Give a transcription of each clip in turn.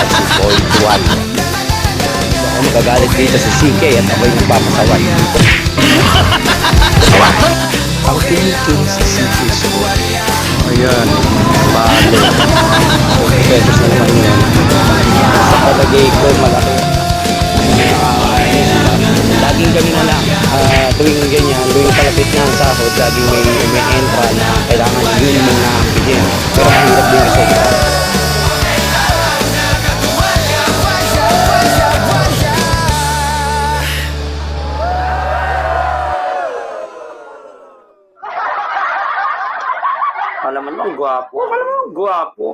2.1. Ako magagalit dito sa CK at ako'y nagpapasaway. Ang tinitin sa CK School. Ayan, bale. 40 pesos na naman yun. Sa palagay ko, malaki. Laging kami na lang, tuwing ganyan, tuwing palapit na ang sahod, laging may entra na kailangan yun muna bigyan. Pero mahirap din resulta. Alam mo naman, gwapo. Alam mo, gwapo.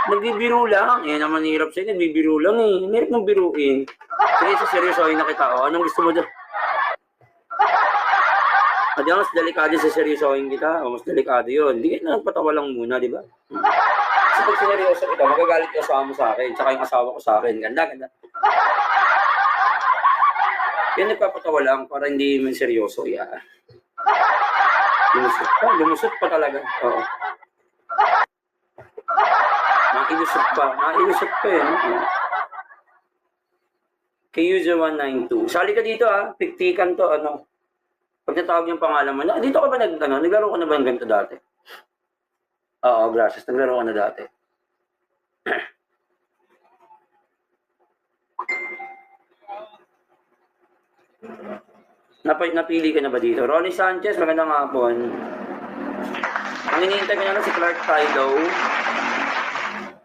Nagbibiro lang. Eh, naman hirap sa'yo. Nagbibiro lang eh. Hirap mong biruin. Sige, sa seryosohin na kita. O, anong gusto mo dyan? Hindi mas delikado sa seryosohin kita. O, mas delikado yun. Hindi ka nagpatawa lang muna, di ba? Kasi pag sineryoso kita, magagalit yung asawa mo sa akin. Tsaka yung asawa ko sa akin. Ganda, ganda. Yan, nagpapatawa lang para hindi man seryoso. Yeah. Lumusot pa talaga. Oo. Mailusot pa eh. Kay user 192. Sali ka dito piktikan to, ano. Pag natawag yung pangalan mo, dito ka ba naglaro ka na ba ng ganito dati? Oo, gracias. Naglaro ka na dati. Napili ka na ba dito? Ronnie Sanchez, magandang hapon. Ang hinihintay ko na si Clark Tylo.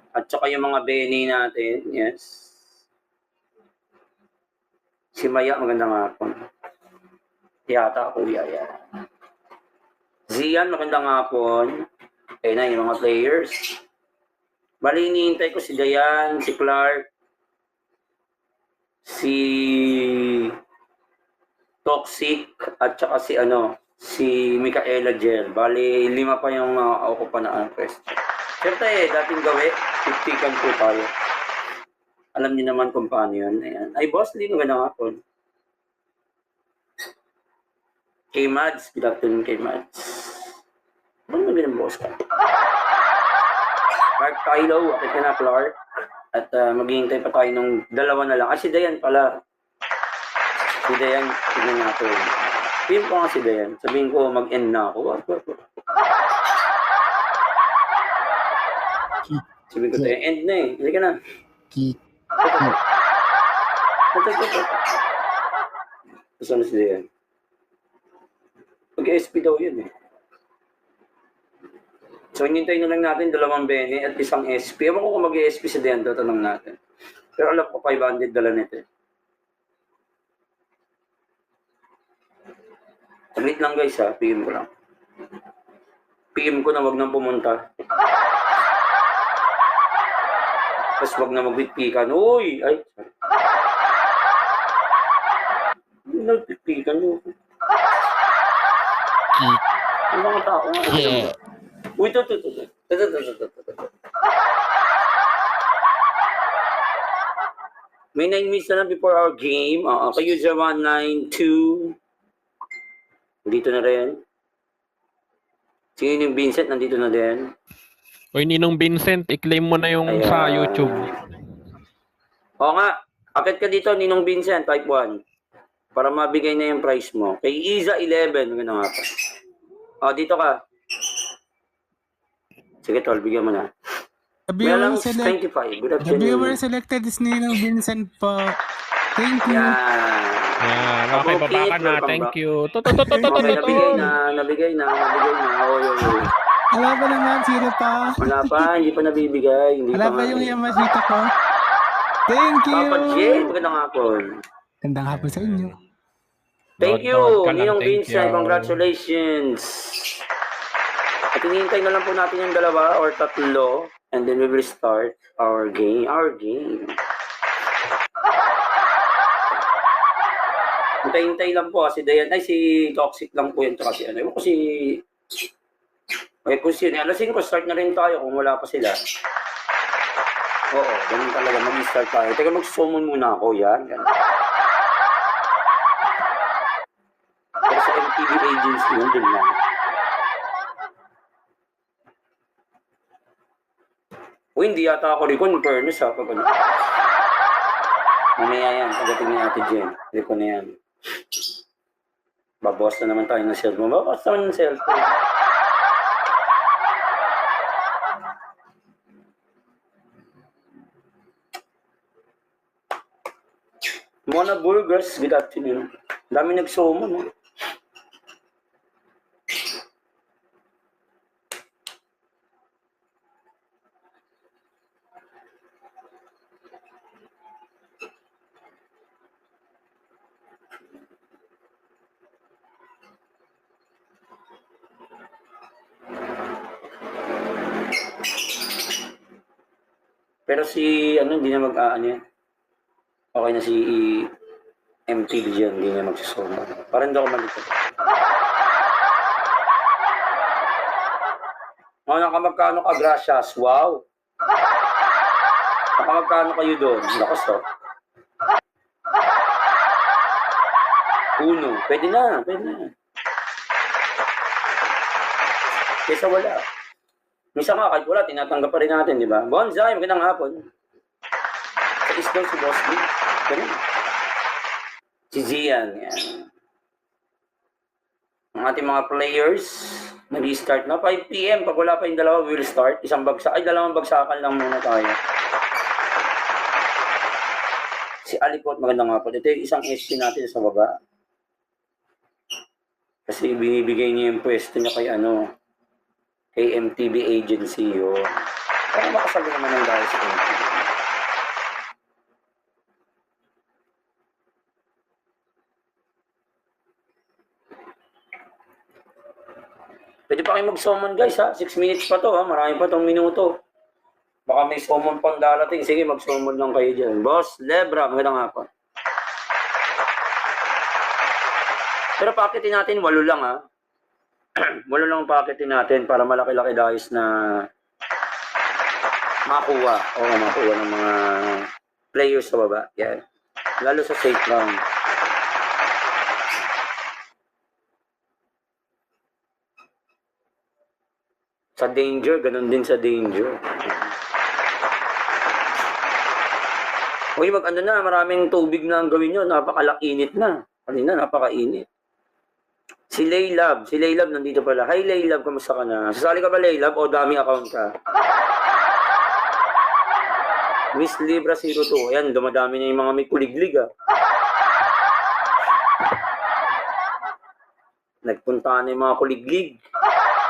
At saka yung mga Benny natin. Yes. Si Maya, magandang hapon. Yata, kuya, yan. Zian, magandang hapon. Ayun na, yung mga players. Bali, hinihintay ko si Dayan, si Clark, si Toxic, at saka si Micaela Gel. Bali, 5 pa yung ako pa na question. Siyempre, dating gawi, 50 kan po tayo. Alam niyo naman kung paano yun. Ayan. Ay, Boss Lee, magandang hapon. Kay Mads, good afternoon kay Mads. Ba't mo ganun, boss ka? Clark Tylo, akit ka na, Clark. At maghihintay pa tayo ng 2 na lang. Si Dayan pala. Si Dayan, tignan natin. Sabihin ko nga si Dayan. Sabihin ko, mag-end na ako. Sabihin ko tayo, end na eh. Hindi ka na. Gusto na si Dayan. Mag-SP daw yun eh. So, hinintay na lang natin 2 Bene at 1 SP. Ewan ko kung mag-SP si Dayan, tatanong natin. Pero alam ko 500 dala nito eh. Saglit lang guys PM ko lang. PM ko na wag nang pumunta. Tapos wag na magbitpikan. Uy! Ay! Nagpitpikan yun. Yung mga tao nga. Uy, ito. May 9 minutes na lang before our game. Kay user 192. Dito na rin. Sino yung Vincent? Nandito na din. Uy, Ninong Vincent, i-claim mo na yung sa YouTube. Oo nga. Akit ka dito, Ninong Vincent, type 1. Para mabigay na yung price mo. Kay Iza 11. Maganda nga pa. Dito ka. Sige, tol, bigyan mo na. Meron 25. Good afternoon. The viewer selected is Ninong Vincent po. Thank you. Yeah, okay, baba ka na. Thank you. Nabigay na. Wala pa naman, sino pa? Wala pa, hindi pa nabibigay. Wala pa yung Yamashita ko. Thank you. Papa Jay, magandang hapon. Magandang hapon sa inyo. Thank you, Ninong Vincent. Congratulations. At hinihintay na lang po natin yung 2 or 3 and then we will start our game. Hintay-hintay lang po si Dayan. Ay, si Toxic lang po yan. Tsaka si Ewan ko si... Kung sino. Alasin ko, start na rin tayo kung wala pa sila. Oo, ganun talaga. Mag-start tayo. Teka, mag-summon muna ako. Yan. Pero sa MTV agency, nandun lang. Hindi yata ako recon, in fairness ha, pag ano. Mamaya yan, pagdating ni Ate Jen. Recon na yan. Babawas na naman tayo ng cellphone. Babawas naman ng cellphone. Mona Burgers, good afternoon. Dami nagsumo, no? Pero si, hindi na mag-aano yan. Okay na si MTV dyan, hindi na magsusumo. Parang hindi ako malito. Nakamagkano ka, Gracias? Wow! Nakamagkano kayo doon? Lakas, oh. Uno. Pwede na, pwede na. Kesa wala. Minsan nga, kahit wala, tinatanggap pa rin natin, di ba? Bonsai, magandang hapon. Sa isdaw si Boss Lee. Ganun. Si Zian, yan. Ang ating mga players, nag-start na. 5 PM, pag wala pa yung dalawa, we'll start. Dalawang bagsakan lang muna tayo. Si Alipot, magandang hapon. Ito yung isang SP natin sa baba. Kasi binibigay niya yung pwesto niya kay kay MTV agency yun. Para makasabi naman ng dahil sa MTV. Pwede pa kayo mag-summon guys ha. 6 minutes pa to ha. Marami pa tong minuto. Baka may summon pang darating. Sige, mag-summon lang kayo dyan. Boss Lebra, magandang hapon. Pero paketin natin, 8 lang ha. 8 lang ang paketin natin para malaki-laki dahis na makuha. Oo, makuha ng mga players sa baba. Yan. Lalo sa safe round. Sa danger, ganun din sa danger. Uy, na, maraming tubig na ang gawin nyo. Napakalakinit na. Kanina, napakainit. Si Laylab nandito pala. Hi Laylab, kamusta ka na? Sasali ka ba Laylab o daming account ka? Miss Libra 02. Ayan, dumadami na yung mga may kuliglig ah. Nagpunta na yung mga kuliglig.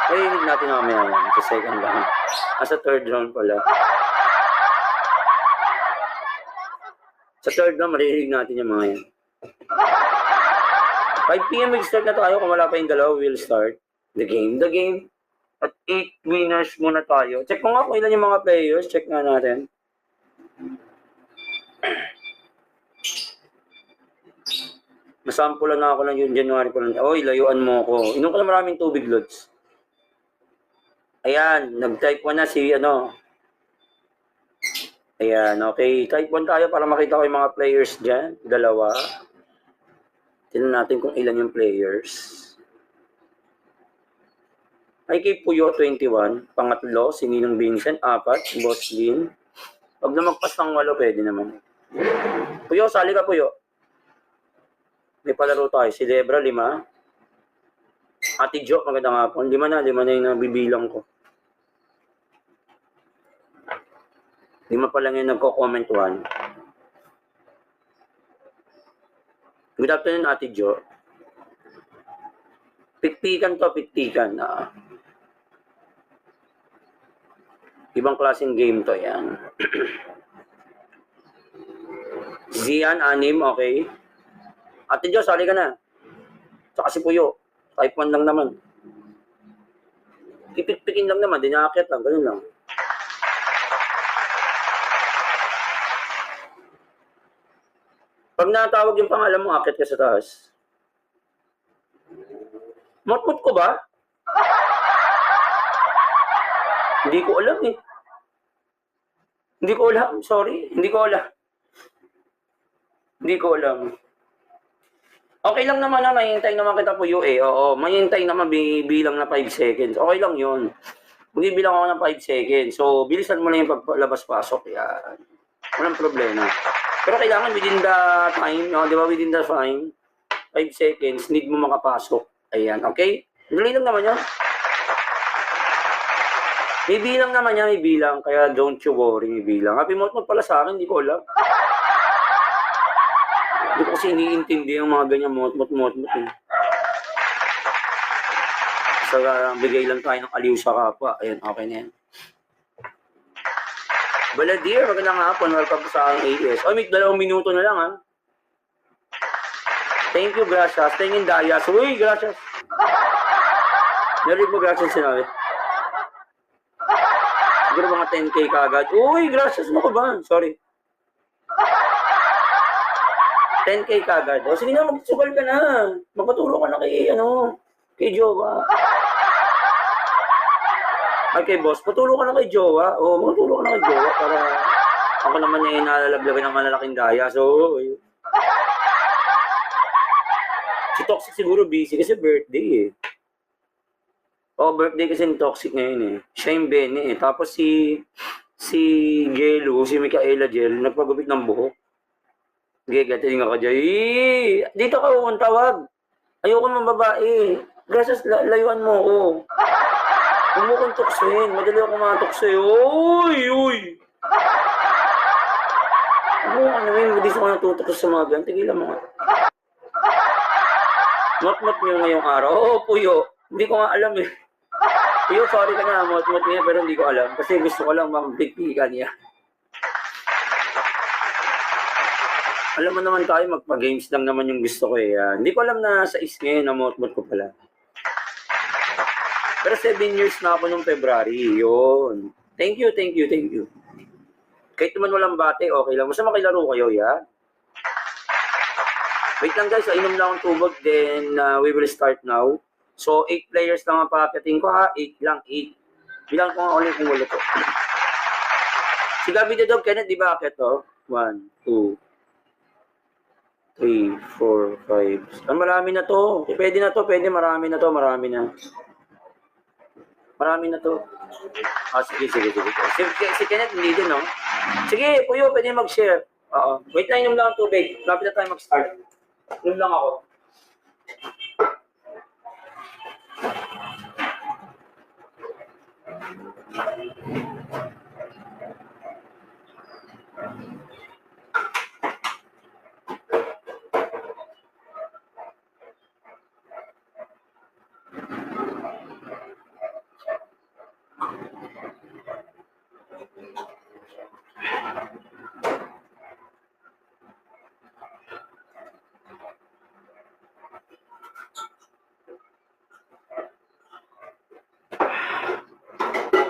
Hindi natin mamaya yan. Sa second round. Sa third round pala. Sa third round, maririnig natin yung mga yan. 5 PM mag-start na tayo. Kung wala pa yung dalawa, we'll start the game. The game. At 8 winners muna tayo. Check mo nga kung ilan yung mga players. Check nga natin. Nasampulan na ako lang yung January pa lang. Oy, layuan mo ko. Inom ka na maraming tubig, Lods. Ayan, nag-type 1 na si Ayan, okay. Type 1 tayo para makita ko yung mga players dyan. Dalawa. Tignan natin kung ilan yung players. Ay kay Puyo 21. Pangatlo, si Ninong Vincent. 4, si Boss Lin. Pag lumagpas ng 8, pwede naman. Puyo, sali ka Puyo. May palaro tayo. Si Debra, 5. Ate Jo, magandang hapon. 5 na yung nabibilang ko. 5 pa lang yung nagko-comment 1. Good afternoon, Ate Jo. Pikpikan to, pikpikan. Ibang klaseng game to, yan. Zian, 6, okay. Ate Jo, sali ka na. Tsaka si Puyo. Type 1 lang naman. Pipikpikin lang naman, dinakit lang, ganun lang. Pag natawag yung pangalan mo, akit ka sa taas. Motmot ko ba? Hindi ko alam eh. Hindi ko alam, sorry. Hindi ko alam. Okay lang naman na, mahihintay naman kita po eh. Oo, mahihintay naman bilang na 5 seconds. Okay lang yun. Magbibilang ako ng 5 seconds. So, bilisan mo lang yung paglabas-pasok. Yan. Walang problema. Pero kailangan within the time, no? Di ba? Within the time, 5 seconds, need mo makapasok. Ayan, okay? Dali lang naman yun. May bilang naman yan, may bilang. Kaya don't you worry, may bilang. Happy Motmot pala sa akin, hindi ko alam. Hindi ko kasi iniintindi yung mga ganyan Motmot eh. So, bigay lang tayo ng aliw sa kapwa. Ayan, okay na yan. Baladir, magandang hapon. Welcome sa aking AS. Oh, may 2 minuto na lang, ha? Thank you, gracias. Tingin Dayas. Uy, gracias. Narinig mo, gracias sinabi. Siguro mga 10K kagad. Uy, gracias mo ko ba? Sorry. 10K kagad. O, sige na, magsugal ka na. Magpaturo ka na kay Jowa. Ay, kay boss, patulong ka na kay Jowa. O, magpaturo ka na kay Jowa para ako naman eh nalalaglagan ng malalaking daya. So, si Toxic siguro busy kasi birthday eh. Oh, birthday kasi ni Toxic ngayon eh. Siya yung Benny eh. Tapos si Jello, si Micaela Jel, nagpagupit ng buhok. Gagating ako dyan. Dito ka, huwag tawag. Ayoko ng babae. Gracias, layuan mo ako. Huwag mo kong tuksoin. Madali ako matuksoy. Uy! Ano yun? Hindi ko natutukos sa mga ganyan. Tigilan mo nga. Mot-mot nyo ngayong araw. Oo, Puyo. Hindi ko nga alam eh. Puyo, sorry ka na. Mot-mot niya pero hindi ko alam. Kasi gusto ko lang mag-bigpikan niya. Alam mo naman tayo, magpa-games lang naman yung gusto ko eh. Hindi ko alam na sa is ngayon na mot-mot ko pala. Pero 7 years na ako nung February. Yun. Thank you. Kahit naman walang bate, okay lang. Basta makilaro kayo, ya. Wait lang guys, inom lang ang tubig, then we will start now. So, 8 players lang ang paketing ko ha. 8 lang, 8. Bilang ko nga ulit kung wala to. Si Gabi the Dog, Kenneth, di ba akit to? 1, 2, 3, 4, 5. Marami na to. Pwede na to, marami na to, marami na. Marami na to. Sige. Si Kenneth, hindi din, no? Sige, Puyo, pwede mag-share. Wait lang, inom lang ang tubig. Lapit na tayo mag-start. Inom lang ako.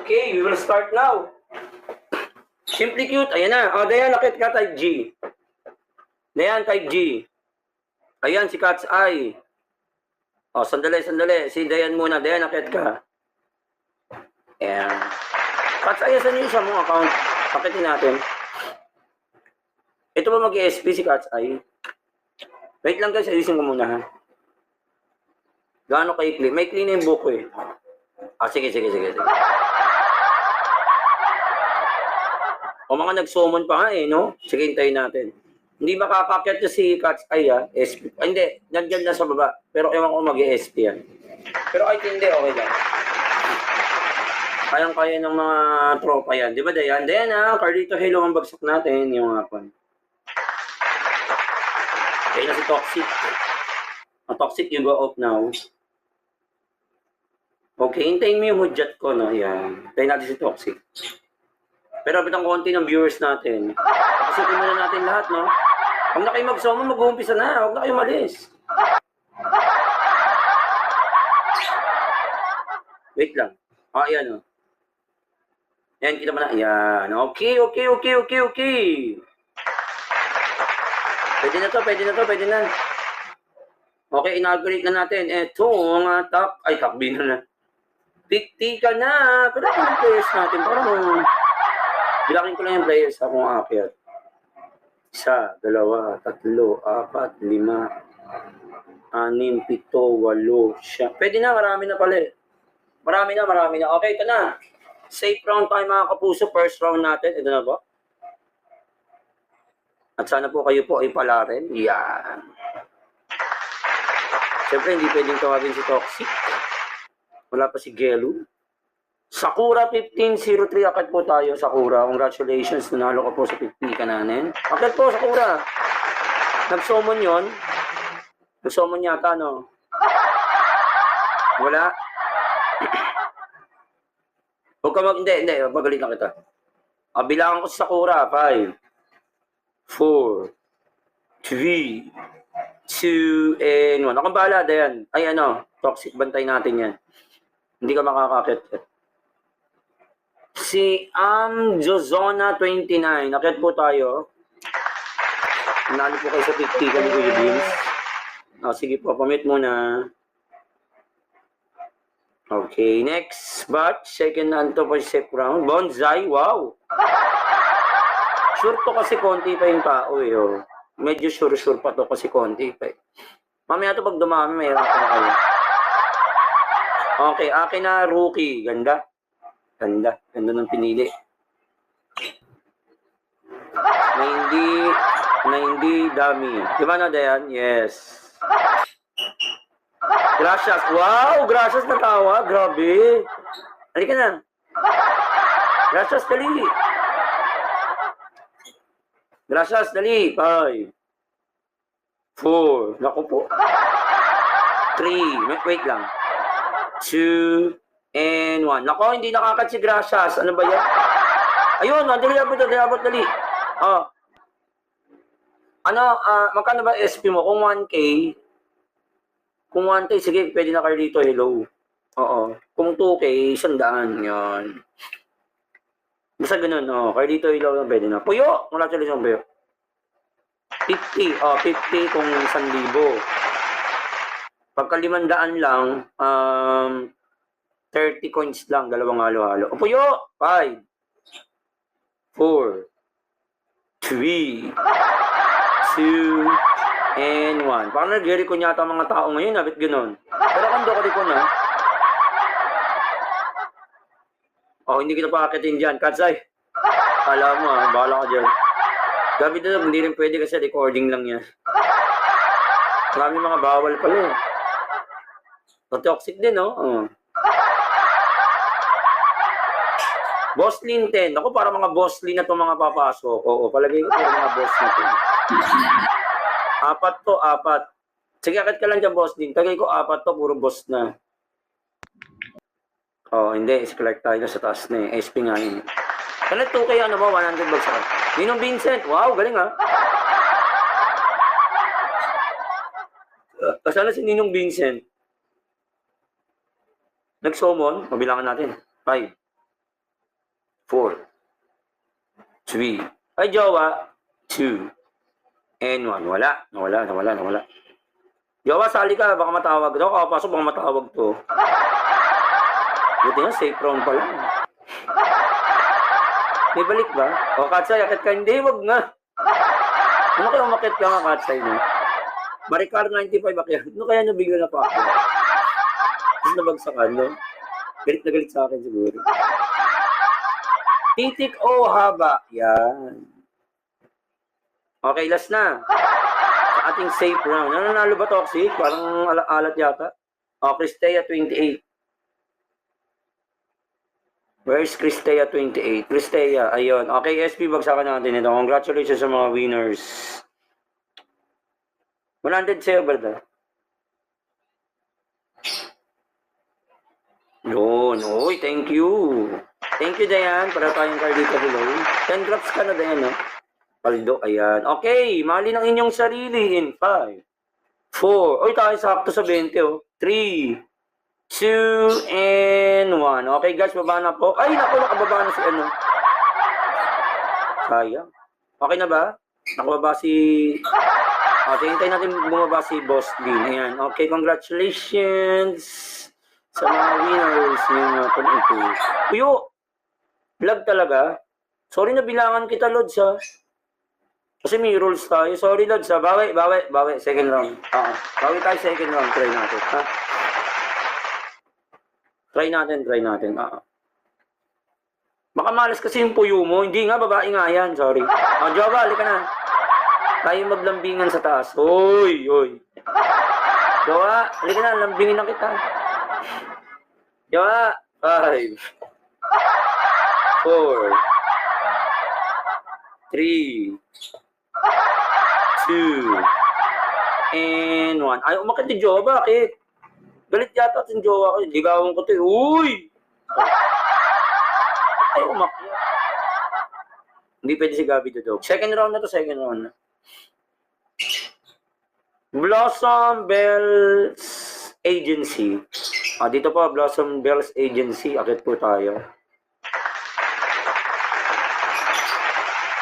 Okay, we will start now. Simply Cute, ayan na. Dayan, nakit ka, type G. Dayan, type G. Ayan, si Cat's Eye. Sandali. Si Dayan muna. Dayan, nakit ka. Ayan. Cat's Eye, saan yung isa mong account? Pakitin natin. Ito ba mag-ESP si Cat's Eye? Wait lang guys, ayusin ko muna ha. Gaano kay clean? May clean na yung buko eh. Sige. O mga nag-summon pa nga eh, no? Sige, hintayin natin. Hindi makakakyat na si Cat's Eye, ha? SP. Hindi, nandyan na sa baba. Pero ewan ko mag-ESP yan. Pero kahit hindi, okay lang. Kayang-kaya ng mga tropa yan. Di ba, Dayan? Dayan, ha? Carlito, hello ang bagsak natin. Yung hapon. Kaya na si Toxic. Ang Toxic, you go off now. Okay, hintayin mo yung hudyat ko, no? Yan. Hintayin natin si Toxic. Pero abit ang konti ng viewers natin. Pasukin muna natin lahat, no? Huwag na kayo mag-summon, mag-uumpisa na. Huwag na kayo malis. Wait lang. Ayan, oh. Ayan, kita mo na. Ayan. Okay. Pwede na. Okay, inaugurate na natin. Ito, mga takbina na. Pikti ka na. Pero ako ng players natin. Parang bilakin ko lang yung players akong aakyat. 1, 2, 3, 4, 5, 6, 7, 8, 9. Pwede na, marami na pala eh. Marami na. Okay, ito na. Safe round tayo mga kapuso. First round natin. Ito na po. At sana po kayo po ay pala rin. Yan. Siyempre, hindi pwedeng tawagin si Toxic. Wala pa si Gelu. Sakura 1503. Akit po tayo, Sakura. Congratulations. Nanalo ka po sa 50 ka nanin. Akit po, Sakura. Nag-summon yun. Nag-summon yata, no? Wala. Huwag ka hindi. Pagalitan kita. Bilangan ko sa Sakura. 5, 4, 3, 2, and 1. Akong bahala, Dayan. Ay, Toxic, bantay natin yan. Hindi ka makakakit. Si Jozona 29. Akit po tayo. Nalo po kayo sa 50 ka ni Kuya Beans. Sige po, pamit muna. Okay, next batch. Second anto po safe round. Bonsai, wow. Sure to kasi konti pa yung tao eh. Oh. Medyo sure pa to kasi konti pa eh. Mamaya to pag dumami, mahirapan na kayo. Okay, akin na rookie. Ganda. Ganda ng pinili. Na hindi dami. Di ba na, Dayan? Yes. Gracias. Wow! Gracias na tawa. Grabe. Halika na. Gracias, dali. Gracias, dali. 5, 4. Naku po. 3. Wait lang. 2, and 1. Naku, hindi nakakat si Gracias. Ano ba yan? Ayun, dali. Magkano ba SP mo? Kung 1K, sige, pwede na kayo dito, hello. Oo. Kung 2K, 100. Yan. Basta ganun, kayo dito, hello, pwede na. Puyo! Congratulations, Puyo. 50. 50 kung 1,000. Pagka 500 lang, 30 coins lang, dalawang halo-halo. Puyo! 5, 4, 3, 2, and 1. Parang nag-recon yata ang mga tao ngayon, nabit gano'n. Pero kando ko recon, ha? Hindi kita pakakitin dyan. Katsay, alam mo, bahala ka dyan. Gabi na, hindi rin pwede kasi recording lang yan. Marami mga bawal pala, eh. Toxic din, no? Bosslin 10. Ako, para mga Bosslin na itong mga papasok. Oo, palagay ko para mga boss na ito. 4 to, 4. Sige, akit ka lang dyan, Bosslin. Tagay ko 4 to, puro boss na. Hindi. Select tayo sa taas na eh. SP nga yun. Kaya 2K, 100 bucks ako. Ninong Vincent. Wow, galing ha. Kasana si Ninong Vincent. Nag-summon. Mabilangan natin. 5, 4, 3. Ay, jowa. 2, and 1. Nawala. Jowa, sali ka. Baka matawag. Kapasok, baka matawag to. Buti nga, safe round pa lang. May balik ba? Katsay, akit ka. Hindi, wag nga. Ano kaya umakit ka nga, Katsay, no? Maricar 95, akit. Ano kaya nabigla na pa ako? Tapos nabagsakan, no? Galit na galit sa akin siguro. Titik o haba. Yan. Okay, last na. Sa ating safe round. Nanalo ba, Toxic? Parang alat yata. Cristea 28. Where's Cristea 28? Cristea, ayun. Okay, SP, bagsakan natin ito. Congratulations sa mga winners. 100 sa'yo, Berta. Yun. Uy, thank you. Thank you, Dayan. Para tayong card dito below. 10 drops ka na, Dayan, no? Paldo, ayan. Okay, mali ng inyong sarili in 5, 4. Uy, tayo sakto sa 20, oh. 3, 2, and 1. Okay, guys, baba na po. Ay, naku, nakababa na si ano. Sayang. Okay na ba? Nakababa si... hintayin natin bumaba si Boss Dean. Ayan. Okay, congratulations sa mga winners ng ito. Puyo! Vlog talaga. Sorry na bilangan kita, Lods, ha? Kasi may rules tayo. Sorry, Lods, ha? Bawi. Second round. Bawi tayo second round. Try natin, ha? Try natin. Baka malas kasi yung puyo mo. Hindi nga, babae nga yan. Sorry. O, Jova, halika na. Tayo maglambingan sa taas. Uy, uy. Jova, halika na. Lambingin na kita. Jova, 5, 4, 3, 2, and 1. Ay, umakit ni Jova. Bakit? Galit yata si Jova ko. Ligawan ko to eh. Uy! Ay, umakyat. Hindi pwede si Gabi Dudog. Second round na to, second round na. Blossom Bells Agency. Dito po, Blossom Bells Agency. Akit po tayo.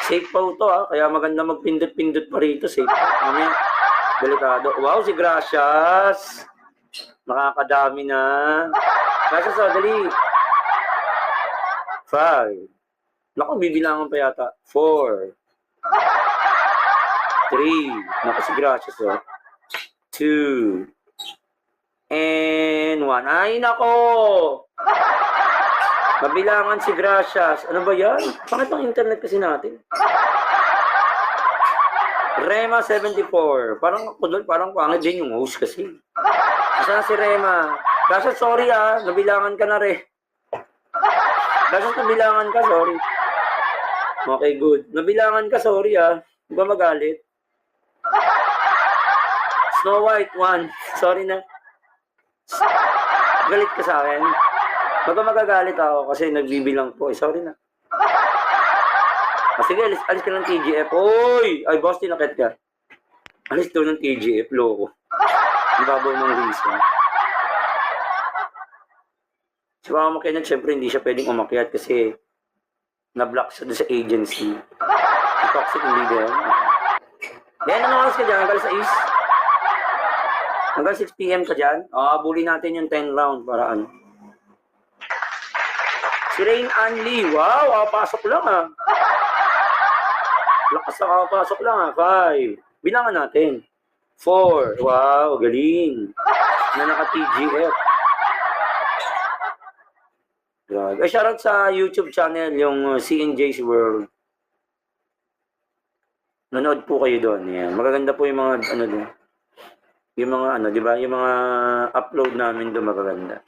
Safe pa to kaya maganda magpindot-pindot pa rito. Safe pa. Mamaya, delikado. Wow, si Gracias. Nakakadami na. Gracias, dali. 5. Naku, bibilangan pa yata. 4. 3. Naku, si Gracias, 2. And 1. Ay, nako! Mabilangan si Gracias. Ano ba yan? Bakit ang internet kasi natin? Rema 74. Parang ako doon, parang pangit din yung host kasi. Saan si Rema? Gracias, sorry nabilangan ka na rin. Gracias, nabilangan ka, sorry. Okay, good. Nabilangan ka, sorry Di ba magalit? Snow White 1. Sorry na. Galit ka sa akin. Baga magagalit ako kasi nagbibilang po. Sorry na. Sige, alis ka ng TGF. Uy! Ay, boss, tinakit ka. Alis daw ng TGF, loko. Ang babaw ng reason. Si Mama Makinan, syempre hindi siya pwedeng umakyat kasi na-block siya doon sa agency. Toxic hindi din. Then, ano oras ka dyan? Hanggang sa is? Hanggang 6 PM ka dyan? Bully natin yung 10 round para ano. Si Rain Anli, wow, pasok lang Lakas na pasok lang 5. Bilangan natin. 4, wow, galing. Na naka-TGF. Grabe. Shoutout sa YouTube channel, yung CNJ's World. Nanood po kayo doon. Yan. Magaganda po yung mga, doon. Yung mga, di ba? Yung mga upload namin doon, magaganda.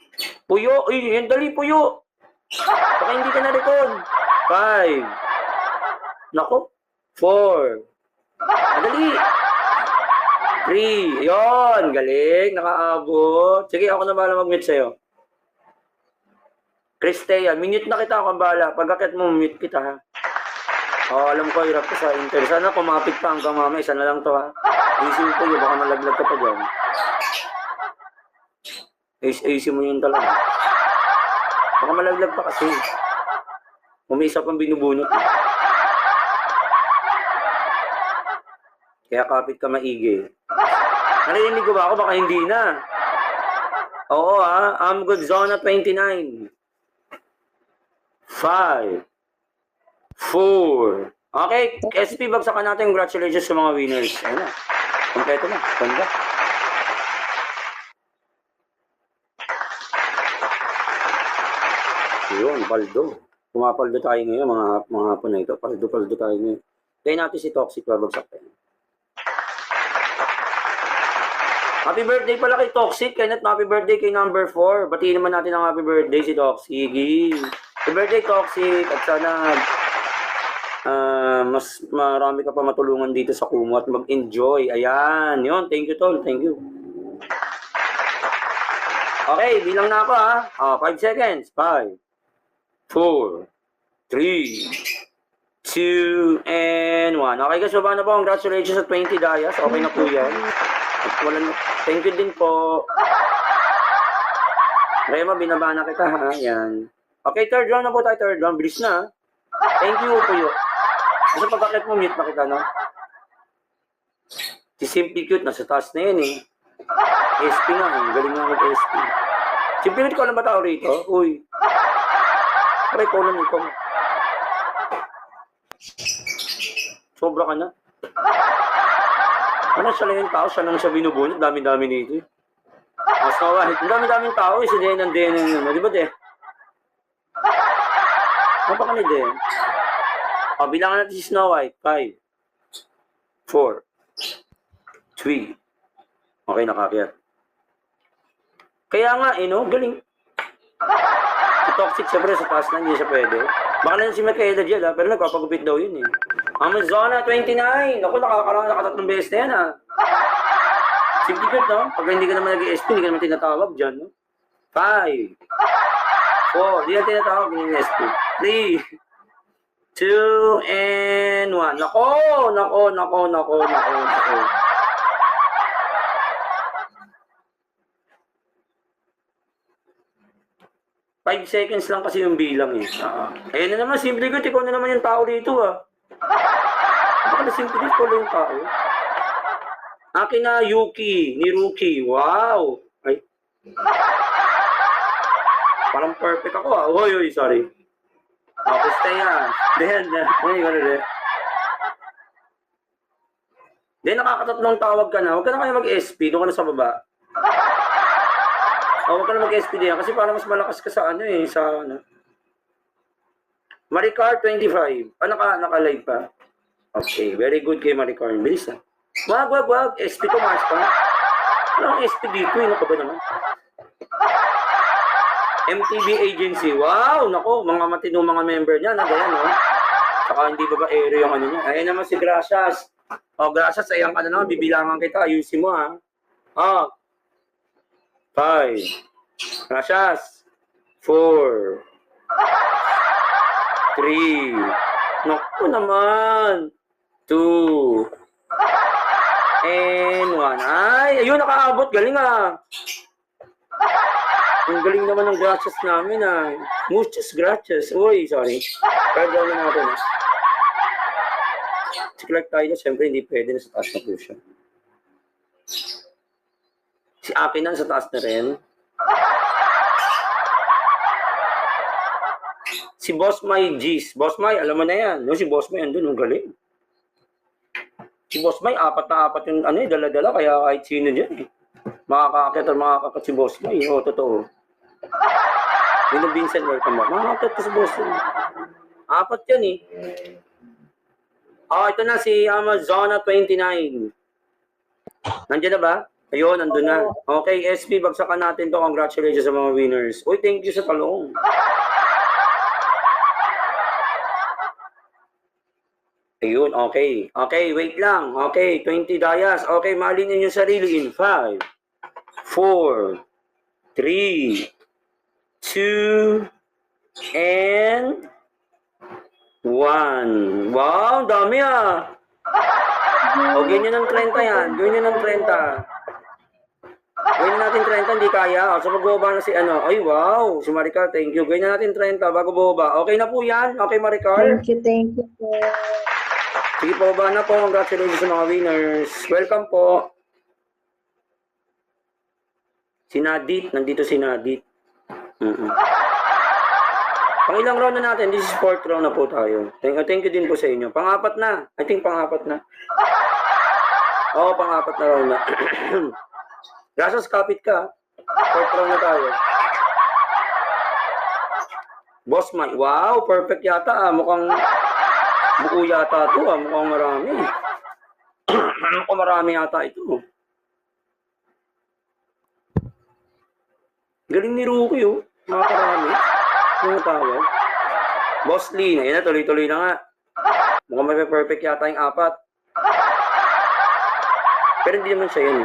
Puyo! Uy, yan, dali, Puyo! Baka hindi ka na-record. 5. Nako. 4. Madali. 3. Yon, galing. Nakaabot. Sige, ako na bahala mag-mute sa'yo. Cristea, minute na kita ako bala. Pagkakit mo, mute kita alam ko, hirap ko sa inter. Sana kumapit pa hanggang mamaya. Isa na lang to Isin ko yun, baka malaglag ka pa dyan. Ace mo yun talaga. Baka malaglag pa kasi. Umisa pang binubunot. Kaya kapit ka maigi. Narinig ko ba ako? Baka hindi na. Oo I'm good. Zona 29. 5, 4. Okay, SP, bagsakan natin. Congratulations sa mga winners. Ayun na. Kompleto na. Ganda. Yun, paldo. Pumapaldo tayo ngayon, mga hapon na ito. Paldo tayo ngayon. Kaya natin si Toxic, babagsak tayo. Happy birthday pala kay Toxic. Kaya happy birthday kay number 4. Batiin naman natin ang happy birthday si Toxic. Happy birthday, Toxic. At sana mas marami ka pa matulungan dito sa Kumu at mag-enjoy. Ayan. Yun. Thank you, Tol. Thank you. Okay. Bilang na ako 5 seconds. 5, 4, 3, 2, and 1. Okay guys, baba na po. Congratulations sa 20 dayas. Okay na po yan. At thank you din po. Rema, binaba na kita Yan. Okay, third round na po tayo. Third round. Bilis na Thank you po yun. Kasi pagkakit mo, mute na kita, Si Simply Cute, nasa taas na yan SP nga, galing nga mag-SP. Simply Cute, ikaw lang ba tao rito? Uy. Aray, ikaw lang ikaw. Sobra ka na. Ano siya lang yung tao, siya lang siya binubunot, dami-dami nito Mas nawahit, ang dami-daming tao si Denan, di ba, De? Napakali din. O, bilangan natin si Snow White. 5, 4, 3. Okay, nakakyat. Kaya nga, no? Galing. Si Toxic, siyempre, sa taas na, hindi siya pwede. Baka na si Michaela Jel, ha? Pero nagpapagupit daw yun, eh. Amazona 29. Ako, nakatatlong beses na yan, ha? Simple good, no? Pag hindi ka naman nag-ESP, hindi ka naman tinatawag dyan, no? 5, 4, hindi na tinatawag, hindi na ESP. 3, 2, and 1. Nako. 5 seconds lang kasi yung bilang eh. Ayun na naman, simple good. Ikaw na naman yung tao dito ah. Baka na simple good, ikaw lang yung tao. Akin na Yuki, ni Rookie. Wow! Ay. Parang perfect ako ah. Oy, sorry. Okay, stay ah. Then, Then, nakakatatlong tawag ka na. Huwag ka na kayo mag-SP. Doon ka na sa baba. Huwag ka na mag-SP din. Kasi para mas malakas ka sa ano eh. Sa ano. Maricar 25. Naka-live pa. Okay. Very good kay Maricar. Bilis na. Wag. SP ko, mas pa. Walang SP dito. Ano ka ba naman? MTV Agency. Wow! Nako, mga matinong mga member niya. Nagayan, no? Saka hindi babaero yung ano niya. Ayan naman si Gracias. Gracias. Ayan ka na naman. Bibilangan kita. Ayusin mo, ha? 5. Gracias. 4. 3. Naku naman. 2. And 1. Ay, ayun, nakaabot. Galing, ah. Ang galing naman ng gracias namin, ah. Muchas gracias. Uy, sorry. Kaya na natin, ah. Like tayo na, siyempre hindi pwede na sa taas na po siya. Si Akin na sa taas na rin. Si Boss May G's. Boss May, alam mo na yan. No, si Boss May andun, ang galing. Si Boss May, 4 na 4 yung ano, dala-dala, kaya kahit sino dyan eh. Makakakit at makakakat si Boss May. Oo, totoo. Yun ang Vincent, welcome back. Makakakit ka si Boss May. 4 yan eh. Ito na si Amazona 29. Nandiyan na ba? Ayun, nandun na. Okay, SP, bagsakan natin to. Congratulations sa mga winners. Uy, thank you sa talong. Ayun, okay. Okay, wait lang. Okay, 20 dayas. Okay, malinin yung sarili in 5, 4, 3, 2, and 1. Wow, dami ah. O, ganyan ng 30 yan. Ganyan ng 30. Ganyan natin 30, hindi kaya. O, so magbaba na si ano. Ay, wow. Si Maricar, thank you. Ganyan natin 30 bago bumaba. Okay na po yan? Okay, Maricar? Thank you po. Sige po, baba na po. Congratulations sa mga winners. Welcome po. Si Nadit. Nandito si Nadit. Pang ilang round na natin? This is 4th round na po tayo. Thank you din po sa inyo. Pang-4 na. I think pang-4 na. Oo, pang-4 na round na. Gracias, kapit ka. 4th round na tayo. Boss Mike. Wow, perfect yata ah. Mukhang buo yata ito ah. Mukhang marami. Mukhang marami yata ito. Galing ni Rookie oh. Makakarami. Yung tawag. Boss Lee, ayan na, tuloy-tuloy na nga. Mukhang may perfect yata yung 4. Pero hindi naman siya yan.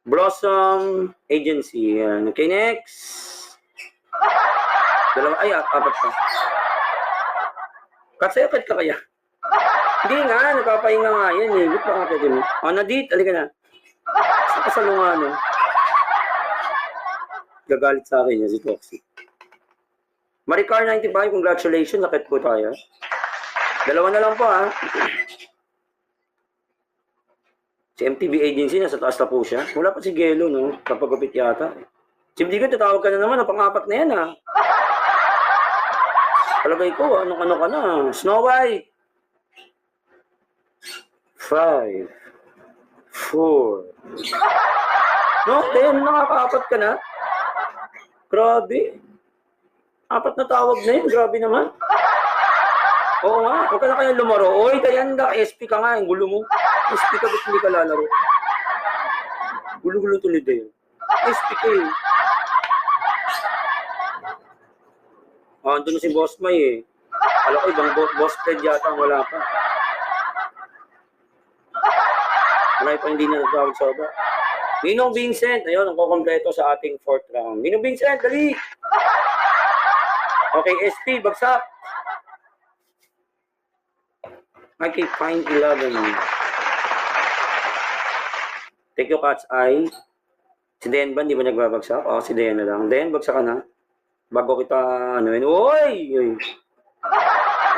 Blossom Agency. Yan. Okay, next. Ay, 4 pa. Katsayakit ka kaya? Hindi nga, nagpapahinga nga yan eh. Ba't pa ka din? Nadit, alika na. Sa kasalungan, no? Gagalit sa akin yan, si Toxic. Maricar 95, congratulations. Nakit po tayo. 2 na lang po, ha. Si MTV Agency, nasa taas na po siya. Wala pa si Gelo, no? Kapagupit yata. Si Bdigo, tatawag ka na naman. Pang-4 na yan, ha. Palagay ko, ano ka na. Snow White. 5, 4. No, then, nakaka-4 ka na. Grabe. 4 na tawag na yun. Grabe naman. Oo nga. Huwag ka na kaya lumaro. Oy, Dayan, SP ka nga. Ang gulo mo. SP ka, ba't hindi ka lalaro? Gulo-gulo tuloy Dayan. SP ka eh. Andun na si Boss May eh. Alam ko, ibang Boss Fred yata ang wala pa. Wala pa hindi na natawag sa baba. Ninong Vincent, ayun, ang kukompleto sa ating 4th round. Ninong Vincent, dali! Okay, SP, bagsak. Okay, fine 11. Take your cat's eye. Si Dayan ba, hindi ba nagbabagsak? Oo, si Dayan na lang. Dayan, bagsak ka na. Bago kita, ano yun. Uy!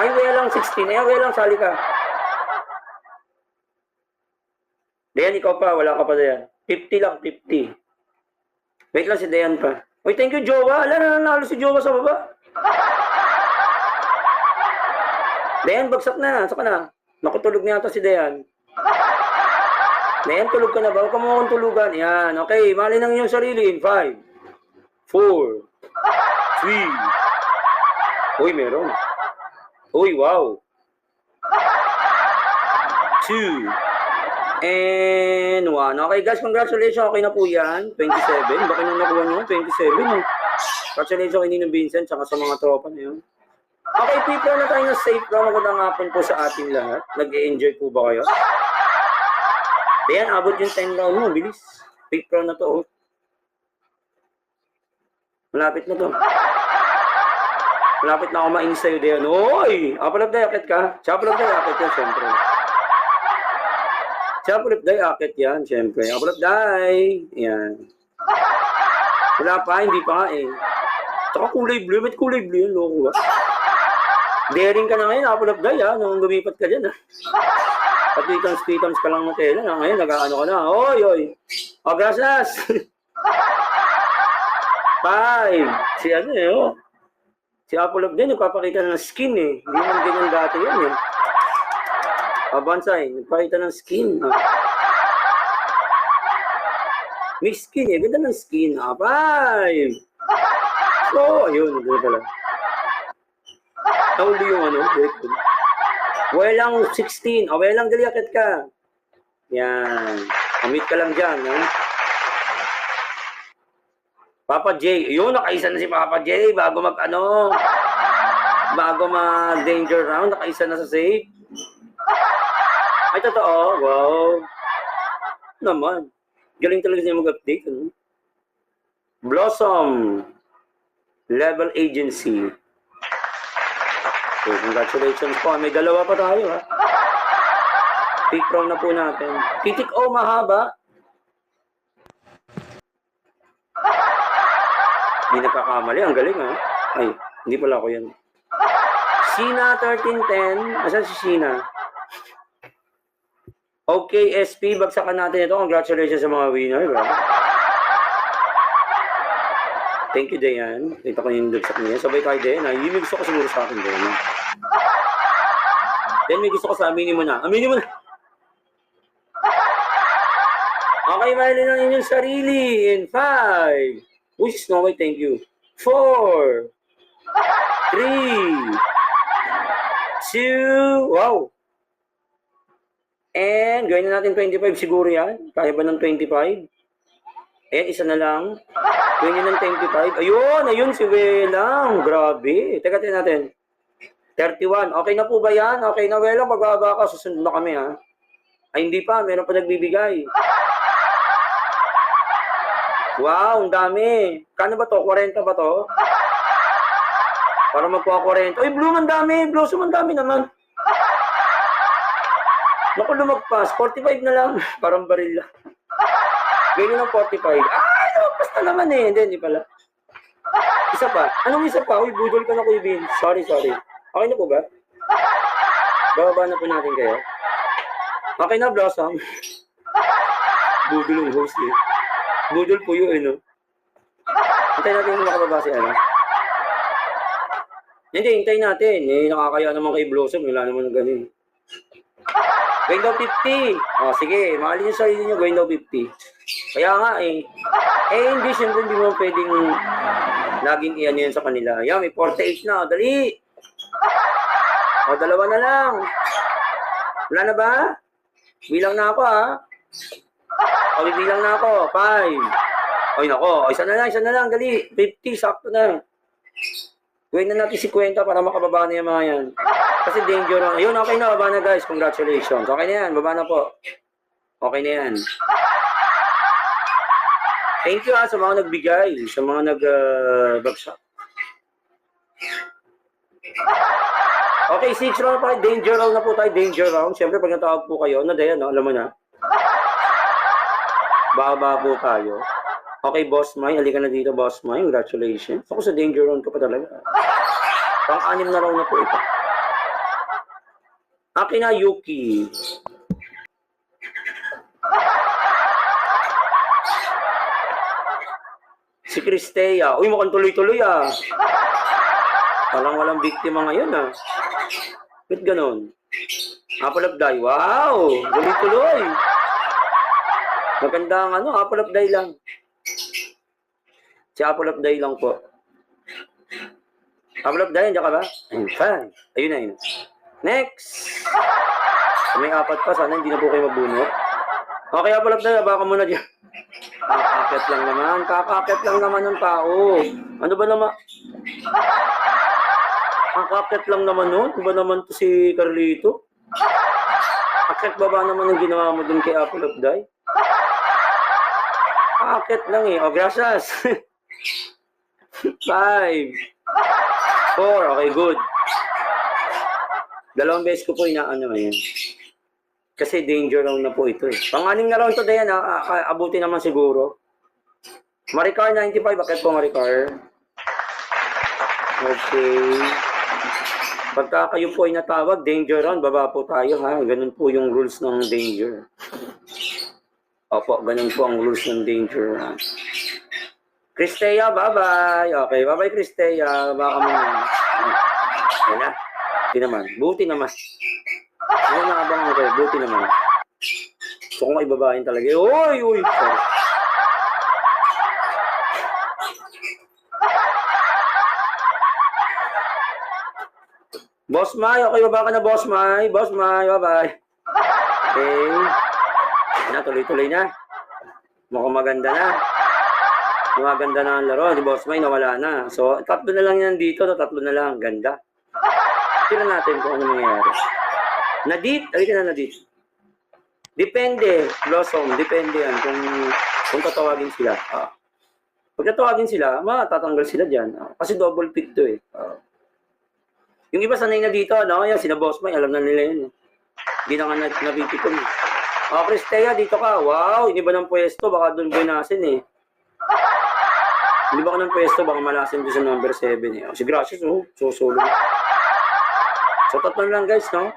Ay, lang 16. Ay, lang, sali ka. Dayan, ikaw pa. Wala ka pa, Dayan. 50 lang, 50. Wait lang si Dayan pa. Uy, thank you, Jowa. Ala, nanalo si Jowa sa baba. Dayan, bagsak na. Saka na. Nakutulog niya ito si Dayan. Dayan, tulog ka na ba? Huwag ka mo akong tulugan. Yan. Okay, mali ng iyong sarili. 5, 4, 3. Uy, meron. Uy, wow. 2. And 1. Okay, guys, congratulations. Okay na po yan. 27. Baka nang nakuha nyo? 27. Congratulations kay Ninong Vincent saka sa mga tropa na yun. Okay, people, na tayo na safe round. Magandang hapon po sa ating lahat. Nag-e-enjoy po ba kayo? Dayan, abot yung 10 round mo. Bilis. Safe round na to. Oh. Malapit na to. Malapit na ako mainis sa'yo, Dayan. Oy! Apple of the Yakit ka. Apple of the Yakit yan, syempre. Apple of the Yakit yan, syempre. Apple of the yan. Wala pa, hindi pa nga eh. Tsaka kulay blue. Ba't kulay blue yun? Loko ba? Daring ka na ngayon, Apple of the ha. Nung gumipat ka dyan ha. Patwitams ka lang na tela. Ngayon, nag-ano ka na. Oy, oy. O, gracias. 5. Si ano eh, oh. Si Apple of the nagpapakita ng skin eh. Hindi man ganyan dati yan eh. Bansay, nagpakita ng skin. May skin eh. Ganda ng skin. 5. So, ayun. Ganda pala. Nauli yung ano. Walang 16. Walang daliakit ka. Yan. Amit ka lang dyan. Eh? Papa J. Yun, nakaisa na si Papa J. Bago mag-danger round, nakaisa na sa safe. Ay, totoo. Wow. Naman. Galing talaga niya mag-update. Ano? Blossom. Level Agency. So, congratulations po. May dalawa pa tayo, ha? Pick round na po natin. Titik O, mahaba. Hindi nagkakamali. Ang galing, ha? Ay, hindi pala ako yan. Sheena 1310. Asan si Sheena? Okay, SP, bagsakan natin ito. Congratulations sa mga winner. Bro. Thank you, Dayan. Ito ko yung bagsak niya. Sabay tayo, Dayan. Yung may gusto ko siguro sa akin, Dayan. Then may gusto ko sa aminin mo na. Aminin mo na! Okay, mali ng inyong sarili. In 5. Uy, Snow White, thank you. 4. 3. 2. Wow. And gawin na natin 25 siguro yan. Kaya ba ng 25? Ayan, isa na lang. Gawin nyo ng 25. Ayun si Welang. Grabe. Teka natin. 31. Okay na po ba yan? Okay na, Welang. Magbaba ka. Susunod na kami, ha? Ay, hindi pa. Meron pa nagbibigay. Wow, ang dami. Kano ba to? 40 ba to? Para magkuha 40. Ay, Bloom, ang dami. Blossom, ang dami naman. Naku, lumagpas. 45 na lang. Parang baril lang. Ganyan ng 45. Ay, lumagpas na naman eh. Hindi pala. Isa pa. Anong isa pa? Uy, budol ka na, Kuya Bin. Sorry. Okay na po ba? Bababa na po natin kayo. Okay na, Blossom. Budol yung host eh. Budol po yun, no? Hintayin natin yung makababa si ano. Hindi, hintayin natin. Eh, nakakaya naman kay Blossom. Wala naman ganun. Gawin daw 50. O, sige. Mahalin yung sarili nyo. Gawin daw 50. Kaya nga eh. Eh, hindi. Siyempre, hindi mo pwedeng Laging iyan yun sa kanila. Yan, may 48 na. Dali! O, dalawa na lang. Wala na ba? Bilang na ako, ha? O, bibilang na ako. 5. Ay, nako. Isa na lang. Dali. 50, sakto na. Gawin na natin 50 para makababa na yung mga yan. Kasi danger na. Ayun, okay na. Baba na, guys. Congratulations. Okay na yan. Baba na po. Okay na yan. Thank you, ha, sa mga nagbigay. Sa mga nag-bagsak. Okay, 6 round pa. Danger round na po tayo. Danger round. Siyempre, pag natawag po kayo, Dayan, no? Alam mo na. Baba po tayo. Okay, Boss Mai. Halika na dito, Boss Mai. Congratulations. Ako sa danger round ka pa talaga. Pang-anim na round na po ito. Akin na, Yuki. Si Cristea. Uy, mukhang tuloy-tuloy, ah. Parang walang biktima ngayon, ah. Ba't ganon? Apple of die. Wow! Tuloy-tuloy. Magandang Apple of die lang. Si Apple of die lang po. Apple of die, nandiyan ka ba? Ayun, fine. Ayun na, yun. Next! May 4 pa. Sana hindi na po kayo mabunot. Okay, Apple of die. Baka muna dyan. Kakakit lang naman. Kakakit lang naman ng tao. Ano ba naman? Kakakit lang naman nun. Ano ba naman to si Carlito? Akit ba naman ang ginawa mo dun kay Apple of die? Kakakit lang eh. O, gracias. 5. 4. Okay, good. 2 beses ko po inaano ngayon. Kasi danger round na po ito eh. Pang-anim na round to, Dayan, abuti naman siguro. Maricar 95, bakit po Maricar? Okay. Pagka kayo po ay natawag, danger round, baba po tayo, ha? Ganun po yung rules ng danger. Opo, ganun po ang rules ng danger round. Cristea, bye-bye. Okay, bye-bye Cristea. Baka mo na. Yan na. Buti naman. Buti naman. Ano na abang ako? Buti naman. Gusto kong ibabahin talaga. Uy! Sorry. Boss Mai, okay, baba ka na, Boss Mai. Boss Mai, bye-bye. Okay. Na, tuloy-tuloy na. Mukhang maganda na. Maganda na ang laro. Di Boss Mai, nawala na. So, 3 na lang yan dito. 3 na lang. Ganda. Tira natin kung ano mangyayari. Nadit? Halika na, Nadit. Depende, Blossom. Depende yan kung tatawagin sila. Pag tatawagin sila, matatanggal sila dyan. Kasi double pick to eh. Yung iba sanay na dito, no? Yan, sina Boss Mai, alam na nila yun. Hindi na nga napipikon. Cristea, dito ka. Wow, hindi ba ng pwesto? Baka doon binasin eh. Hindi ba ka ng pwesto? Baka malasin doon sa number 7 eh. Si Gracious, solo. So, 3 lang guys, no?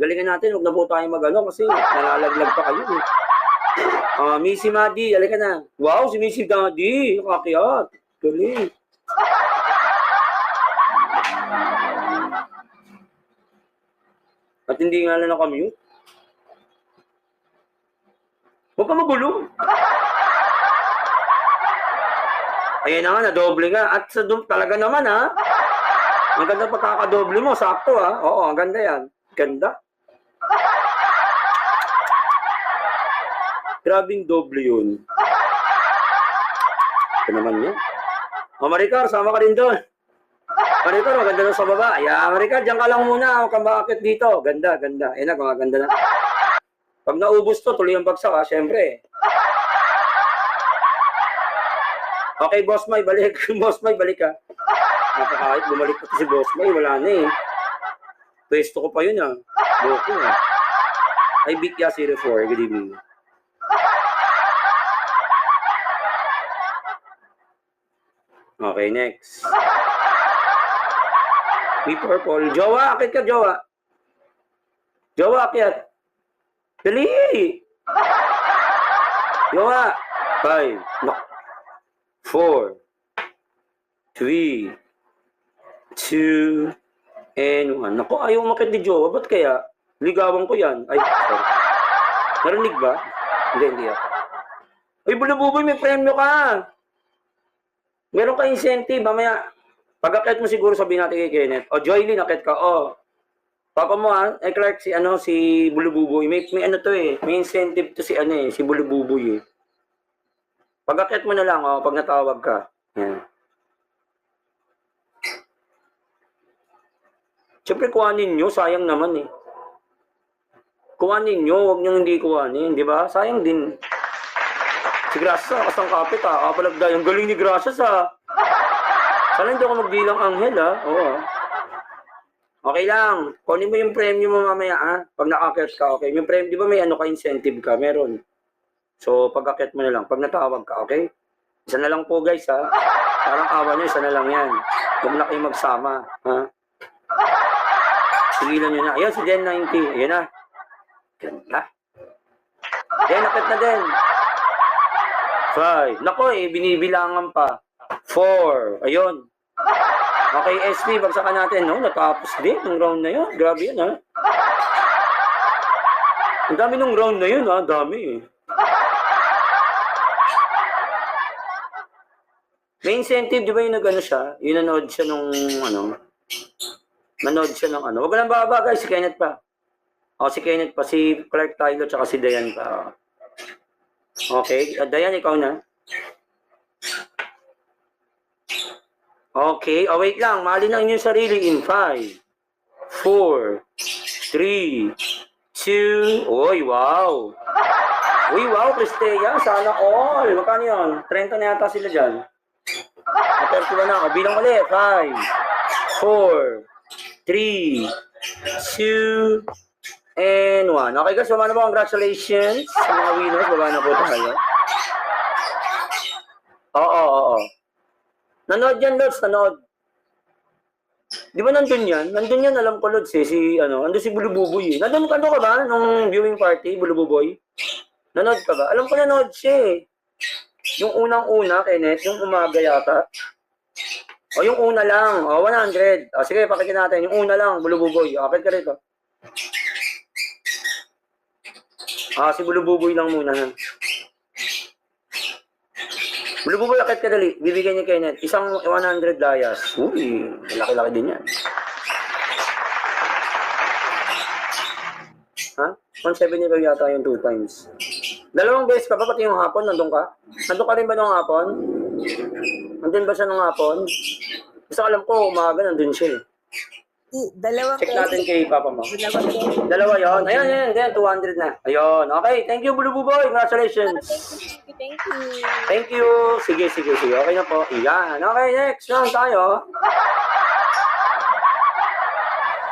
Galingan natin, huwag na po tayo mag-ano kasi nalalaglag pa kayo eh. Missy Madi, halika na. Wow, si Missy Madi, nakakiyat. Galing. At hindi nga lang nakamute. Huwag ka magulo. Ayan na nga, nadoble nga. At sa talaga naman ha. Ang ganda pagkakadoble mo, sakto ha. Oo, ang ganda yan. Ganda. Grabing doble yun. Ito naman yan. Maricar, sama ka rin doon. Maricar, maganda na sa baba. Maricar, dyan ka lang muna. Huwag kang bakit dito. Ganda, ganda. Ayan na, ganda na. Pag naubos to, tuloy ang bagsak ha, syempre. Okay, Boss Mai, balik. Boss Mai, balik ka. Nakakahit, bumalik pa si Boss Mai. Wala na eh. Pwesto ko pa yun ha. Loko ha. Ay, Bikya 04. Good evening. Okay, next. May purple. Jowa, akit ka, Jowa. Jowa, akit. Dali! Jowa. 5. No. 4. 3. 2. And 1. Naku, ayaw umakit ni Jowa. Ba't kaya? Ligawan ko yan. Ay, sorry. Narinig ba? Hindi ako. Ay, Bulabuboy, may premyo ka. Meron ka incentive, mamaya, pag-akit mo siguro sabihin natin kay Kenneth, o Joylyn, akit ka, Papa mo Clark, si Bulububoy, may ano to may incentive to si Bulububoy Pag-akit mo na lang, pag natawag ka. Yan. Siyempre, kuhanin nyo, sayang naman Kuhanin nyo, huwag nyo hindi kuhanin, di ba? Sayang din. Si Gracia, kasang kapit kapalagda. Ang galing ni Gracia Sana hindi ako magbilang anghel Oo. Okay lang. Kunin mo yung premium mo mamaya pag nakakit ka, okay? Yung premium, di ba may ka, incentive ka? Meron. So, pag-akit mo na lang. Pag natawag ka, okay? Isa na lang po guys Parang awa nyo, isa na lang yan. Huwag na kayo magsama. Sigilan nyo na. Ayan, si Den 90. Ayan na. Ganda. Den, akit na din. 5. Nako binibilangan pa. 4. Ayun. Okay, SP, bagsakan natin, no? Natapos din ng round na yun. Grabe yun, Ang dami ng round na yun, Dami, May incentive, di ba yung nag-ano siya? Yung nanood siya nung, nanood siya ng Huwag lang baba, guys. Si Kenneth pa. Si Kenneth pa. Si Clark Tyler, tsaka si Dayan pa. Okay. Dayan, ikaw na. Okay. Wait lang. Mahalin lang inyong sarili in 5, 4, 3, 2. Oy, wow. Uy, wow, Cristea. Sana all. Magkano yun? 30 na yata sila dyan. 31 na ako. Bilang ulit. 5, 4, 3, 2, and 1. Okay guys, baba na po. Congratulations sa mga winners. Baba na po tayo. Oo. Nanood yan, Lods. Nanood. Di ba nandun yan? Nandun yan, alam ko, Lods nandun si Bulububoy Nandun ka ba? Nung viewing party, Bulububoy? Nanood ka ba? Alam ko nanood siya Yung unang-una, Kenneth, yung umaga yata. Yung una lang. 100. Sige, pakikita natin. Yung una lang, Bulububoy. Akit ka rito. Si Bulububoy lang muna. Bulububoy, akit ka dali. Bibigyan niya Kenneth. Isang 100 layas. Uy, laki-laki din yan. 170 yata yung 2 times. Dalawang beses ka ba? Pati yung hapon, nandun ka? Nandun ka rin ba nung hapon? Nandun ba siya nung hapon? Gusto alam ko, umaga nandun siya Dalawang Check natin kay Papa mo. Dalawa yun. Ayan, 200 na. Ayun. Okay, thank you, Bulububoy. Congratulations. Thank you. Thank you. Sige. Okay na po. Iyan. Okay, next round tayo.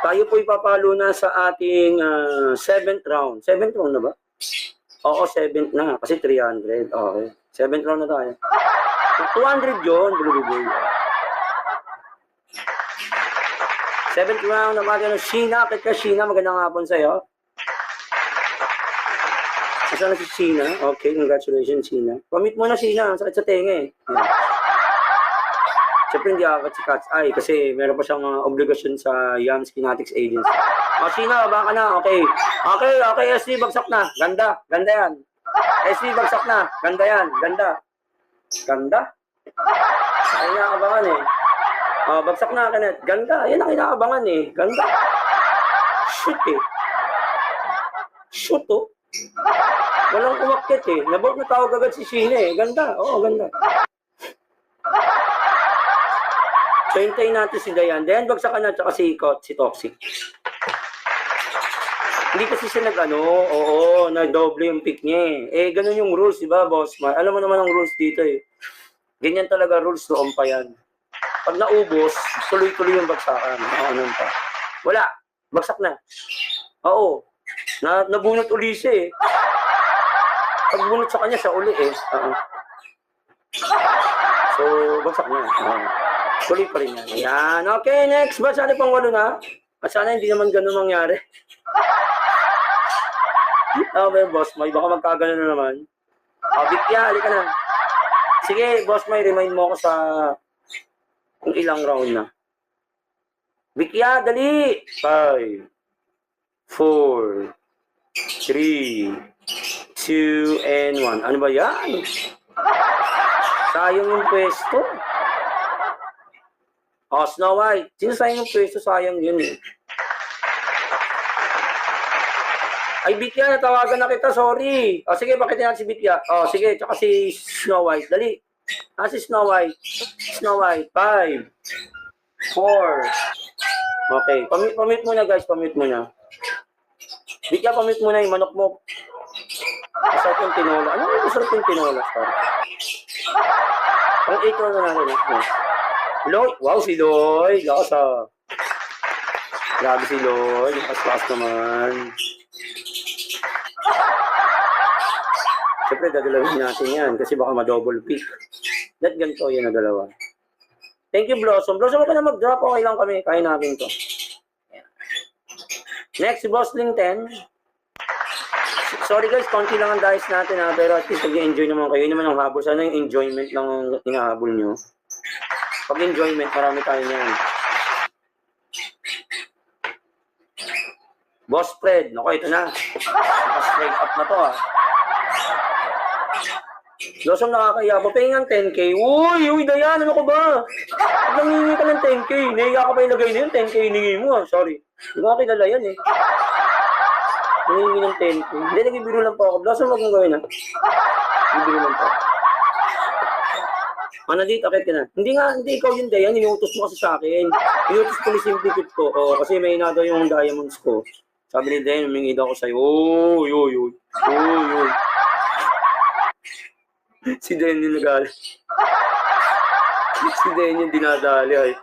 Tayo po ipapalo na sa ating 7th round. 7th round na ba? Oo, 7th na. Kasi 300. Okay. 7th round na tayo. 200 yun, Bulububoy. 7th round naman ng Sheena. Akit ka, Sheena. Magandang hapon sa'yo. Asa na si Sheena? Okay, congratulations, Sheena. Pamit mo na, Sheena. Ang sakit sa tenga Siyempre hindi ako si Cat's Eye kasi meron pa siyang obligasyon sa Yams Kinetics Agency. Sheena, baka na. Okay, SC, bagsak na. Ganda yan. SC, bagsak na. Ganda yan. Ganda? Ay, nakakabangan bagsak na, Kenneth. Ganda. Yan ang kinakabangan Ganda. Shoot Walang umakyat Nabot na tawag agad si Sheena Ganda. Oo, ganda. So, hintayin natin si Dayan. Dayan, bagsakan na, tsaka si Toxic. Hindi kasi siya nag-doble yung pick niya ganun yung rules, di ba, boss? Alam mo naman ang rules dito Ganyan talaga rules noon pa yan. Pag naubos, tuloy-tuloy yung bagsakan. Ano pa? Wala. Bagsak na. Oo. Nabunot uli siya Pag bunot sa kanya, siya uli So, bagsak na. Tuloy pa rin yan. Ayan. Okay, next. Sana pang 8 na? At sana hindi naman ganun mangyari. Okay, boss. Baka magkagano na naman. Bikya, halika na. Sige, boss, remind mo ako sa kung ilang round na. Bikya, dali! 5, 4, 3, 2, and 1. Ano ba yan? Sayang yung pwesto. Oh, Snow White. Sinasayang yung pwesto, sayang yun eh. Ay, Bitya, natawagan na kita, sorry. O, sige, bakit yan si Bitya? O, sige, tsaka si Snow White. Dali. Si Snow White. Snow White. 5, 4. Okay, pamit muna guys, pamit muna. Bitya, pamit muna yung manok mo. Masarap yung tinola. Ano yung masarap yung tinola? Sorry. Pang 8 na natin. Lloyd. Wow, si Lloyd. Lakas ah. Grabe si Lloyd. Lakas naman. Siyempre, dadalawin natin yan kasi baka ma-double pick. That ganito yan na dalawa. Thank you, Blossom. Blossom, ka na mag-drop. Okay lang kami. Kaya namin to. Next, si Bossling 10. Sorry guys, konti lang ang dice natin ha. Pero at least pag-enjoy naman kayo. Yun naman ang habol. Sana yung enjoyment lang ang hinahabol nyo. Pag-enjoyment, marami tayo niyan. Boss Fred. Naku, ito na. Straight up na to ha. Blossom, nakakaya pa. Pahingan 10K. Uy, Dayan, ano ko ba? Pag nangingi ka ng 10K, nahiya ka pa ilagay na yun, 10K hiningi mo. Sorry. Hindi ko kilala yan eh. Nangingi ng 10K. Hindi, nagbibiro lang po ako. Blossom, wag mong gawin ha. Nagbibiro lang po. Dito, akit ka na. Hindi ikaw yun, Dayan. Inuutos mo kasi sa akin. Inuutos ko ni Simplificate ko. Kasi may inado yung diamonds ko. Sabi ni Dayan, humingi daw ako sa'yo. Uy. Si Den yung nag-aali. Si Den yung dinadali ay.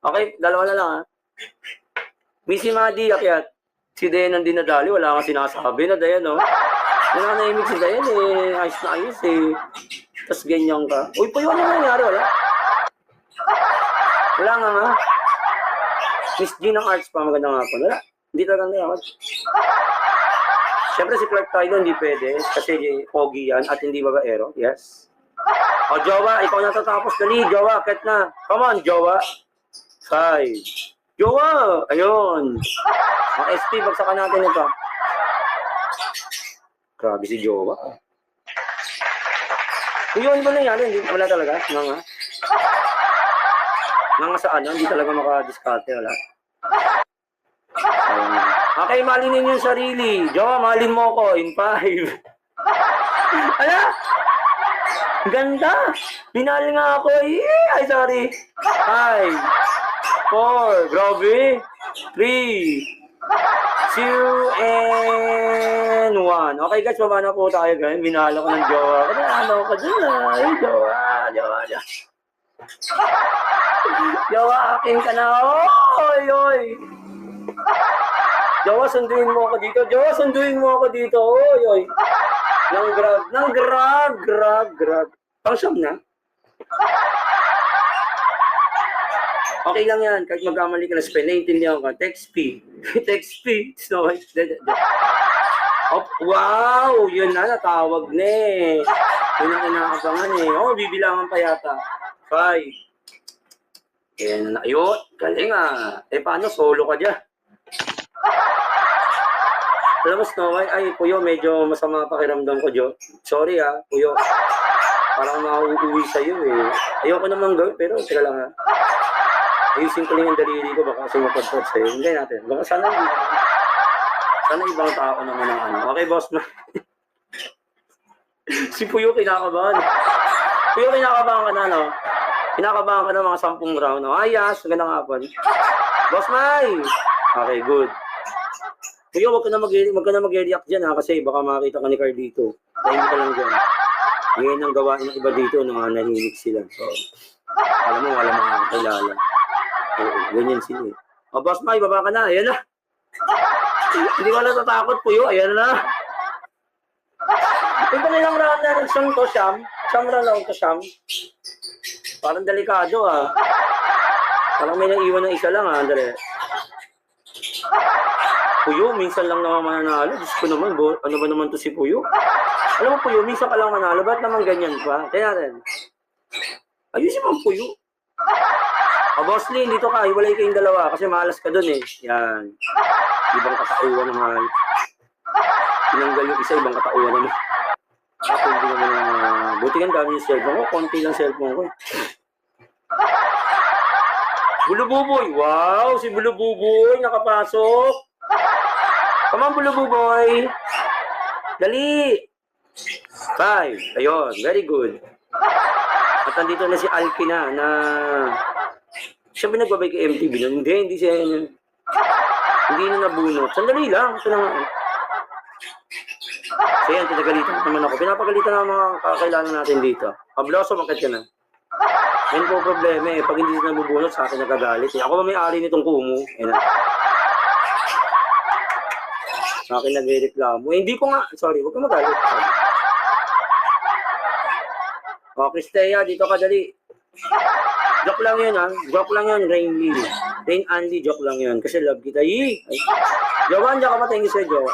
Okay, dalawa na lang ha. Missy Madi, akyat. Si Den ang dinadali, wala kang sinasabi na Dayan, no? Nananaimik si Dayan eh. Ayos na ayos eh. Tapos ganyan ka. Uy, pa yun, ano nangyari? Wala nga. Miss G ng Arts pa, magandang hapon. Wala. Hindi talagang ngayon. Siyempre si Clark Tylo hindi pwede kasi pogi yan at hindi babaero. Yes. O, Jowa, ikaw na tatapos. Dali, Jowa, ket na. Come on, Jowa. 5. Jowa! Ayun. Ang SP, bagsakan natin ito. Grabe si Jowa. Yun ba nangyari? Hindi, wala talaga. Nga sa ano, hindi talaga makadiskarte. Wala. Okay, malinin yung sarili. Jowa, malin mo ko in 5. Ala? Ganda. Minal nga ako. Ay, sorry. 5. 4. Grabe. 3. 2 and 1. Okay guys, baba na po tayo guys. Minalo ko ng Jowa. Ano ka dyan ay, Jowa. Jowa, akin ka na. Oy. Jowa, sunduin mo ako dito. Oy. Nang grab. Pang siyam na. Okay lang yan. Kahit magkamali ka na spell, naiintindihan ka. Text P. Snow White. Oh, wow! Yun na, natawag na eh. Yun ang inaabangan eh. Bibilangan pa yata. 5. Yan na. Ayun, galing ah. Paano? Solo ka dyan. Alam mo, Snow White, ay, Puyo, medyo masama pakiramdam ko, Jo. Sorry Puyo. Parang mauuwi sa'yo eh. Ayoko naman gawin, pero teka lang ha. Ayusin ko lang yung daliri ko, baka sumapadpad sa'yo. Hindi natin. Baka sana ibang tao naman ang ano. Okay, boss. Si Puyo, kinakabahan. Puyo, kinakabahan ka na, no? Kinakabahan ka na mga 10 round, no? Ayas, magandang hapon. Boss Mai! Okay, good. Puyo, wag ka na mag-react dyan, ha? Kasi baka makita ka ni Carlito. Kaya hindi ka lang dyan. Ngayon ang gawain ng iba dito, nananahilig sila. So, alam mo, wala makakakilala. Oo, ganyan sila eh. O, Boss Mai, baba ka na. Ayan na. Hindi ko natatakot, Puyo. Ayan na. Yung kanilang round na siyam to, siyam round to, siyam. Parang delikado, Parang may naiwan ng isa lang, Andre. Puyo, minsan lang naman mananalo. Diyos ko naman, ano ba naman to si Puyo? Alam mo, Puyo, minsan ka lang manalo. Ba't naman ganyan pa? Kaya rin. Ayusin mo ang Puyo. Boss Lin, dito ka. Hiwalay kayong dalawa kasi malas ka dun eh. Yan. Ibang katauhan naman. Tinanggal yung isa, ibang katauhan naman. Ako hindi naman buti kan dami yung cellphone ko. Konti lang cellphone ko. Bulububoy. Wow, si Bulububoy nakapasok. Come on, Bulububoy. Dali. 5. Ayun, very good. At nandito na si Alkina na siya ba nagbabay kay MTV nun? Hindi siya yun. Hindi na nabunot. Sandali lang. Ito na nga. So yan, pinagalitan naman ako. Pinapagalitan ng mga kakailangan natin dito. Pabloso, bakit ka na? Yan po problema eh. Pag hindi sila nabubunot, sa akin nagagalit eh. Ako ba may-ari nitong kumu? Yan na. Sa akin nagre-reklamo. Eh, hindi ko nga. Sorry, huwag ka magalit. O, Cristea, dito ka dali. Joke lang yun, ha? Joke lang yun, Rain Lee. Rain Andy, joke lang yun. Kasi love kita. Yee! Jowan, diyan ka ba? Thank you sa'yo, Jowa.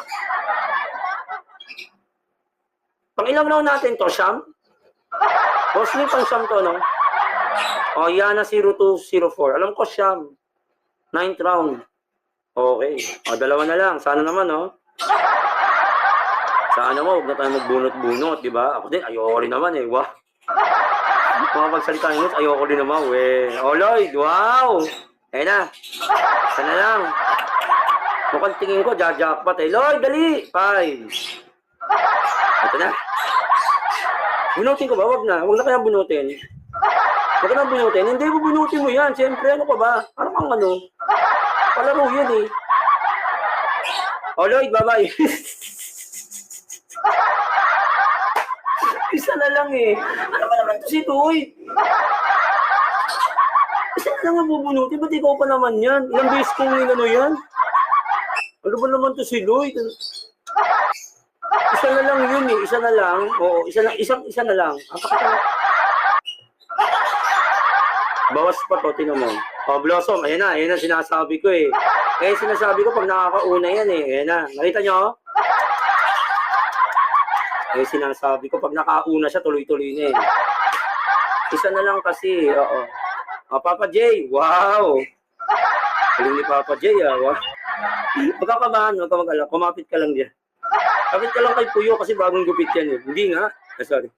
Pang ilang round natin to, Sham? Mostly pang Sham to, no? O, Yana 0204. Alam ko, Sham. 9th round. Okay. O, dalawa na lang. Sana naman, no? Sana mo, huwag na tayo magbunot-bunot, di ba? Ako din, ayoko rin naman, eh. Wow. Mga magsalita ng ayoko din naman, we. Oh, Lloyd, wow! Ayun na. Sana lang. Mukhang tingin ko, jajakpat eh. Lloyd, dali! 5. Ito na. Bunutin ko ba? Wag na. Wag na kaya bunutin. Wag na bunutin. Hindi, bubunutin mo yan. Siyempre, ano ka ba? Parang kang ano. Palaro yan eh. Oh, Lloyd, bye-bye. Isa na lang eh. Ano ba naman ito si Lloyd? Isa na lang ang bubunutin. Ba't ikaw pa naman yan? Ilang beses kong ano yan? Ano ba naman to si Lloyd? Isa na lang yun eh. Isa na lang. Oo, isa na lang. Ang pakita na. Bawas pa to, tinan mo. Oh, Blossom, ayan na sinasabi ko eh. Kaya sinasabi ko pag nakakauna yan eh. Ayan na. Nakita nyo? Eh, sinasabi ko, pag nakauna siya, tuloy-tuloy na eh. Isa na lang kasi, oo. Oh, Papa J, wow! Galing ni Papa J, ah, wow. Huwag ka kamahan, huwag ka mag-alak, kumapit ka lang dyan. Kapit ka lang kay Puyo kasi bagong gupit yan eh. Hindi nga, sorry.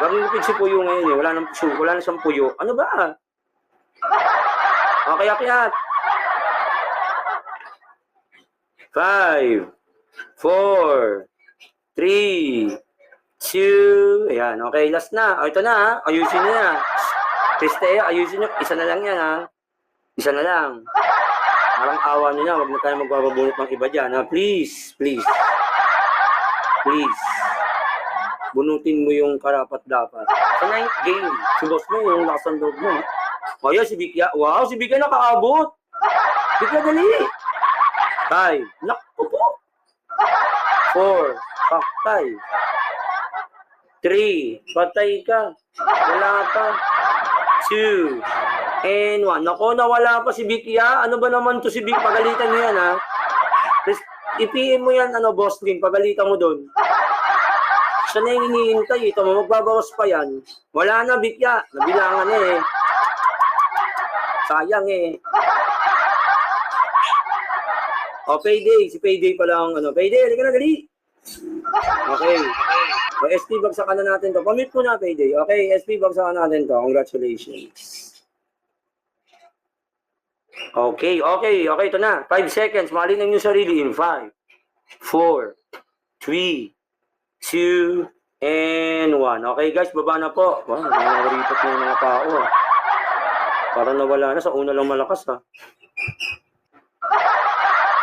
Bagong gupit si Puyo ngayon eh, wala na siyang Puyo. Ano ba? Okay, akyat. 5, 4, 3, 2, ayan, okay, last na. O, ito na, ha? Ayusin nyo na. Cristea, ayusin nyo. Isa na lang yan, ha? Isa na lang. Parang awa nyo na, huwag na tayo magbababunot ng iba dyan, ha? Please, please. Please. Bunutin mo yung karapat-dapat. Sa 9th game, si boss mo yung lakas ng loob mo. O, yun, si Bikya. Wow, si Bikya nakaabot. Bikya, dali. 5, naku po. 4, patay. 3, patay ka. Wala pa. 2, and 1. Nako, nawala pa si Bikya. Ano ba naman to si Bikya? Pagalitan mo yan, ha? I-PM mo yan, ano, boss Lin. Pagalitan mo doon. Siya na yung hinihintay. Ito mo, magbabawas pa yan. Wala na, Bikya. Nabilangan na eh. Sayang eh. O, Payday. Si Payday pala ang ano. Payday, halika na, dali. Okay. O, SP, bagsakan na natin to. Pamit mo na, Payday. Okay, SP, bagsakan natin to. Congratulations. Okay. Ito na. 5 seconds. Mahalin ang inyong sarili in 5, 4, 3, 2, and 1. Okay, guys, baba na po. Wow, nangaripot na yung mga tao. Parang nawala na. Sa una lang malakas, ha.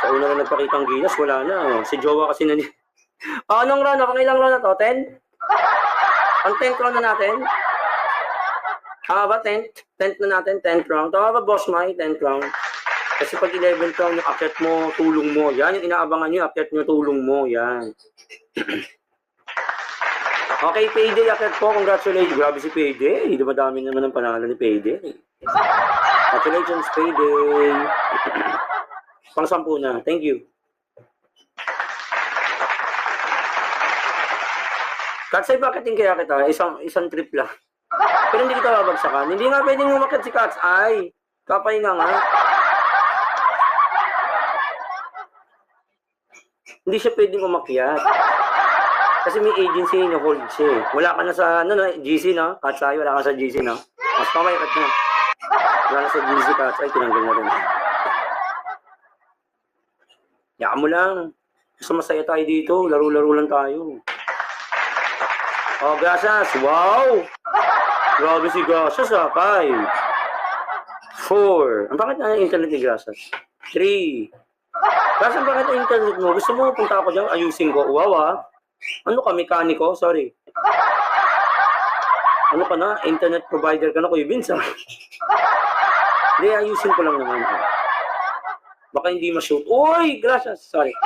Sa una lang nagpakitang gilas, wala na. Si Jowa kasi na niya. Anong round na? Pangilang round na to? 10? Ang 10th round na natin? Ba 10th? 10th na natin, 10th round. Tama ba, Boss Mai? 10th round. Kasi pag 11th round, yung akyat mo, tulong mo. Yan, yung inaabangan nyo, akyat nyo, tulong mo. Yan. Okay, Payday, akyat po. Congratulations. Grabe si Payday. Dumadami naman ang panalo ni Payday. Congratulations, Payday. Pang-10 na. Thank you. Katsay, bakit hindi kaya kita? Isang trip lang. Pero hindi kita babagsakan. Hindi nga pwedeng umakit si Katsay. Kapay nga nga. Hindi siya pwedeng umakyat. Kasi may agency na hold siya. Wala ka na sa GC, no? Katsay, wala ka sa GC, no? Mas pamayakat na. Wala sa GC Cats ay tinanggal na rin. Yaan mo lang. Basta masaya tayo dito. Laro-laro lang tayo. Oh, Gasas. Wow! Grabe si Gasas ha. 5, 4. Ang bakit na yung internet ni Gasas? 3. Gasas, bakit ang internet mo? Gusto mo punta ako dyan? Ayusin ko. Wow ha. Ano ka? Mekaniko? Sorry. Ano ka na? Internet provider ka na, Kuya Vince ha? Hindi, ayusin ko lang naman. Baka hindi ma-shoot. Uy! Gracias. Sorry.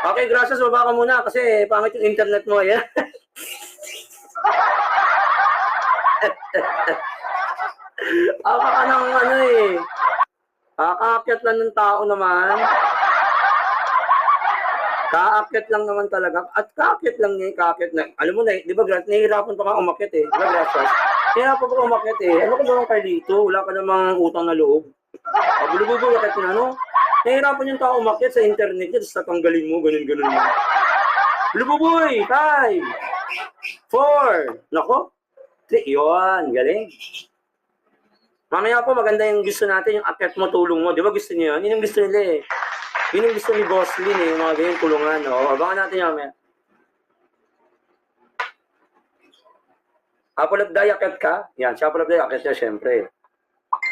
Okay, gracias. Baba ka muna kasi pangit yung internet mo. Ayan. Aka ka ng ano eh. Kakaakyat lang ng tao naman. Kaakyat lang naman talaga. At kaakyat lang niya, kaakyat na. Alam mo na, di ba, nahihirapan pa ka umakyat eh. Di ba, gracias? Nahihirapan pa ka umakyat eh. Ano ka naman kayo dito? Wala ka namang utang na loob. Bulububo, yakit na, no? Nahihirapan yung tao umakyat sa internet niya, tapos tatanggalin mo, ganun-ganun mo. Bulububoy! 5, 4, nako? 3, yun, galing. Mamaya po, maganda yung gusto natin, yung akyat mo, tulong mo. Di ba gusto niyo yun? Yun yung gusto nila eh. Yun yung gusto ni Boss Lin eh, yung mga ganyan tulungan. No? Abangan natin yan mamaya. Apple of Day, akyat ka? Yan, si Apple of Day, akyat niya syempre.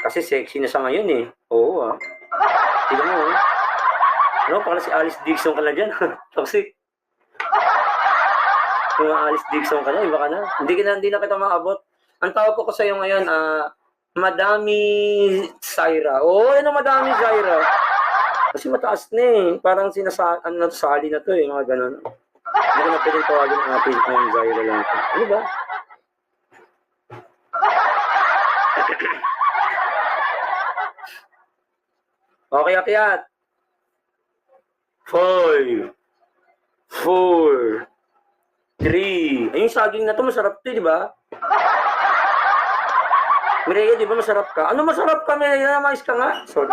Kasi sexy na sa ngayon eh. Oo ah. Tignan mo oh. Ano, parang si Alice Dixon ka na dyan. Toxic. Kung Alice Dixon ka na, iba ka na. Hindi na kita maabot. Ang tawag ko sa'yo ngayon, Madami Zaira. Oo, ano Madami Zaira? Kasi mataas na eh. Parang sali na to eh, mga ganun. Hindi ko na pwedeng tawagin ang ating Zaira lang ito. Ano ba? Okay, akyat. 5, 4, 3. Ay, yung saging na to, masarap to, di ba? Mireya, di ba masarap ka? Ano masarap ka, Mireya? Mais ka nga. Sorry.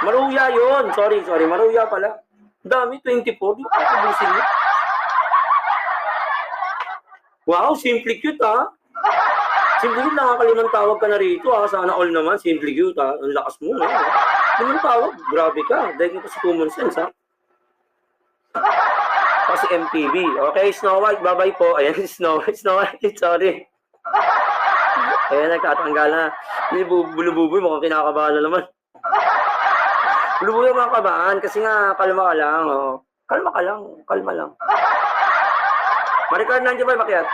Maruya yun. Sorry. Maruya pala. Dami, 24. Di ba kabusin yun? Wow, simple cute ha. Simple cute, nakakalimang tawag ka na rito ha. Sana all naman, simple cute ha. Ang lakas mo ha. Limang tawag, grabe ka. Dahil ko sa common sense ha. Kasi MTV. Okay, Snow White, bye-bye po. Ayan, Snow White, sorry. Ayan, nagtatanggal na. Hindi, bulububoy, mukhang kinakabahan na naman. Bulububoy mga kabaan, kasi nga, kalma ka lang. Oh. Kalma lang. Maricard, nandiyan ba, makiat?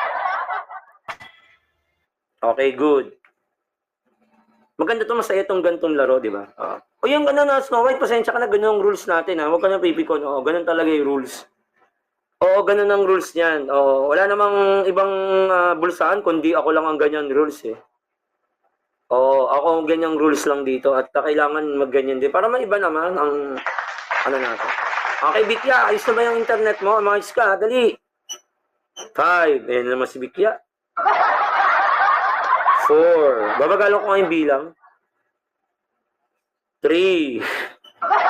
Okay, good. Maganda to, masaya itong gantong laro, di ba? O yung gano'n na, Snow White, pasensya ka na, ganun ang rules natin, ha? Huwag ka na pipikon. O, ganun talaga yung rules. Oo, ganun ang rules niyan. Oo, wala namang ibang bulsaan, kundi ako lang ang ganyan rules eh. Oo, ako ang ganyang rules lang dito at kailangan magganyan din. Para maiba naman ang ano natin. Okay, Bikya, ayos na ba yung internet mo? Umayos ka, dali. 5, ayan naman si Bikya. 4, babagalo ko ngayong bilang. 3,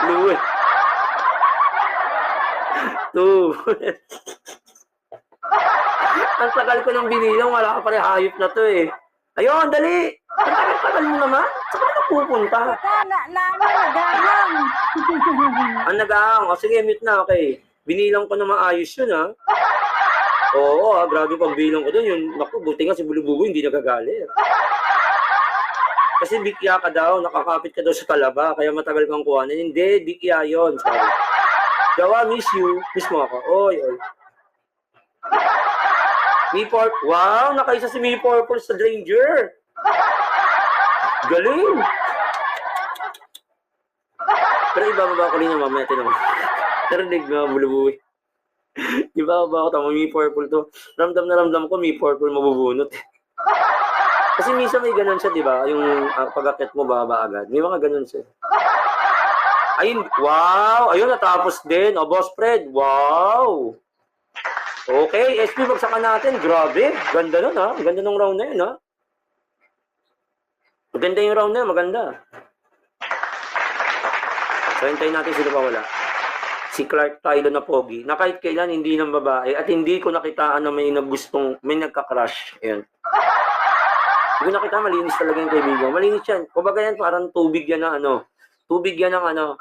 Louie. 2. Ang tagal ko ng binilang, wala ka pa rin hayop na to eh. Ayun, dali! Ang tagal mo naman. Saan ka pupunta? Nagahang. Ang nag-aang. O sige, mute na. Okay. Binilang ko na maayos yun ha. Oo, grabe pagbilang ko doon. Yung, naku, buti nga si Bulubugo hindi nagagalit. Kasi bikya ka daw, nakakapit ka daw sa talaba, kaya matagal kang kuhanin. Hindi, bikya yun. Sorry. Jawa, miss you. Miss mo ako. Oy. Wow, nakaisa si Me Purple sa Dranger. Galing. Pero ibababa ko rin yung mamaya, tinamang. Narinig na, Bulubugoy. Ibababa ko, tama, Me Purple to. Ramdam na ramdam ko, Me Purple mabubunot. Kasi minsan may ganun siya, di ba? Yung pag-akit mo, baba agad. May mga ganun siya. Ayun, wow! Ayun, natapos din. O, Boss Fred, wow! Okay, SP, bagsakan natin. Grabe, ganda nun ha. Ganda nung round na yun ha. Maganda yung round na yun, maganda. So, hintayin natin sino pa wala. Si Clark Tylo na pogi, na kahit kailan hindi ng babae at hindi ko nakitaan na may nagkaka-crush. Ayan. Hindi ko nakita, malinis talaga yung kaibigan. Malinis yan. Kumbaga yan, parang tubig yan na ano. Tubig yan ng ano.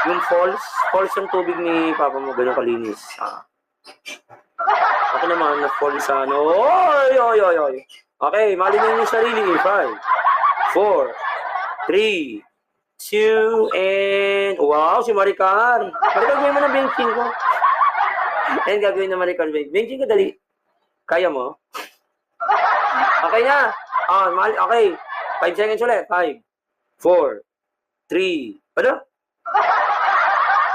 Yung falls. Falls yung tubig ni Papa mo. Ganun kalinis. Ako naman, na-fall sa ano. Oy, oy, oy, oy. Okay, malinaw yung sarili. 5, 4, 3, 2, and... Wow, si Maricar. Maricar, gawin mo na benching ko. Ayan, gagawin na Maricar. Benching ko, dali. Kaya mo? Okay na. Okay. 5 seconds ulit. 5, 4, 3, ano?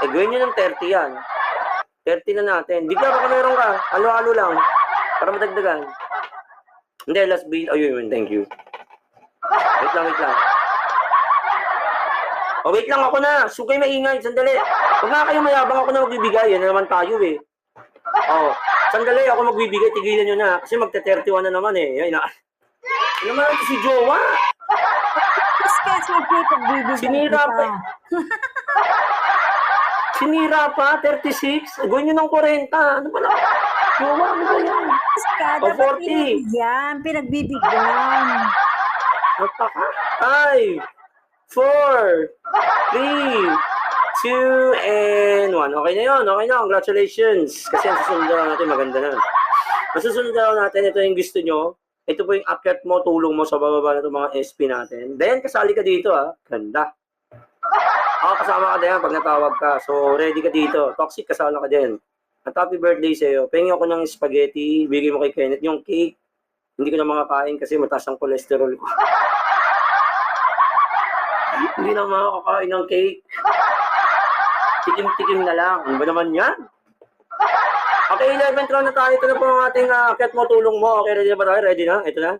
Gawin nyo ng 30 yan. 30 na natin. Di ka, baka meron ka. Halo-halo lang. Para madagdagan. Hindi, last bill. Ayun, thank you. Wait lang. Wait lang ako na. Sukay maingay. Sandali. Huwag nga kayo mayabang ako na magbibigay. Yan na naman tayo eh. Sandali ako magbibigay. Tigilan nyo na. Kasi magte-31 na naman eh. Yan na. Ano naman ito si Jowa? Sketch mo po pagbibigay Sinira pa. Sinira pa, 36. Gawin nyo ng 40. Ano ba lang? Jowa, ano ba yan? Kada 40. pinagbibigyan. Napaka. 5, 4, 3, 2, and 1. Okay na yun. Okay na. Congratulations. Kasi ang susunod na natin, maganda na. Ang susunod na natin, ito yung gusto nyo. Ito po yung akyat mo, tulong mo sa bababa na itong mga SP natin. Then, kasali ka dito Ganda. Kasama ka din pag natawag ka. So, ready ka dito. Toxic, kasama ka din. At happy birthday sa'yo. Pengi ako ng spaghetti. Bigay mo kay Kenneth. Yung cake, hindi ko na makakain kasi mataas ang cholesterol ko. Hindi na makakain ng cake. Tikim-tikim na lang. Ano ba naman yan? Okay, 11th round na tayo. Ito na po ang ating akyat mo, tulong mo. Okay, ready na ba tayo? Ready na? Ito na?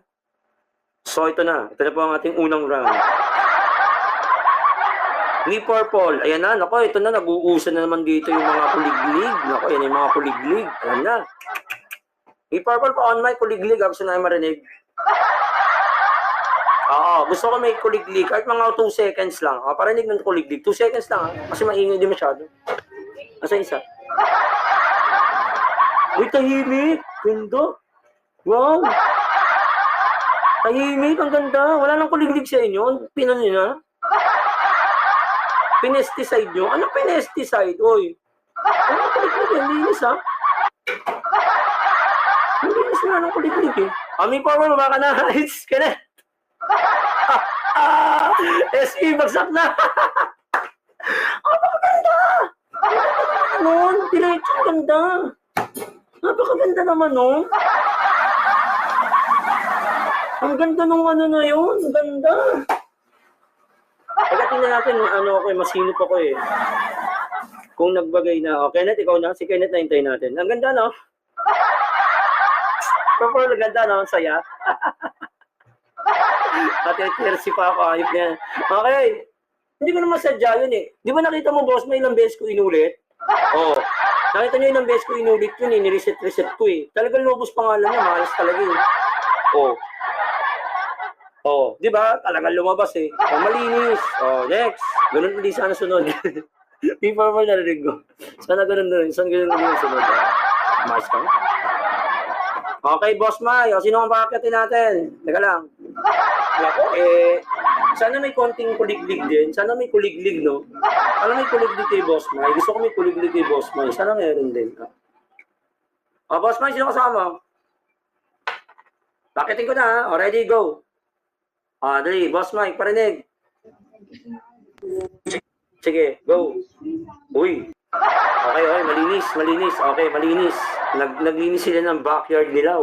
So, ito na. Ito na po ang ating unang round. Ni Purple. Ayan na. Nako, ito na. Nag-uusa na naman dito yung mga kuliglig. Nako, yan yung mga kuliglig. Ayan na. Ni Purple pa on mic, kuliglig. Gusto na marinig. Gusto ko may kuliglig. Kahit mga 2 seconds lang. Parinig ng kuliglig. 2 seconds lang. Kasi maingay din masyado. Asa isa? Uy, tahimik. Ganda. Wow. Tahimik. Ang ganda. Wala nang kuliglig sa inyo. Pinan nyo na. Pinesticide nyo? Anong pinesticide? Uy. Anong kuliglig? Ang linis Ang linis na ng kuliglig eh. Ami power, baka na. It's Kenneth. SE, bagsak na. Napakaganda. Nun, diretso ang ganda. Napakaganda naman, no? Ang ganda nung ano na yun. Ang ganda. Teka, tingnan natin, masinop ako eh. Kung nagbagay na. Kenneth, ikaw na. Si Kenneth na hintayin natin. Ang ganda, no? Proper, ang ganda, no? Ang saya. Pati-tersi pa ako. Ayop na yan. Okay. Hindi ko naman sadya yun eh. Di ba nakita mo, boss, may ilang beses ko inulit? Nakita nyo ilang beses ko inulit yun eh. Nireset-reset ko eh. Talagang lobos pangalan niya. Mahalas talaga eh. Di ba? Talagang lumabas eh. Malinis. Next. Ganun hindi sana sunod. Di pa naman narinig ko. Sana ganun na rin. Sana ganun na rin sunod. Mais ka? Okay, Boss May. Sino ang pakakyatin natin? Teka lang. Ako sana may konting kuliglig din. Sana may kuliglig, no? Sana may kuliglig kay Boss May. Gusto ko may kuliglig kay Boss May. Sana meron din. Boss May, sino kasama? Pakitin ko na, ready, go. Dali, Boss Mike, parinig. Sige, go. Uy. Okay, malinis. Okay, malinis. Naglinis sila ng backyard nila,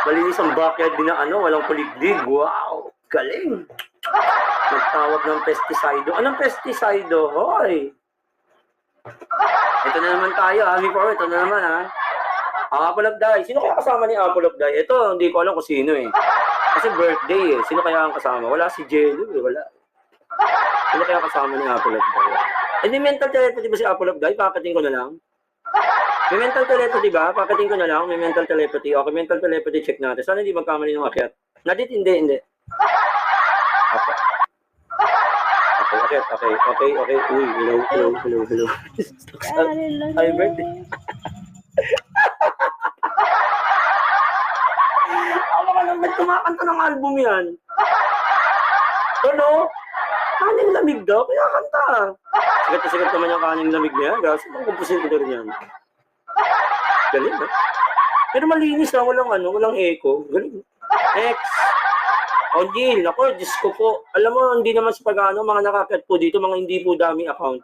Malinis ang backyard nila, walang kuliglig. Wow, galing. Nagtawag ng pesticide. Anong pesticide? Hoy. Ito na naman tayo, ito na naman, Apple of Day. Sino kaya kasama ni Apple of Day? Ito, hindi ko alam kung sino eh. Kasi birthday eh. Sino kaya ang kasama? Wala si Jello eh. Wala. Sino kaya kasama ni Apple of Day? May mental telepathy ba si Apple of Day? Pakating ko na lang. May mental telepathy ba? Pakating ko na lang. May mental telepathy. Okay, mental telepathy check natin. Sana hindi magkamali ng akyat. Nadit, hindi. Okay. Uy, hello. Happy birthday. Baka naman ito kumakanta ng album yan. Ano? Kaning lamig daw, kaya kanta. Sigat na sigat naman yung kaning lamig na yan. Kasi ang kompositor niyan. Galing, ha? Pero malinis na, walang echo. Galing. Next. O, Jill, ako, Diyos ko po. Alam mo, hindi naman sa pag-ano, mga nakakat po dito, mga hindi po dami account.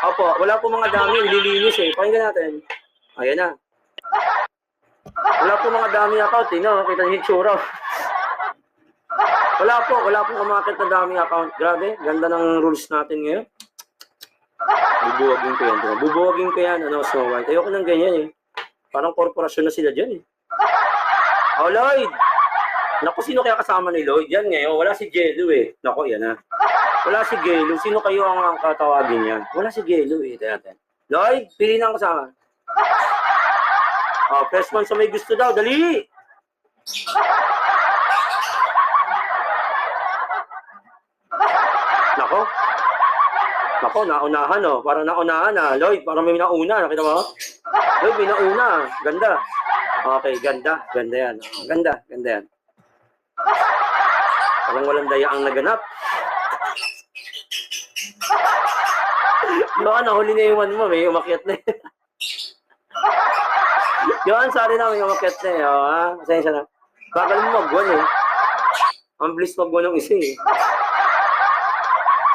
Opo, wala po mga dami, lilinis eh. Pakinggan natin. Ayan na. Wala po mga dami account eh, no? Kita niyo yung tsura. Wala po umakit na dami account. Grabe, ganda ng rules natin ngayon. Bubuwagin ko yan, ano, Snow White. Ayoko ng ganyan eh. Parang korporasyon na sila dyan eh. Oh, Lloyd! Naku, sino kaya kasama ni Lloyd? Yan ngayon, wala si Jello eh. Naku, yan ha. Wala si Jello. Sino kayo ang katawagin niya? Wala si Jello eh. Ito. Lloyd, pili na ang kasama. Oh, first one sa may gusto daw. Dali! Nako, naunahan oh. Parang naunahan ah. Lloyd, parang may nauna. Nakita mo? Lloyd, may nauna. Ganda. Okay, ganda. Ganda yan. Ganda yan. Parang walang daya ang naganap. Yohan, nahuli na yung one mo. May umakyat na eh. Yohan, sorry na. May umakyat na eh. Oh, ha? Pasensya na. Bakal mo mag-one eh. Ang bilis mag-one ng isa eh.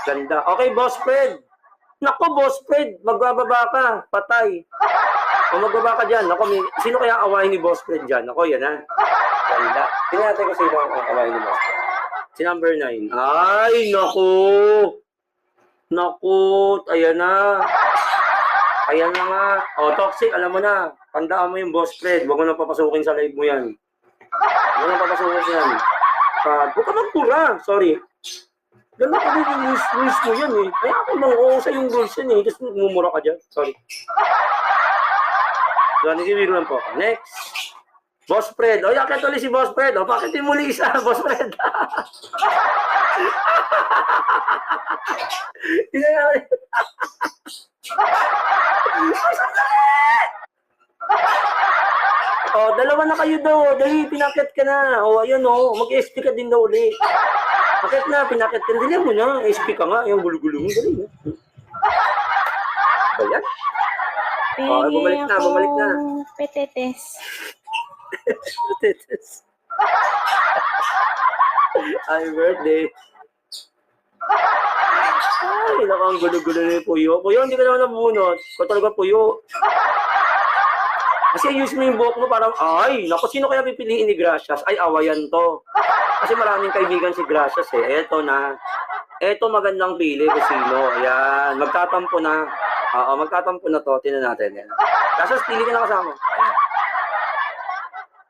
Ganda. Okay, Boss Fred. Naku, Boss Fred. Magbababa ka. Patay. O magbaba ka dyan. Naku, sino kaya awayin ni Boss Fred dyan? Naku, yan ha. Ganda. Tingnan natin kung sino ang awayin ni Boss Fred. Si number 9. Ay, naku. Naku. Ayan na. Ayan na nga. O, Toxic, alam mo na. Tandaan mo yung Boss Fred. Huwag mo na papasukin sa live mo yan. Huwag mo na papasukin yan. Huwag ka magpura. Sorry. Ganda ka din yung rules mo yan eh. Kaya ako mang-uusa yung rules yan eh. Tapos mumura ka dyan. Sorry. So, nagibiro lang po. Next. Boss Fred. O, yakit ulit si Boss Fred. O, bakit yung muli isa, Boss Fred? O, dalawa na kayo daw. Dali, pinakit ka na. O, ayun o. Mag-SP ka din daw ulit. Bakit na, pinakit ka. Dali mo na. SP ka nga. Yung gulo-gulo mo. Dali na. Ayan. O, bumalik na. Petetes. Petetes. Happy birthday. Ay, naku, ang gulo-gulo na yung puyo. Puyo, hindi ka naman nabunot. Kung talaga puyo. Kasi use mo yung buhok mo parang, ay, naku, sino kaya pipiliin ni Gracias? Ay, awayan to. Kasi maraming kaibigan si Gracias eh. Eto na. Eto magandang pili kung sino. Ayan, magtatampo na. Oo, magtatampo na to. Tingnan natin. Yan. Gracias, pili ka na kasama. Ayan.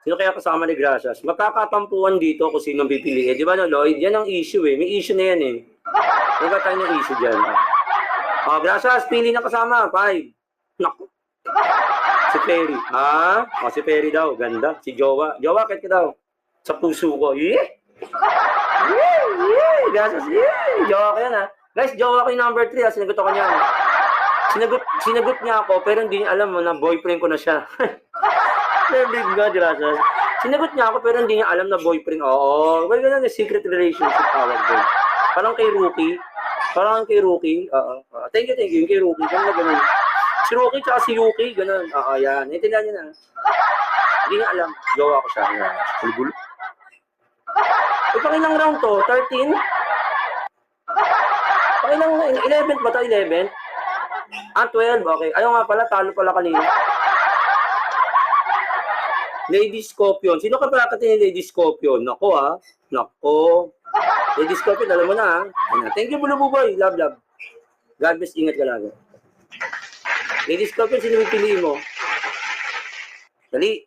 Sino kaya kasama ni Gracias? Magkakatampuan dito kung sino pipiliin. Di ba no, Lloyd? Yan ang issue eh. May issue na yan eh. Huwag tayo ng issue dyan. Oh, Gracias, pili na kasama. 5. Naku. Si Perry. Ha? O, si Perry daw. Ganda. Si Jowa. Jowa, kahit ka daw. Sa puso ko. Yeah! Yeah! Gracias. Yeah! Jowa ka yan, ha? Guys, jowa ko yung number 3, ha? Sinagot ako niyan. Sinagot niya ako, pero hindi niya alam mo na boyfriend ko na siya. Big God, gracias. Sinagot niya ako, pero hindi niya alam na boyfriend. Oo. Well, ganun, secret relationship tawag doon. Parang kay Rookie. Oo. Thank you. Yung kay Rookie. Ganun. Si Rookie tsaka si Yuki, ganun. Oo, yan. Naintindihan niya na. Hindi niya alam. Jowa ko siya. Gulo. Pakilang round to? 13? Pakilang 11 ba ito? 11? 12. Okay. Ayaw nga pala, talo pala kanina. Lady Scorpion. Sino ka pala ni Lady Scorpion? Nako ha. Nako. Lady Scorpion, alam mo na ha. Thank you, Bulububoy. Love. God bless. Ingat ka lagi. Lady Scorpion, sino yung piliin mo? Dali.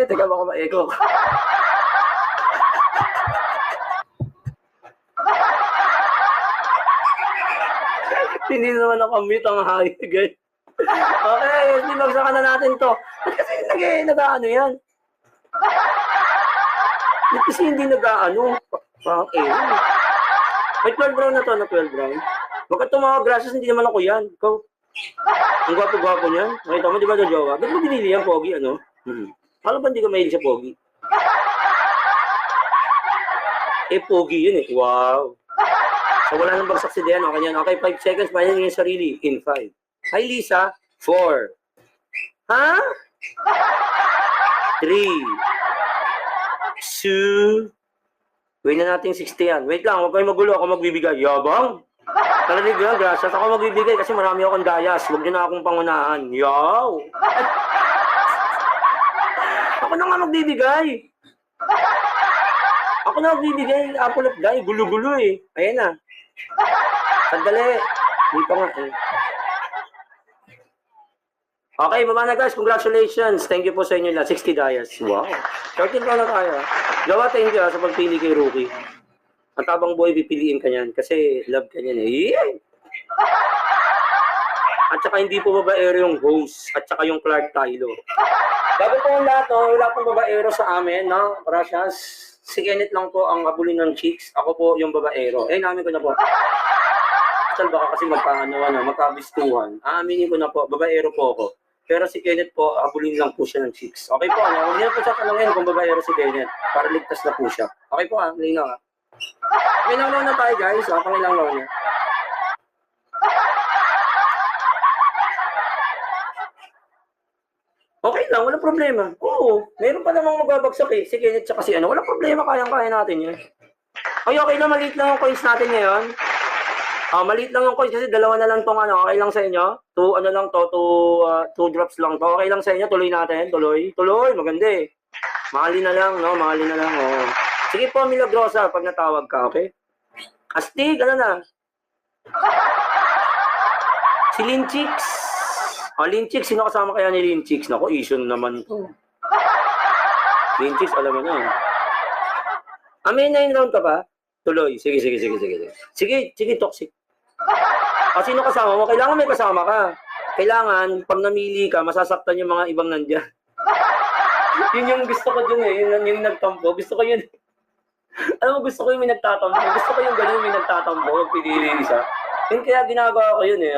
Teka, baka ma-echo. Hindi naman nakamute ang hayag, guys. Okay, binagsakan na natin to. Kasi nag-ano yan. Kasi hindi nag-ano. Parang May 12 round na to, 12 round. Huwag ka tumawag, Gracias, hindi naman ako yan. Ikaw, Ang gwapo-gwapo niyan. Nakita mo, di ba, jowa? Ba't mo binili yan, Pogi, ano? Alam ba hindi ka mahilig sa Pogi? Pogi yun eh. Wow. So, wala nang bagsak si Dian. Okay, yan. Okay, 5 seconds. Mayan yung sarili. In 5. Hi, Lisa. 4. Ha? 3. 2. Gawin na natin 60 yan. Wait lang, huwag kayong magulo. Ako magbibigay. Yabang. Talagang yun, gracias. Ako magbibigay kasi marami akong dayas. Huwag niyo na akong pangunahan. Yaw! Ako na nga magbibigay. Ako na magbibigay. Apple of die. Gulo-gulo eh. Ayan na. Sandali. Hindi pa nga eh. Okay, baba na guys. Congratulations. Thank you po sa inyo lahat. 60 dayas. Wow. 13 pa na tayo. Gawa, thank you sa pagpili kay Rookie. Ang tabang boy, pipiliin ka niyan kasi love ka niyan eh. Yay! At saka hindi po babaero yung host at saka yung Clark Tylo. Bago po ang lahat, no? Wala pong babaero sa amin, no? Gracias. Si Kenneth lang po ang abulin ng chicks. Ako po yung babaero. Namin ko na po. Tal baka kasi magkabistuhan. Aaminin ko na po, babaero po ako. Pero si Kenneth po, abulin lang po siya ng chicks. Okay po, ano? Huwag niyo po siya tanongin kung babaero si Kenneth. Para ligtas na po siya. Okay po, linaw. May lang na tayo guys. Pangilang lang niya. Okay lang, walang problema. Oo, meron pa namang magbabagsak eh. Si Kenneth tsaka si ano. Walang problema, kayang-kaya natin yan. Ay, okay na, maliit lang yung coins natin ngayon. Maliit lang yung coins kasi dalawa na lang tong ano. Okay lang sa inyo? 2 ano lang to, 2 drops lang to. Okay lang sa inyo? Tuloy natin. Tuloy, maganda eh. Mahalin na lang, no? Mahalin na lang, oh. Sige po, Milagrosa, pag natawag ka, okay? Astig, ano na? Si Linchix. Linchix, sino kasama kaya ni Linchix? Naku, issue naman to. Linchix, alam mo na. May 9 round ka pa? Tuloy. Sige. Sige, toxic. Sino kasama mo? Kailangan may kasama ka. Kailangan, pag namili ka, masasaktan yung mga ibang nandyan. Yun yung gusto ko dun eh. Yun yung nagtampo. Gusto ko yun. Alam mo, gusto ko yung may nagtatampo. Gusto ko yung ganun may nagtatampo. Pinili isa. Yun kaya ginagawa ko yun eh.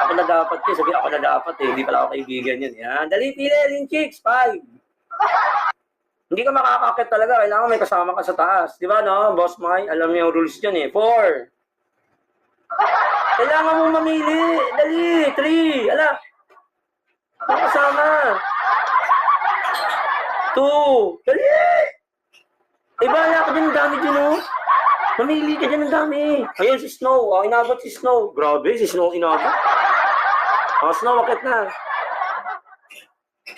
Ako na dapat yun. Sabi ako na dapat eh. Hindi pala ako kaibigan yun. Yan. Dali, pili, Linchix. 5. Hindi ka makakakit talaga. Kailangan may kasama ka sa taas. Di ba, no? Boss Mike, alam niyo yung rules yun eh. 4. Kailangan mong mamili. Dali, 3. Ala. May kasama. 2. Dali. Bala ka dyan, ang dami dyan, oh. Mamili ka dyan, ang dami. Ayun, si Snow. Inabot si Snow. Grabe, si Snow inabot. Snow, wakit na.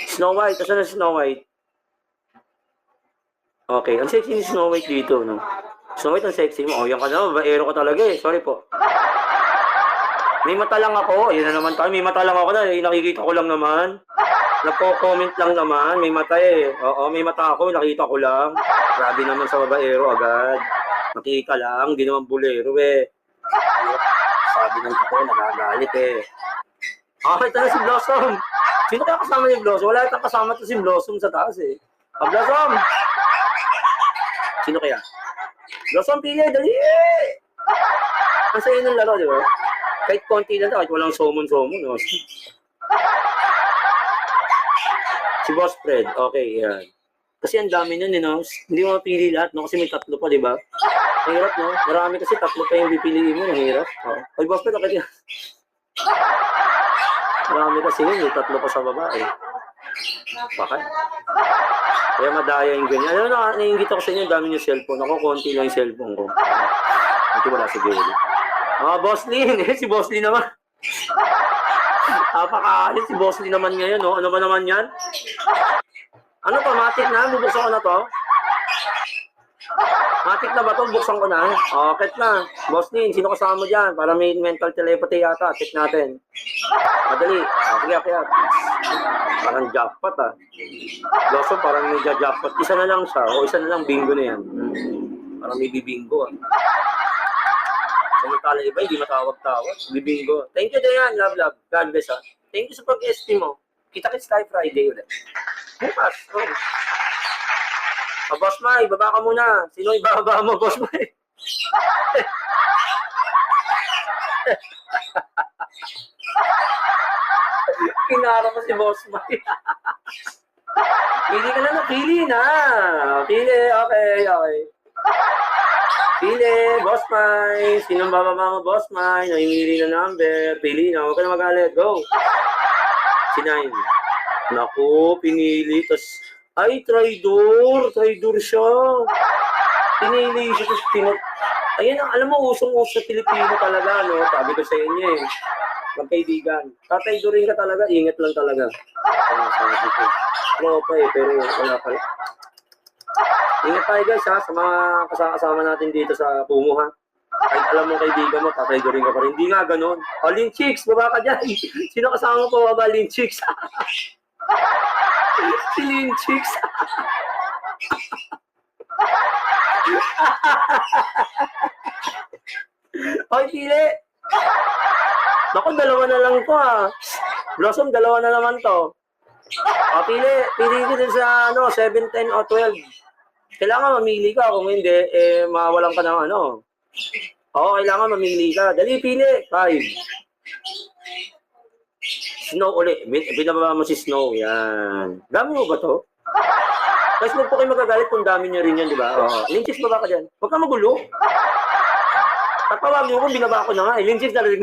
Snow White. Asan na si Snow White? Okay, ang sexy ni Snow White dito, no? Snow White, ang sexy mo. Yan ka na, babaero ka talaga eh. Sorry po. May mata lang ako. Yan na naman tayo. May mata lang ako na. Nakikita ko lang naman. Nagko-comment lang naman. May mata eh. Oo, may mata ako. Nakita ko lang. Grabe naman sa babaero agad. Nakita lang. Hindi naman bulero eh. Sabi ng totoo, nagagalit eh. Ito na si Blossom. Sino kaya kasama ni Blossom? Wala itang kasama to si Blossom sa taas eh. Blossom! Sino kaya? Blossom, pili! Dali! Ang sayo ng laro, di ba? Kahit konti lang kahit walang somon-somon. No? Si Boss Fred. Okay, yan. Kasi ang dami nun, no? Hindi mo mapili lahat, no? Kasi may 3 pa, di ba? Ang hirap, no? Marami kasi 3 pa yung pipiliin mo. Ang hirap. Ay, Boss Fred, okay. Marami kasi yun, may 3 pa sa baba, eh. Bakit? Kaya madaya yung ganyan. Alam mo, naiingit ako sa inyo, dami yung cellphone. Ako, konti lang yung cellphone ko. Ito wala si Gary. Boss Lin. Si Boss Lin naman. Napakaalit si Boss Lin naman ngayon, no? Ano ba naman yan? Ano to? Matik na? Bubuksan ko na to? Matik na ba to? Buksan ko na. Okay na. Boss Lin, sino kasama mo dyan? Para may mental telepathy yata. Check natin. Madali. Kaya. Parang jackpot ah. Blossom parang may jackpot. Isa na lang siya. O isa na lang bingo na yan. Parang may bibingo ah. Samantala iba, hindi matawag-tawag. Bibingo. Thank you, Dayan. Love. God bless ah. Thank you sa pag-estim mo. Kita-kits tayo Friday ulit. Bukas. Boss Mai, baba ka muna. Sino ibababa mo, Boss Mai? Kinara mo si Boss Mike. Pili ka na, pili na. Pili, okay. Pili, Boss Mike. Sinong bababa mo, Boss Mike? Namimili na number. Pili na, huwag ka na magalit. Go. Si Nine. Naku, pinili. Tapos, ay, traidor. Traidor siya. Pinili siya. Tapos, ayan, alam mo, usong-uso sa Pilipino talaga, no? Sabi ko sa inyo eh. Magkaibigan. Tataydorin ka talaga, ingat lang talaga. Sabi ko. Tropa eh, pero wala pala. Ingat tayo guys ha, sa mga kasama natin dito sa Pumo ha. Kahit alam mo kaibigan mo, tataydorin ka pa rin. Hindi nga ganun. O, Lin Chicks, baba ka dyan. Sino kasama mo baba, Lin Chicks? Si Lin Chicks. Hoy, pili. Naku, dalawa na lang to ah. Blossom, dalawa na naman to. O, pili ko din sa 7, 10 o 12. Kailangan mamili ka. Kung hindi, mawalan ka ng ano. Oo, kailangan mamili ka. Dali, pili. 5. Snow uli. Binababa mo si Snow. Yan. Dami mo ba to? Guys, huwag po kayo magagalit kung dami nyo rin yan, di ba? Oo. Linchis, baba ka dyan. Huwag ka magulo. Tatawag nyo kung binaba ko na nga. Linchis na rin.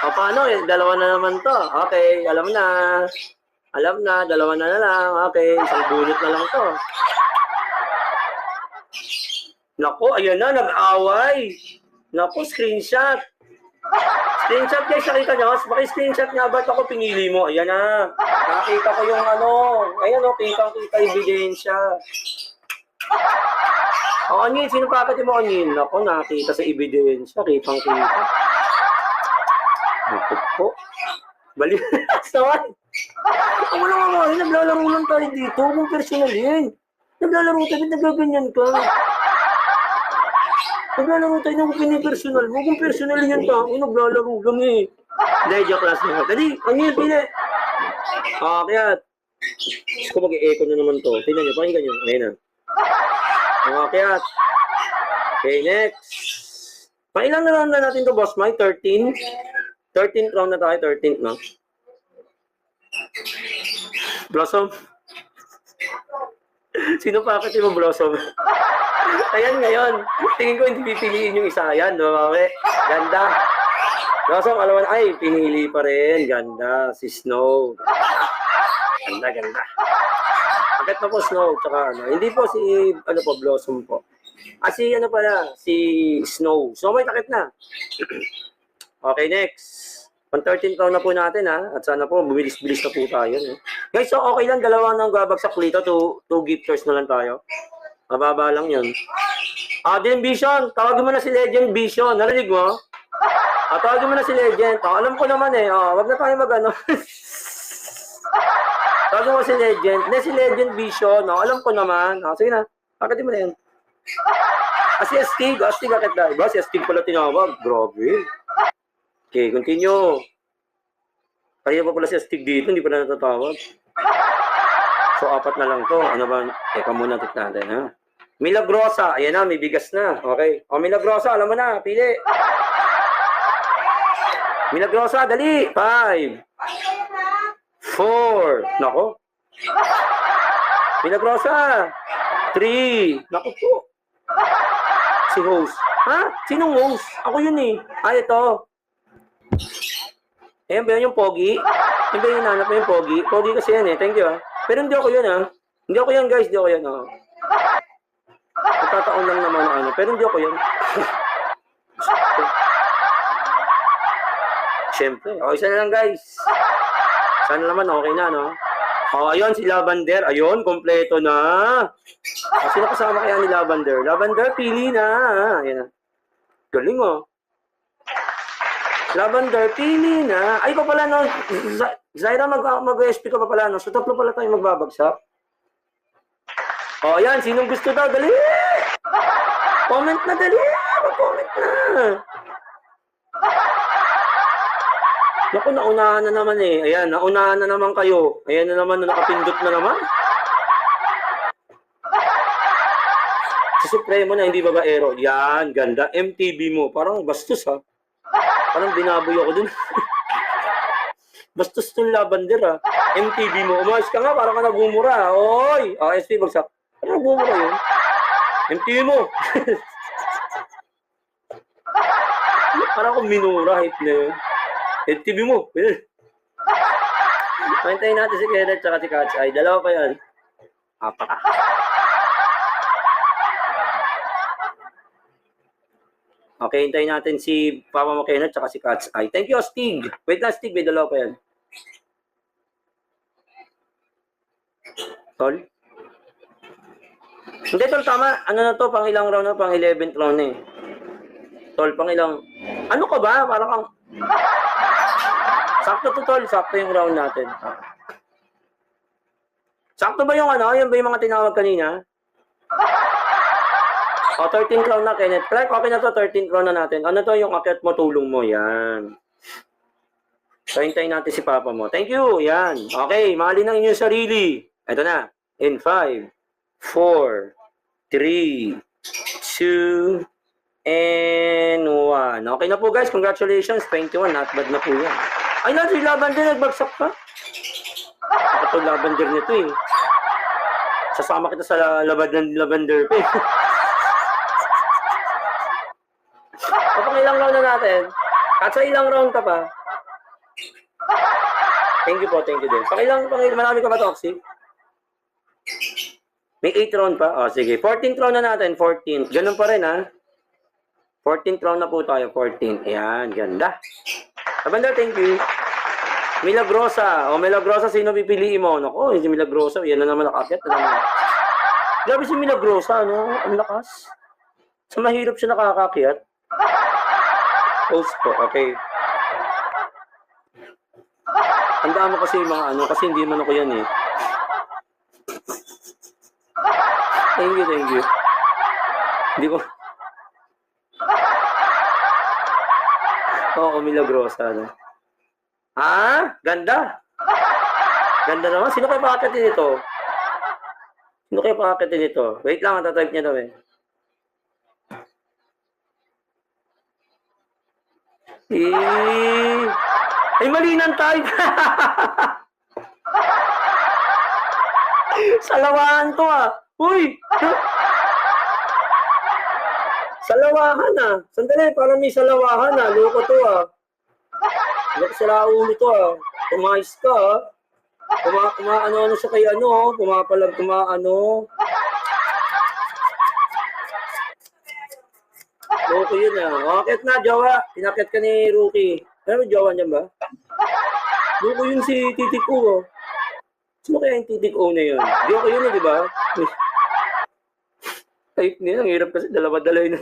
O, paano? Dalawa na naman to. Okay, alam na. Alam na, dalawa na lang. Okay, isang bunot na lang to. Naku, ayan na, nag-away. Naku, screenshot. Screenshot guys, nakita nyo? Maki-screenshot nga, ba't ako pinili mo? Ayan na. Nakita ko yung ano. Ayan o, kita ebidensya. O, Anil, sino pakati mo, Anil? Naku, nakita sa ebidensya. Kitang-kita. Naku po. Bali. Sorry. Ang wala nga nga, naglalaro lang tayo dito. Kung personalin. Naglalaro tayo, nagaganyan ka. Naglalaro tayo ng pinipersonal mo. Kung personal yan tao, naglalaro lang eh. Dahil joke class mo. Dali, Anil, pili. Kaya, ko mag-e-echo na naman to. Tingnan nyo, pakinggan nyo. Ayun na. Kaya, okay, next. Pailang na round na natin to, Boss Mike? 13? 13th round na tayo, 13th, no? Blossom? Sino pakati mo, Blossom? Ayan ngayon. Tingin ko hindi pipiliin yung isa. Ayan, dumami. Ganda. Blossom, alam mo na, ay, pinili pa rin. Ganda. Si Snow. Ganda, ganda. Agad na po, Snow. Tsaka, ano, hindi po si, ano po, Blossom po. Si, ano pala, si Snow. Snow, may takip na. Okay, next. Pang 13th round na po natin ha. At sana po, bumilis-bilis na po tayo. Eh. Guys, so okay lang. Dalawa nang babagsak dito. Two gifters na lang tayo. Mababa lang yun. Din Vision. Tawagin mo na si Legend Vision. Narinig mo? Tawagin mo na si Legend. Alam ko naman eh. Wag na tayo mag-ano. Tawagin mo si Legend. Hindi, si Legend Vision. Alam ko naman. Sige na. Pakatin mo na yun. Si Astig. Astig akit na. Iba, si Astig pala tinawag. Grabe. Okay, continue. Kaya pa pala si Astig dito. Hindi pa na natatawag. So, 4 na lang to. Ano ba? Teka muna, tignan natin, ha? Milagrosa. Ayan na, may bigas na. Okay. O, Milagrosa, alam mo na. Pili. Milagrosa, dali. 5. 4. Nako. Milagrosa. 3. Nako po. Si host. Ha? Sinong host? Ako yun eh. Ito. Ayan ba yun yung pogi? Ayan ba yung nanap mo yung pogi? Pogi kasi yan eh. Thank you ha. Pero hindi ako yun ha. Hindi ako yan guys. Hindi ako yan ha. Nagkataon lang naman ano. Pero hindi ako yan. Siyempre. O, isa na lang guys. Sana naman okay na no. O, ayun si Lavender. Ayun, kompleto na. O, sino kasama kaya ni Lavender? Lavender, pili na. Ayan na. Galing oh. Lavender, pili na. Ay, pa pala, no. Zaira, mag-SP ka pa pala, no. So, tatlo pala tayo magbabagsak. O, yan. Sinong gusto daw? Dali! Comment na, dali! Mag-comment na. Naku, naunahan na naman eh. Ayan, naunahan na naman kayo. Ayan na naman, nakapindot na naman. Si Supremo na, hindi babaero. Yan, ganda. MTV mo. Parang bastos, ha. Parang binaboy ako dun. Bastos tong lavender ah. MTV mo. Umayos ka nga, parang ka nagmumura. Oy! SP, bagsak. Parang nagmumura yun. MTV mo. Parang akong minura, hype na yun. MTV mo. Maintayin natin si Kenneth tsaka si Catch Eye. Dalawa pa yan. Apat. Okay, hintayin natin si Papa mo Kenneth tsaka si Catch Eye. Thank you, Stig. Wait lang, Stig. May dalawa pa yan. Tol? Hindi, Tol, tama. Ano na to? Pang ilang round na? Pang 11th round na eh. Tol, pang ilang... Ano ka ba? Parang kang... Sakto to, Tol. Sakto yung round natin. Sakto ba yung ano? Yan ba yung mga tinawag kanina? O, 13th round na, Kenneth. Clark, okay na to. 13th round na natin. Ano to yung akyat mo, tulong mo? Yan. So, hintayin natin si Papa mo. Thank you. Yan. Okay, mahalin ang inyong sarili. Ito na. In 5, 4, 3, 2, and 1. Okay na po, guys. Congratulations. 21. Not bad na po yan. Ay, si Lavender, nagbagsak pa. Ito Lavender nito eh. Sasama kita sa Lavender pa eh. Kapag ilang round na natin, at sa ilang round ka pa, thank you po, thank you din. Marami ka ba, Toxic? May 8 round pa? O, sige. 14th round na natin, 14th. Ganun pa rin, ha? 14th round na po tayo, 14th. Ayan, ganda. Lavender, thank you. Milagrosa. O, Milagrosa, sino pipiliin mo? Naku, si Milagrosa. Yan na naman nakakyat. Grabe si Milagrosa, no? Ang lakas. So, mahirap siya nakakakyat. Post po, okay. Tandaan mo kasi yung mga ano, kasi hindi man ako yan eh. Thank you. Hindi ko... Oo, Milagrosa, no? Ah, ganda. Ganda naman. Sino kayo pakakatin ito? Wait lang, tatype niya daw eh. Ay, mali ng type. Salawahan to ah. Uy! Salawahan ah. Sandali, parang may salawahan ah. Loko to ah. Loko sa ulo to ah. Tumayos ka ah. Kumaano siya kay ano. Kumapalag, kumaano. Loko yun ah. Akit na, jowa. Pinakit ka ni Rookie. Ano may jowa niyan ba? Loko yun si Titik O. Sino kaya yung Titik O na yun? Loko yun eh, di ba? Type niya. Ang hirap kasi dalawa-dalaw yun.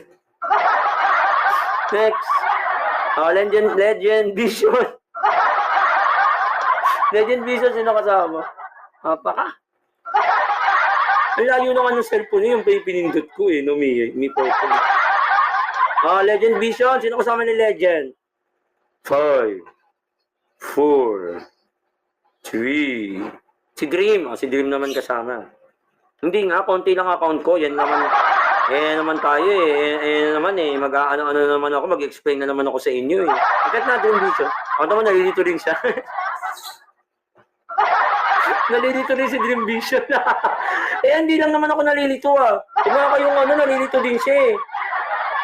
Next. Legend Vision. Legend Vision, sino kasama? Apaka. Ang layo naman ng cellphone niya, yung pinindot ko eh. No, may purple. Legend Vision, sino kasama ni Legend? 5, 4, 3. Si Dream. Si Dream naman kasama. Hindi nga, konti lang account ko. Yan naman tayo eh. Naman eh. Mag-ano naman ako. Mag-explain na naman ako sa inyo eh. Bakit na Dream Vision? Ako naman, nalilito rin siya. Nalilito rin si Dream Vision. Hindi lang naman ako nalilito ah. Kung nga kayong nalilito din siya eh.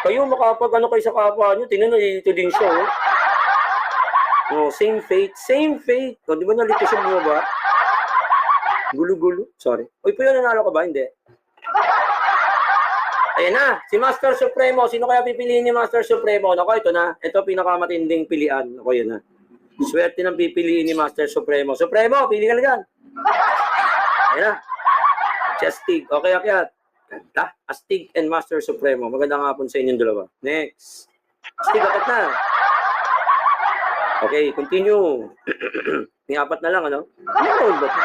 Kayo makapag kayo sa kapwa nyo, tingnan nalilito din siya oh. Same fate. O, di ba nalito siya bumaba? Gulo-gulo. Sorry. Uy, po yun, nanalo ka ba? Hindi. Ayan na. Si Master Supremo. Sino kaya pipiliin ni Master Supremo? Naku, ito na. Ito pinakamatinding pilian. Naku, yun na. Swerte ng pipiliin ni Master Supremo. Supremo, pili ka na dyan. Ayan na. Si Astig. Okay, akyat. Ganda. Astig and Master Supremo. Magandang hapon sa inyong dalawa. Next. Astig, akyat na. Okay, continue. May 4 na lang, ano? Ano ba ito?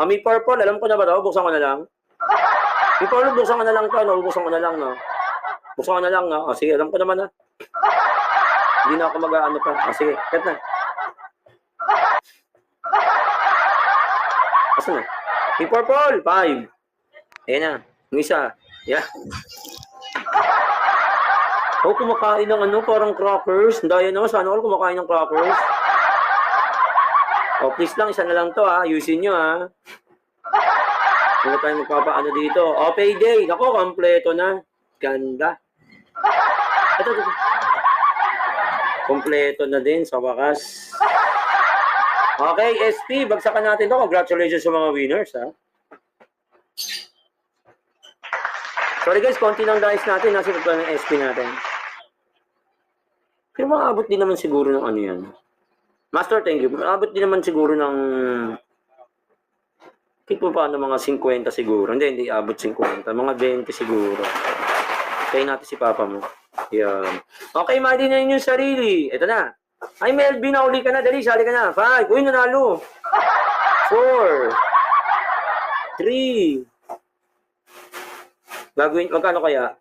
May purple. Alam ko na ba ito? Buksan ko na lang. May purple, buksan ko na lang ito. No? Buksan ko na lang, no? Buksan ko na lang, no? Sige, alam ko naman, na. Hindi na ako mag-ano pa. Sige, cut na. Asan na? May purple. 5. Ayan na. Yung isa. Yeah. Oh, kumakain ng ano, parang crackers. Daya naman, sana all kumakain ng crackers. Oh, please lang, isa na lang to ha. Ayusin nyo ha. Hindi tayo magpapaano dito. Oh, payday. Nako, kompleto na. Ganda. Ito. Kompleto na din sa wakas. Okay, SP, bagsakan natin to. Congratulations sa mga winners ha. Sorry guys, konti lang dice natin. Nasa pa ng SP natin. Pero maabot din naman siguro ng ano yan. Master, thank you. Maabot din naman siguro ng... Kit mo pa ng mga 50 siguro. Hindi abot 50. Mga 20 siguro. Kaya natin si Papa mo. Yan. Okay, mali na yung sarili. Ito na. Ay, Melvin, nauli ka na. Dali, sali ka na. 5. Uy, nanalo. 4. 3. Gagawin, magkano kaya?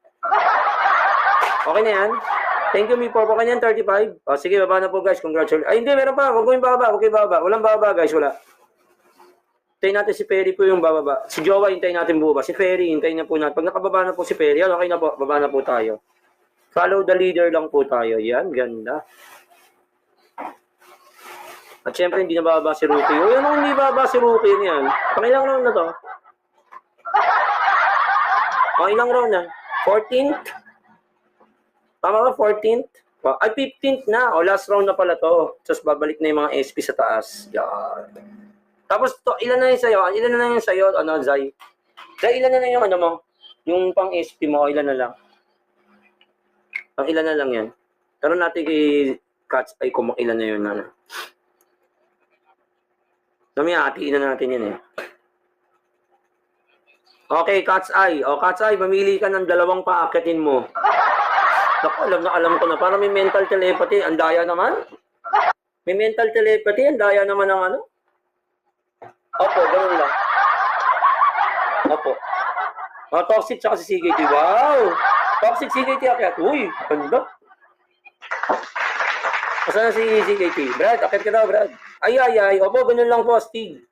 Okay na yan? Thank you, mi Popo. Kanyan, 35. O, sige, baba na po, guys. Congratulations. Ay, hindi, meron pa. Huwag mo yung bababa. Huwag kayo bababa. Walang bababa, guys. Wala. Hintayin natin si Perry po yung bababa. Si Jowa, hintayin natin bubaba. Si Perry, hintayin na po natin. Pag nakababa na po si Perry, yan, okay na po. Baba na po tayo. Follow the leader lang po tayo. Yan, ganda. At syempre, hindi na bababa si Rookie. O, yan, hindi bababa si Rookie yan. Pangilang round na to? O, ilang round na? 14th? Tama ba? 14th? Ay, 15th na. O, last round na pala to. Tapos babalik na yung mga SP sa taas. Yan. Tapos, to, ilan na yung sa'yo? Ilan na yung sa'yo, ano, Zay? Zay, ilan na yung ano mo? Yung pang SP mo, ilan na lang? Ang ilan na lang yan. Pero natin kay Cats, ay kung ilan na yun, ano. Hatiin na natin yan eh. Okay, Cat's Eye. O, Cat's Eye, mamili ka ng 2 paakyatin mo. Naku, alam ko na. Para may mental telepathy. Ang daya naman. May mental telepathy. Ang daya naman ng ano. Opo, ganun lang. Opo. O, Toxic tsaka si CKT. Wow! Toxic CKT akyat. Uy, ganda. Asan na si CKT? Brad, akyat ka daw, Brad. Ay. Opo, ganun lang po, Steve.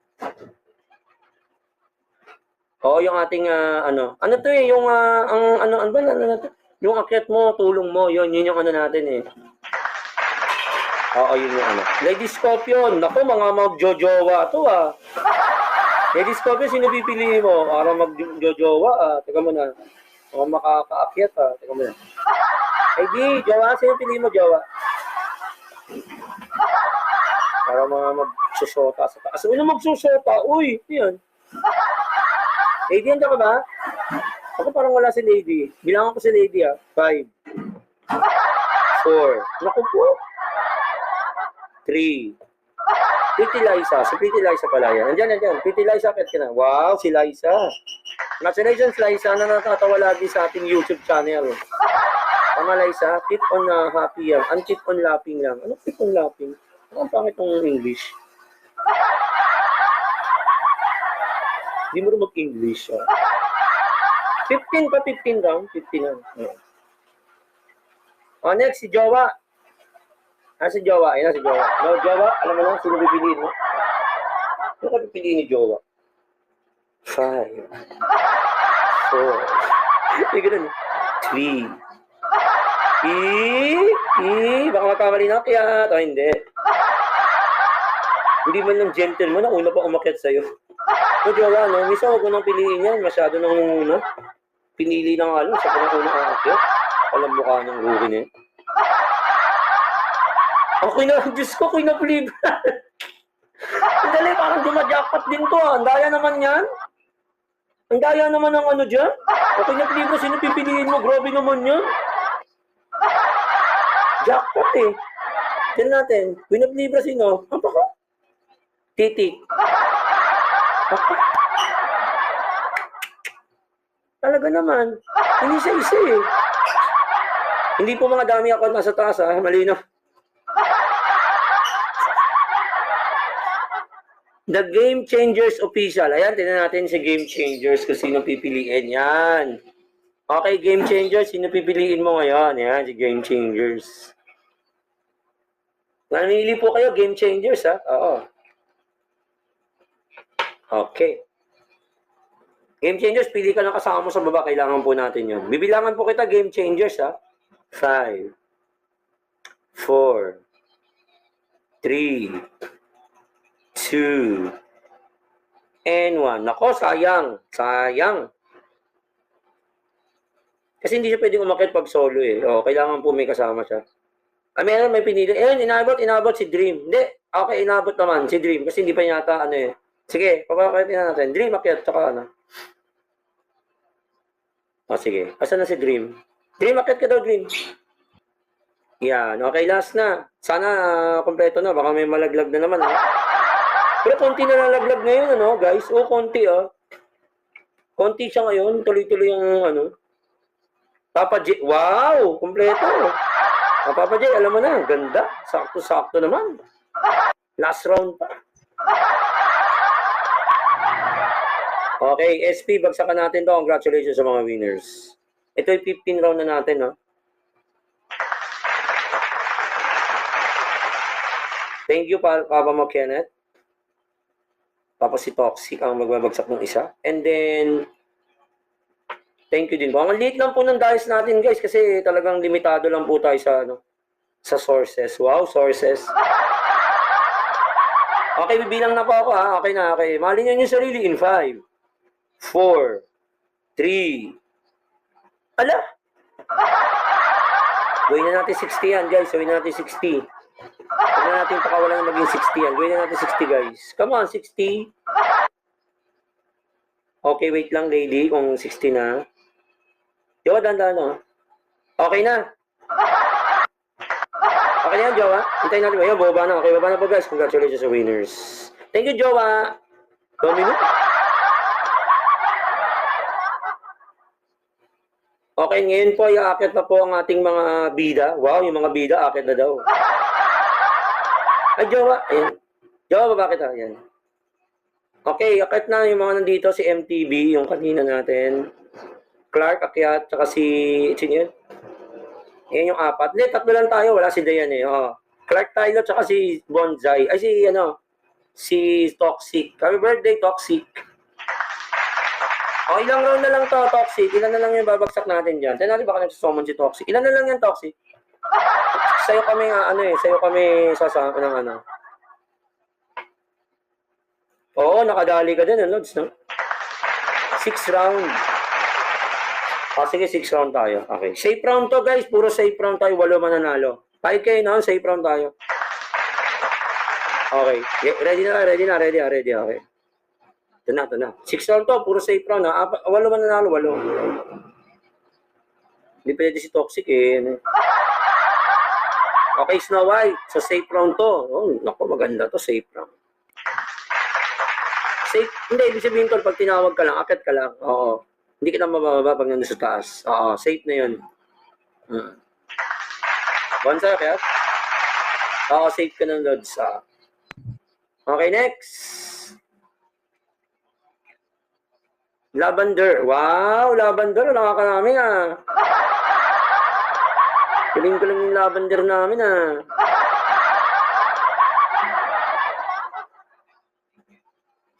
Oo, yung ating ano to eh, yung ano ba ano to? Yung akyat mo, tulong mo, yun yung ano natin eh. Oo, yun yung ano. Lady Scorpion, naku, mga magjojowa to ah. Lady Scorpion, sino pipiliin mo? Para magjojowa Teka muna. O makakaakyat Teka muna. Hey di, jowa, sino piliin mo, jowa? Para mga magsusota sa taas. Ano magsusota? Uy, yun. Lady, handa ka ba? Ako parang wala si Lady. Bilangan ko si Lady 5. 4. Naku po. 3. Pretty Liza. Si Pretty Liza pala yan. Nandiyan. Pretty Liza, akit ka na. Wow, si Liza. Congratulations, Liza, na natatawa lagi sa ating YouTube channel. Tama, Liza. Keep on happy yan. And keep on laughing lang. Ano keep on laughing? Ano ang pangit ng English? Hindi mo rin mag-English. 15 pa, 15 round. 15 lang. O, next, si Jowa. Si Jowa. Ayan na si Jowa. No, Jowa, alam mo lang, sino pipiliin mo? Ano ka pipiliin ni Jowa? 5. 4. Hindi ganun. 3. Baka magkamali na kaya. O, hindi. Hindi man lang gentleman na una pa umakyat sa'yo. O, Jowa, no? Misa, huwag mo nang piliin yan. Masyado nang una. Pinili na nga lang sa panahon ng akyat. Alam mukha ng rookie na yun. Okay na, Diyos ko, okay na believe. Ang dali, parang dumadjakpat din to Ang daya naman yan. Ang daya naman ng ano dyan. Okay na believe, sino pipiliin mo? Grabe naman yan. Jackpot eh. Tignan natin. Winab Libra sino? Apa ka? Titik. Apa? Talaga naman. Hindi isa eh. Hindi po mga dami ako nasa taas malino. The Game Changers Official. Ayan, tignan natin si Game Changers kung sino pipiliin. Yan. Okay, Game Changers, sino pipiliin mo ngayon? Yan, si Game Changers. Nanili po kayo, Game Changers, Oo. Okay. Game Changers, pili ka lang kasama mo sa baba. Kailangan po natin yun. Bibilangan po kita, Game Changers, 5, 4, 3, 2, and 1. Nako, sayang. Sayang. Kasi hindi siya pwedeng umakyat pag solo eh. O, kailangan po may kasama siya. Meron, may pinili. Ayun, inabot si Dream. Hindi. Okay, inabot naman si Dream. Kasi hindi pa yata ano eh. Sige, papakakitin natin. Dream, akyat. Tsaka ano. O, sige. Asan na si Dream? Dream, akyat ka daw, Dream. Yan. Okay, last na. Sana kompleto na. Baka may malaglag na naman. Ha? Pero konti na lalaglag ngayon, ano, guys? O, konti, konti siya ngayon. Tuloy-tuloy yung, ano. Papa J. Wow! Kompleto. Papa J, alam mo na. Ganda. Sakto-sakto naman. Last round pa. Okay, SP, bagsakan natin to. Congratulations sa mga winners. Ito yung 15 round na natin, no? Thank you, Papa mo, Kenneth. Tapos si Toxic ang magbabagsak ng isa. And then, thank you din po. Ang liit lang po ng dice natin, guys, kasi talagang limitado lang po tayo sa, ano, sa sources. Wow, sources. Okay, bibilang na po ako, ha? Okay na, okay. Mahalin nyo yung sarili in 5, 4, 3. Ala! Gawin na natin 60 yan, guys. Gawin na natin 60. Huwag na natin pakawalan na maging 60 yan. Gawin na natin 60, guys. Come on, 60. Okay, wait lang, lady, kung 60 na. Jowa, dandan, no? Okay na. Okay na yan, Jowa. Hintayin natin. Ayun, baba na. Okay, baba na po, guys. Congratulations sa winners. Thank you, Jowa. Domino. Okay, ngayon po, iaakit na po ang ating mga bida. Wow, yung mga bida, akit na daw. Ay, Jowa. Ayan. Jowa, baba kita. Ayan. Okay, akit na yung mga nandito. Si MTV, yung kanina natin. Clark, akyat, tsaka sino yun? Ayan yung apat. Hindi, tatlo lang tayo. Wala si Dayan eh. Oh. Clark Tyler, tsaka si Bonsai. Ay, si Toxic. Happy birthday, Toxic. Oh, ilang round na lang to, Toxic. Ilan na lang yung babagsak natin dyan. Tayo natin baka nagsusummon si Toxic. Ilan na lang yan, Toxic? Sa'yo kami sa'yo kami sasama ng ano. Oo, nakadali ka din, Lods, no? 6 round. Sige, 6 round tayo. Okay. Safe round to, guys. Puro safe round tayo. 8 mananalo. 5K na, safe round tayo. Okay. Ready na. Okay. Ito na. 6 round to. Puro safe round, ha? 8 mananalo, 8. Hindi pwede si Toxic, eh. Okay, Snow White. So, safe round to. Oh, naku, maganda to. Safe round. Safe. Hindi, ibig sabihin tol, pag tinawag ka lang, akit ka lang. Oo. Hindi kita mabababa pag nandun sa taas. Oo, safe na yun. Bonsai, kaya? Oo, safe ka ng Lods. Okay, next. Lavender. Wow, lavender. Nakakarami, Galing ko lang yung lavender namin,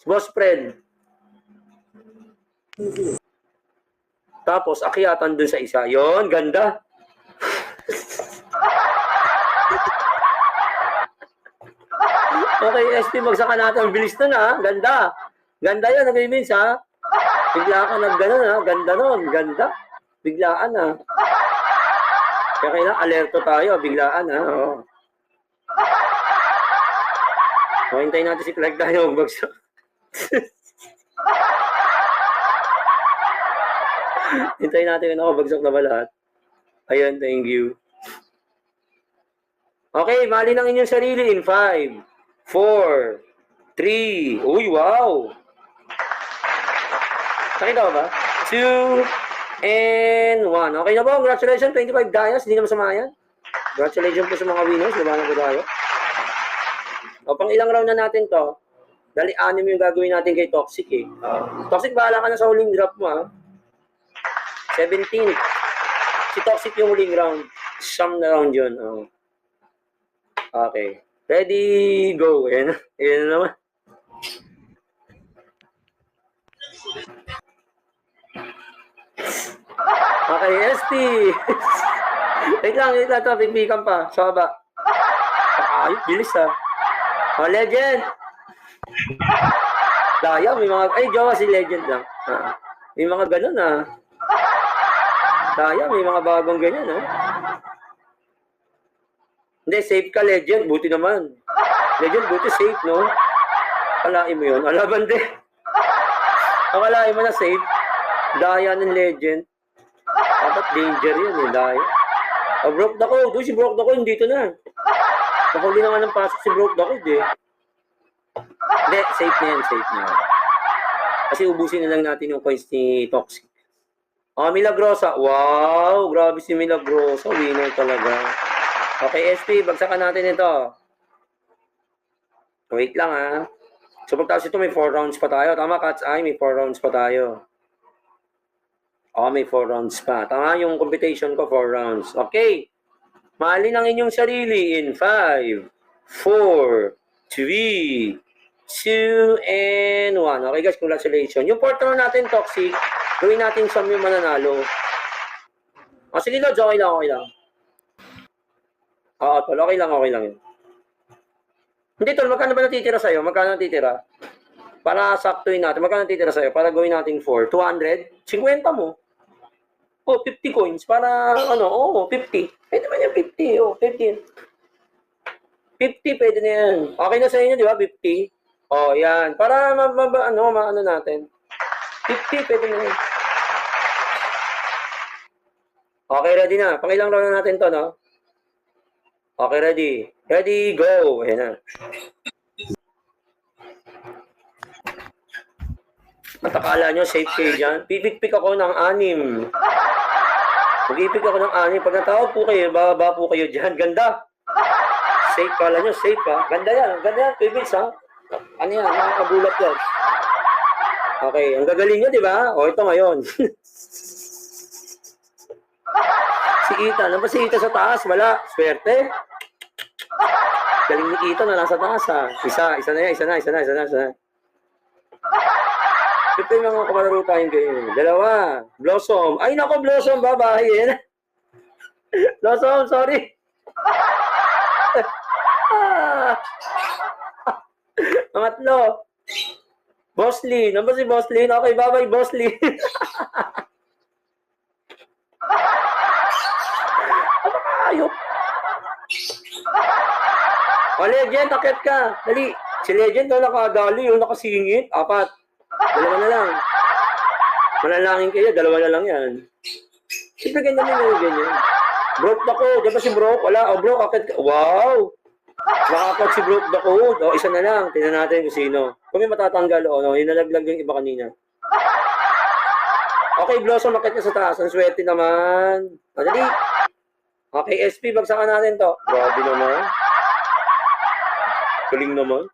Boss Fred. Tapos, akyatan dun sa isa. Yon, ganda. Okay, SP, magsaka natin. Bilis na, Ganda. Ganda yan, nag-imins, Bigla ka nag-ganon, Ganda nun. Ganda. Biglaan, Kaya kailangan alerto tayo. Biglaan, Oo. Hintayin natin si Clark tayo magbagsak. Hintayin natin na ako, bagsak na ba lahat? Ayun, thank you. Okay, mali ng inyong sarili in 5, 4, 3, uy, wow! Nakita ko ba? 2, and 1. Okay na po, congratulations, 25 dias, hindi na masama yan. Congratulations po sa mga winners, labanan po tayo. O, pang ilang round na natin to? Dali, 6 yung gagawin natin kay Toxic, Toxic, bahala ka na sa huling drop mo, 17. Si Toxic yung huling round. Siyam na round yun. Okay. Ready, go. Ayan na naman. Okay, ST. Wait lang, ito, pigpikan pa. Sa baba. Ayos, bilis ah. Oh, Legend! Daya, may mga, ay, jowa si Legend lang. May mga ganun ah. Daya, may mga bagong ganyan ah. Hindi, safe ka, Legend. Buti naman. Legend, buti safe, no? Akalain mo yun. Alaban din. Akalain mo na safe. Daya ng Legend. Dapat danger yun eh, daya. Oh, broke the code. Uy, si broke the code, dito na. Nakuli naman ng pasok si broke the code eh. Hindi, safe na yan, safe na yan. Kasi ubusin na lang natin yung coins ni Toxic. Oh, Milagrosa. Wow, grabe si Milagrosa. Winner talaga. Okay, SP, bagsakan natin ito. Wait lang ha. So pagtaas ito, may 4 rounds pa tayo. Tama, Cat's Eye, may 4 rounds pa tayo. Oh, may 4 rounds pa. Tama yung computation ko, 4 rounds. Okay. Mahalin ang inyong sarili in 5, 4, 3, 2, and 1. Okay guys, congratulations. Yung 4th round natin, Toxic, gawin natin siyam yung mananalo. O sige, Lods, okay lang, okay lang. Oo, tol, okay lang yun. Hindi, tol, magkano ba natitira sa'yo? Magkano natitira? Para saktuin natin, magkano natitira sa'yo? Para gawin natin 4, 200? 50 mo. Oh, 50 coins. Para, 50. Pwede man yan, 50. Oh, 50. 50, pwede na yan. Okay na sa inyo, di ba? 50. Oh, yan. Para, maano natin. 50, pwede na yan. Okay, ready na. Pangilang round na natin to, no? Okay, ready. Ready, go. Ayan na. Matakala nyo, safe kayo dyan. Pipik-pik ako ng 6. Mag-ipik ako ng 6. Pag natawag po kayo, bababa po kayo dyan. Ganda. Safe, kala nyo, safe ha. Ganda yan. Ganda yan, pipiks ha. Ano yan, nakakagulat yan. Okay, ang gagaling nyo, di ba? O, ito ngayon. Si Ita. Ano ba si Ita sa taas? Wala. Swerte. Galing ni Ita na nasa taas ha. Isa na. Ito yung mga kamalaro tayong ganyan. 2. Blossom. Ay nako, Blossom. Bye-bye. Blossom, sorry. Pangatlo. Bosley. Ano ba si Bosley? Okay, bye-bye, Bosley. Ayop. O, Legend, akit ka. Dali. Si Legend na nakadali, yung nakasingit. 4. 2 na lang. Manalangin kayo, 2 na lang yan. Siyempre ganyan yung ganyan. Broke the code. Diba si Broke? Wala. O, Broke, akit ka. Wow. Nakakot si Broke the code. O, isa na lang. Tingnan natin kung sino. Kung may matatanggal, yung nalaglag yung iba kanina. Okay, Blossom, akit ka sa taas. Ang swerte naman. Madali. Okay, SP, bagsakan natin to. Grabe naman. Galing naman.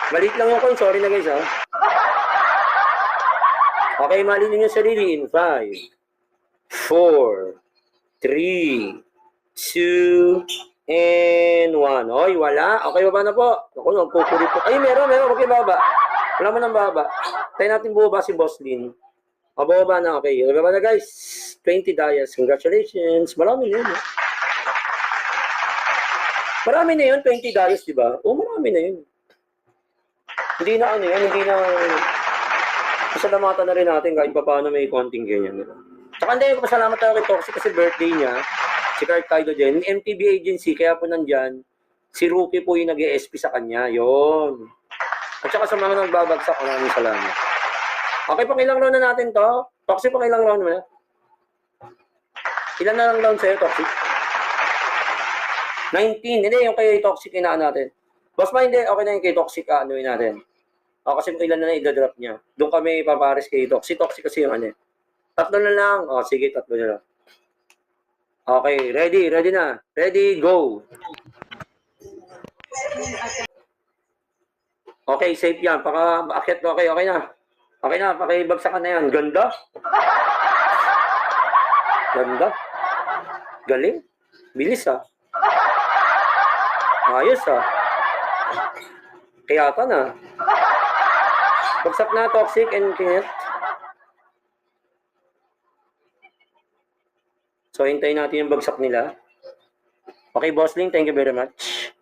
Maliit lang yung coin. Sorry na guys ha. Okay, malinin yung sarili in 5, 4, 3, 2, and 1. Oy, wala. Okay, baba na po. Ako, nagkukuli po. Ay, meron. Huwag kayo baba. Wala mo nang baba. Tayo natin bubaba si Boss Lin. O, baba na. Okay, baba na guys. 20 dias. Congratulations. Marami na yun. Marami na yun, 20 dias, di ba? O, marami na yun. Hindi na hindi na pasalamatan na rin natin kahit pa paano may konting ganyan. Tsaka hindi, pasalamat tayo kay Toxic kasi birthday niya, si Kurt Kaido din, MTV agency, kaya po nandyan, si Rookie po yung nag-ESP sa kanya, yon. At saka sa mga nagbabagsak, maraming salamat. Okay, pang ilang round na natin to? Toxic, pang ilang round mo na? Ilan na lang round sa'yo, Toxic? 19, hindi, yung kay Toxic inaan natin. Boss pa, hindi, okay na yung kay Toxic, anuin natin. O, kasi kung ilan na i-drop niya. Doon kami papares kay Toxic. Si Toxic kasi yung ano. 3 na lang. O, sige, 3 na lang. Okay, ready na. Ready, go. Okay, safe yan. Paka-akit, okay na. Okay na, pakibagsakan na yan. Ganda. Galing. Bilis ha. Ayos ha. Kaya na. Bagsak na, Toxic and Kinet. So, hintayin natin yung bagsak nila. Okay, Bossling, thank you very much.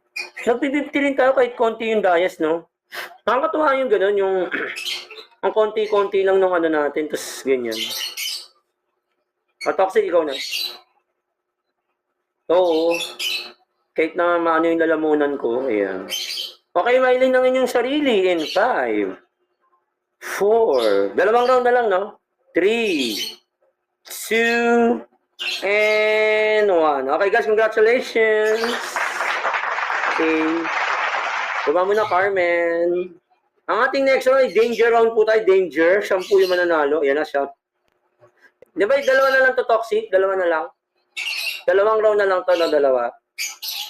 Nag-50 rin tayo kahit konti yung bias, no? Nakakatuwa yung gano'n, yung ang konti-konti lang nung ano natin, tapos ganyan. Toxic, ikaw na. Oo. Kahit na maano yung lalamunan ko, ayan. Okay, mailin ng inyong sarili in 5, 4, dalawang round na lang, no? 3, 2, and 1. Okay, guys, congratulations. Okay. Baba mo na, Carmen. Ang ating next round ay danger round po tayo. Danger. 10 yung mananalo. Ayan na siya. Di ba, dalawa na lang to, Toxic? Dalawa na lang. Dalawang round na lang to na dalawa.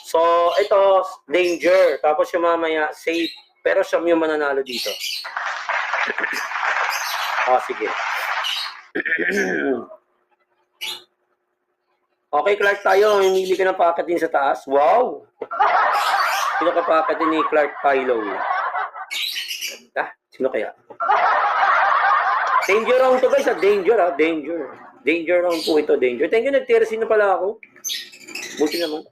So, ito, danger. Tapos yung mamaya, safe. Pero siyam yung mananalo dito. Sige. Okay, Clark tayo. Hinili ka ng packet din sa taas. Wow! Sino ka packet din ni Clark Pilo? Sino kaya? Danger round to guys, danger danger. Danger round po ito, danger. Thank you, nag-terrace na pala ako. Buti naman.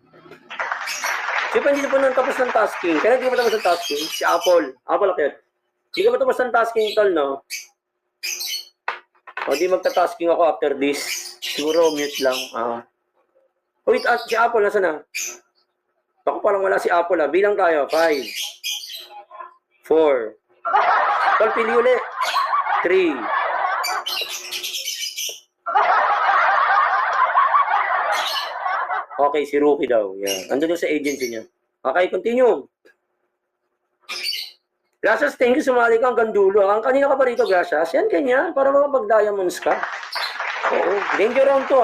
Siyempre, hindi na po nang tapos ng tasking. Kaya hindi ka matapos ng tasking? Si Apple. Apple akit. Hindi ka matapos ng tasking, tol, no? O, di magta-tasking ako after this. Siguro, mute lang. Wait, si Apple, nasa na? Ako parang wala si Apple, Bilang tayo. 5, 4. Tol, pili ulit. 3. Okay, si Rookie daw. Yan. Andun sa agency niya. Okay, continue. Gracias, thank you. Sumali ka hanggang dulo. Ang kanina ka pa rito, Gracias. Yan, kanya. Para makapag-diamonds ka. Oo. Danger round to,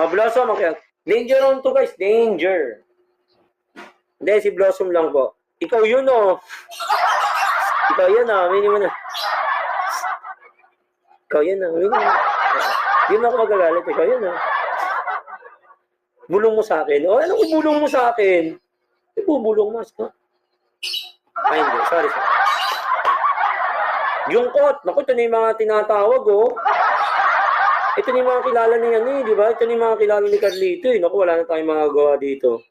Blossom, okay. Danger round to, guys. Danger. Hindi, si Blossom lang po. Ikaw yun, Ikaw yan, minimum na. Ikaw yan, minimum. Hindi mo ako magagalit. Ikaw yan, Bulong mo sa akin. Anong ibulong mo sa akin? Ibubulong mo. Ay, hindi. Sorry. Yung kot. Naku, ito na yung mga tinatawag, Ito na yung mga kilala niya, di ba? Ito na yung mga kilala ni Carlito, Naku, wala na tayong mga gawa dito.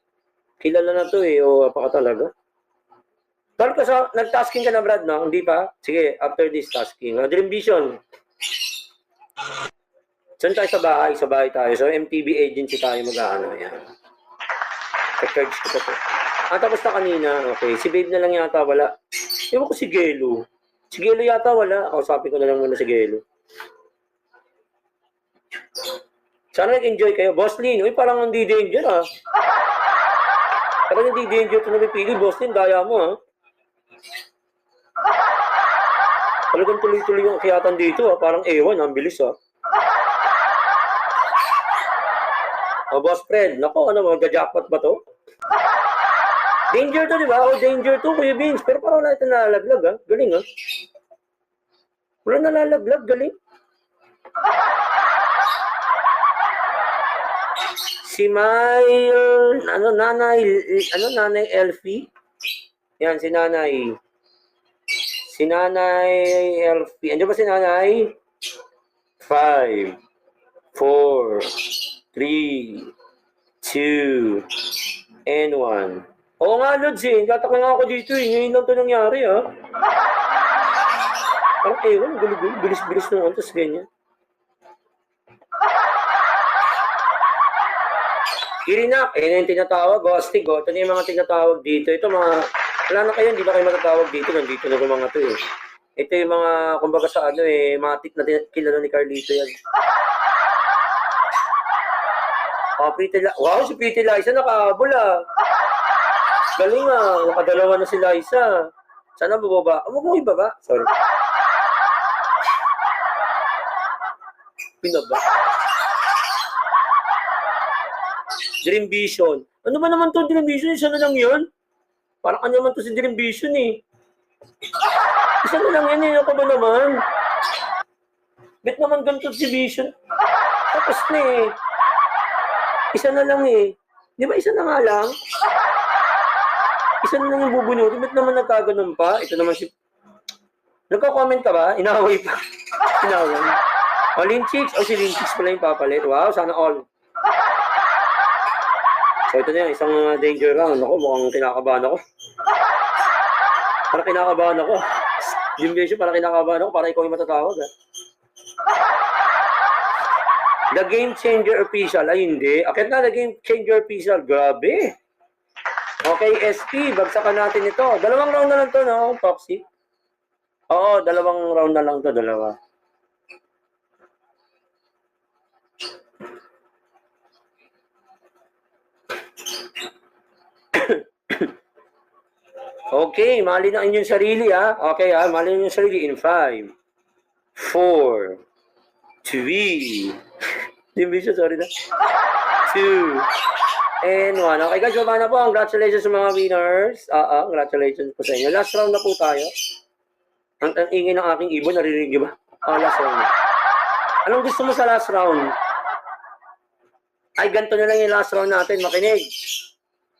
Kilala na to, Apaka talaga. Tol, nag-tasking ka na, Brad, no? Hindi pa? Sige, after this tasking. Dream Vision. Saan tayo sa bahay? Sa bahay tayo. So, MTV agency tayo mag-aano. Yan. Sa-charge ko pa to. Tapos na kanina. Okay. Si Babe na lang yata wala. Ewan ko si Gelo. Si Gelo yata wala. Kausapin ko na lang muna si Gelo. Sana nag-enjoy kayo. Boss Lin, parang hindi danger, Parang hindi danger ito na pipili. Boss Lin, daya mo, Talagang tuloy-tuloy yung kiyatan dito, Parang ewan, ang bilis, Boss Fred, naku, mag-jackpot ba to? Danger to, di ba? Danger to, Kuya Vince. Pero parang wala ito nalalaglag, Galing, Wala nalalaglag, galing. Si Nanay Elfie? Yan, si Nanay. Si Nanay Elfie. Andiyan ba si Nanay? 5, 4, 3, 2, and 1. Oo nga, Lods, Tataka nga ako dito, Ngayon lang ito nangyari, Parang ewan, gulo-gulo. Bilis-bilis naman, tapos ganyan. Irinak, yung tinatawag, Ghostig, Ito na yung mga tinatawag dito. Ito wala na kayo, hindi na kayo matatawag dito. Nandito na yung mga to, Ito yung mga, kumbaga sa matik na kilala ni Carlito yan. Wow, si Pretty Liza nakahabol, Galing, nakadalawa na si Liza. Sana bababa. Huwag mo ibaba. Sorry. Pinaba. Dream Vision. Ano ba naman to Dream Vision? Isa na lang yun? Parang ano naman to si Dream Vision, Isa na lang yan, Ano ba naman? Bet naman ganito si Vision. Tapos na, Isa na lang, Di ba isa na nga lang? Isa na lang yung bubunutin. Bet naman nagkaganon pa. Ito naman si... Nagko-comment ka ba? Inaway pa. Inaway. O, Lynn Chicks. O, si Lynn Chicks pala yung papalit. Wow, sana all. So ito na yung isang danger round. Ako, mukhang kinakabahan ako. Parang kinakabahan ako. Gymnasium, parang kinakabahan ako. Para ikaw yung matatawag. The Game Changer Official. Ay, hindi. Akit na, The Game Changer Official. Grabe. Okay, SP. Bagsakan natin ito. Dalawang round na lang to, no? Toxic. Oo, dalawang round na lang to. Dalawa. Okay, mali na inyong sarili, ha? Okay, ha? Mali na inyong sarili in 5, 4, 3, sorry na. 2, and 1. Okay guys, baba na po. Congratulations sa mga winners. Congratulations po sa inyo. Last round na po tayo. Ang ingay ng aking ibon, naririnig niyo ba? Last round na. Anong gusto mo sa last round? Ay, ganito na lang yung last round natin. Makinig.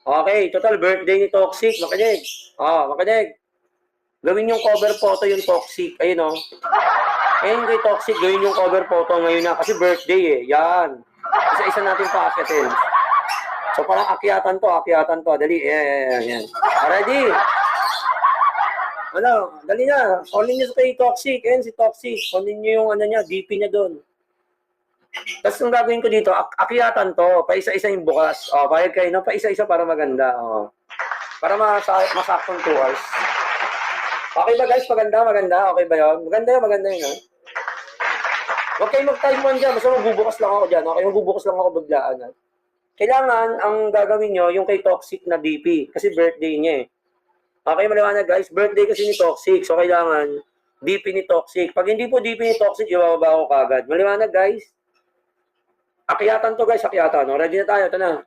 Okay, total birthday ni Toxic. Makinig. Makinig. Gawin yung cover photo yung Toxic. Ayun, oh. Ayun kay Toxic, gawin yung cover photo ngayon na. Kasi birthday, eh. Yan. Isa-isa natin paakyatin. So, parang akyatan to. Dali. Yan. Ready? Dali na. Kunin niyo kay Toxic. Ayun si Toxic. Kunin niyo yung DP niya doon. Tapos yung gagawin ko dito, akyatan to, paisa-isa yung bukas. Bayad kayo, no? Paisa-isa para maganda. Para masaktong 2 hours. Okay ba guys? Maganda? Okay ba yun? Maganda yun, ha? Huwag kayo mag-time 1 dyan. Basta magbubukas lang ako dyan. Okay, magbubukas lang ako biglaan, ha? Kailangan, ang gagawin nyo, yung kay Toxic na DP. Kasi birthday niya, eh. Okay, maliwanag guys. Birthday kasi ni Toxic. So, kailangan, DP ni Toxic. Pag hindi po DP ni Toxic, ibababa ako kagad. Maliwanag guys. Akyatan to guys, akyatan. Ready na tayo, ito na.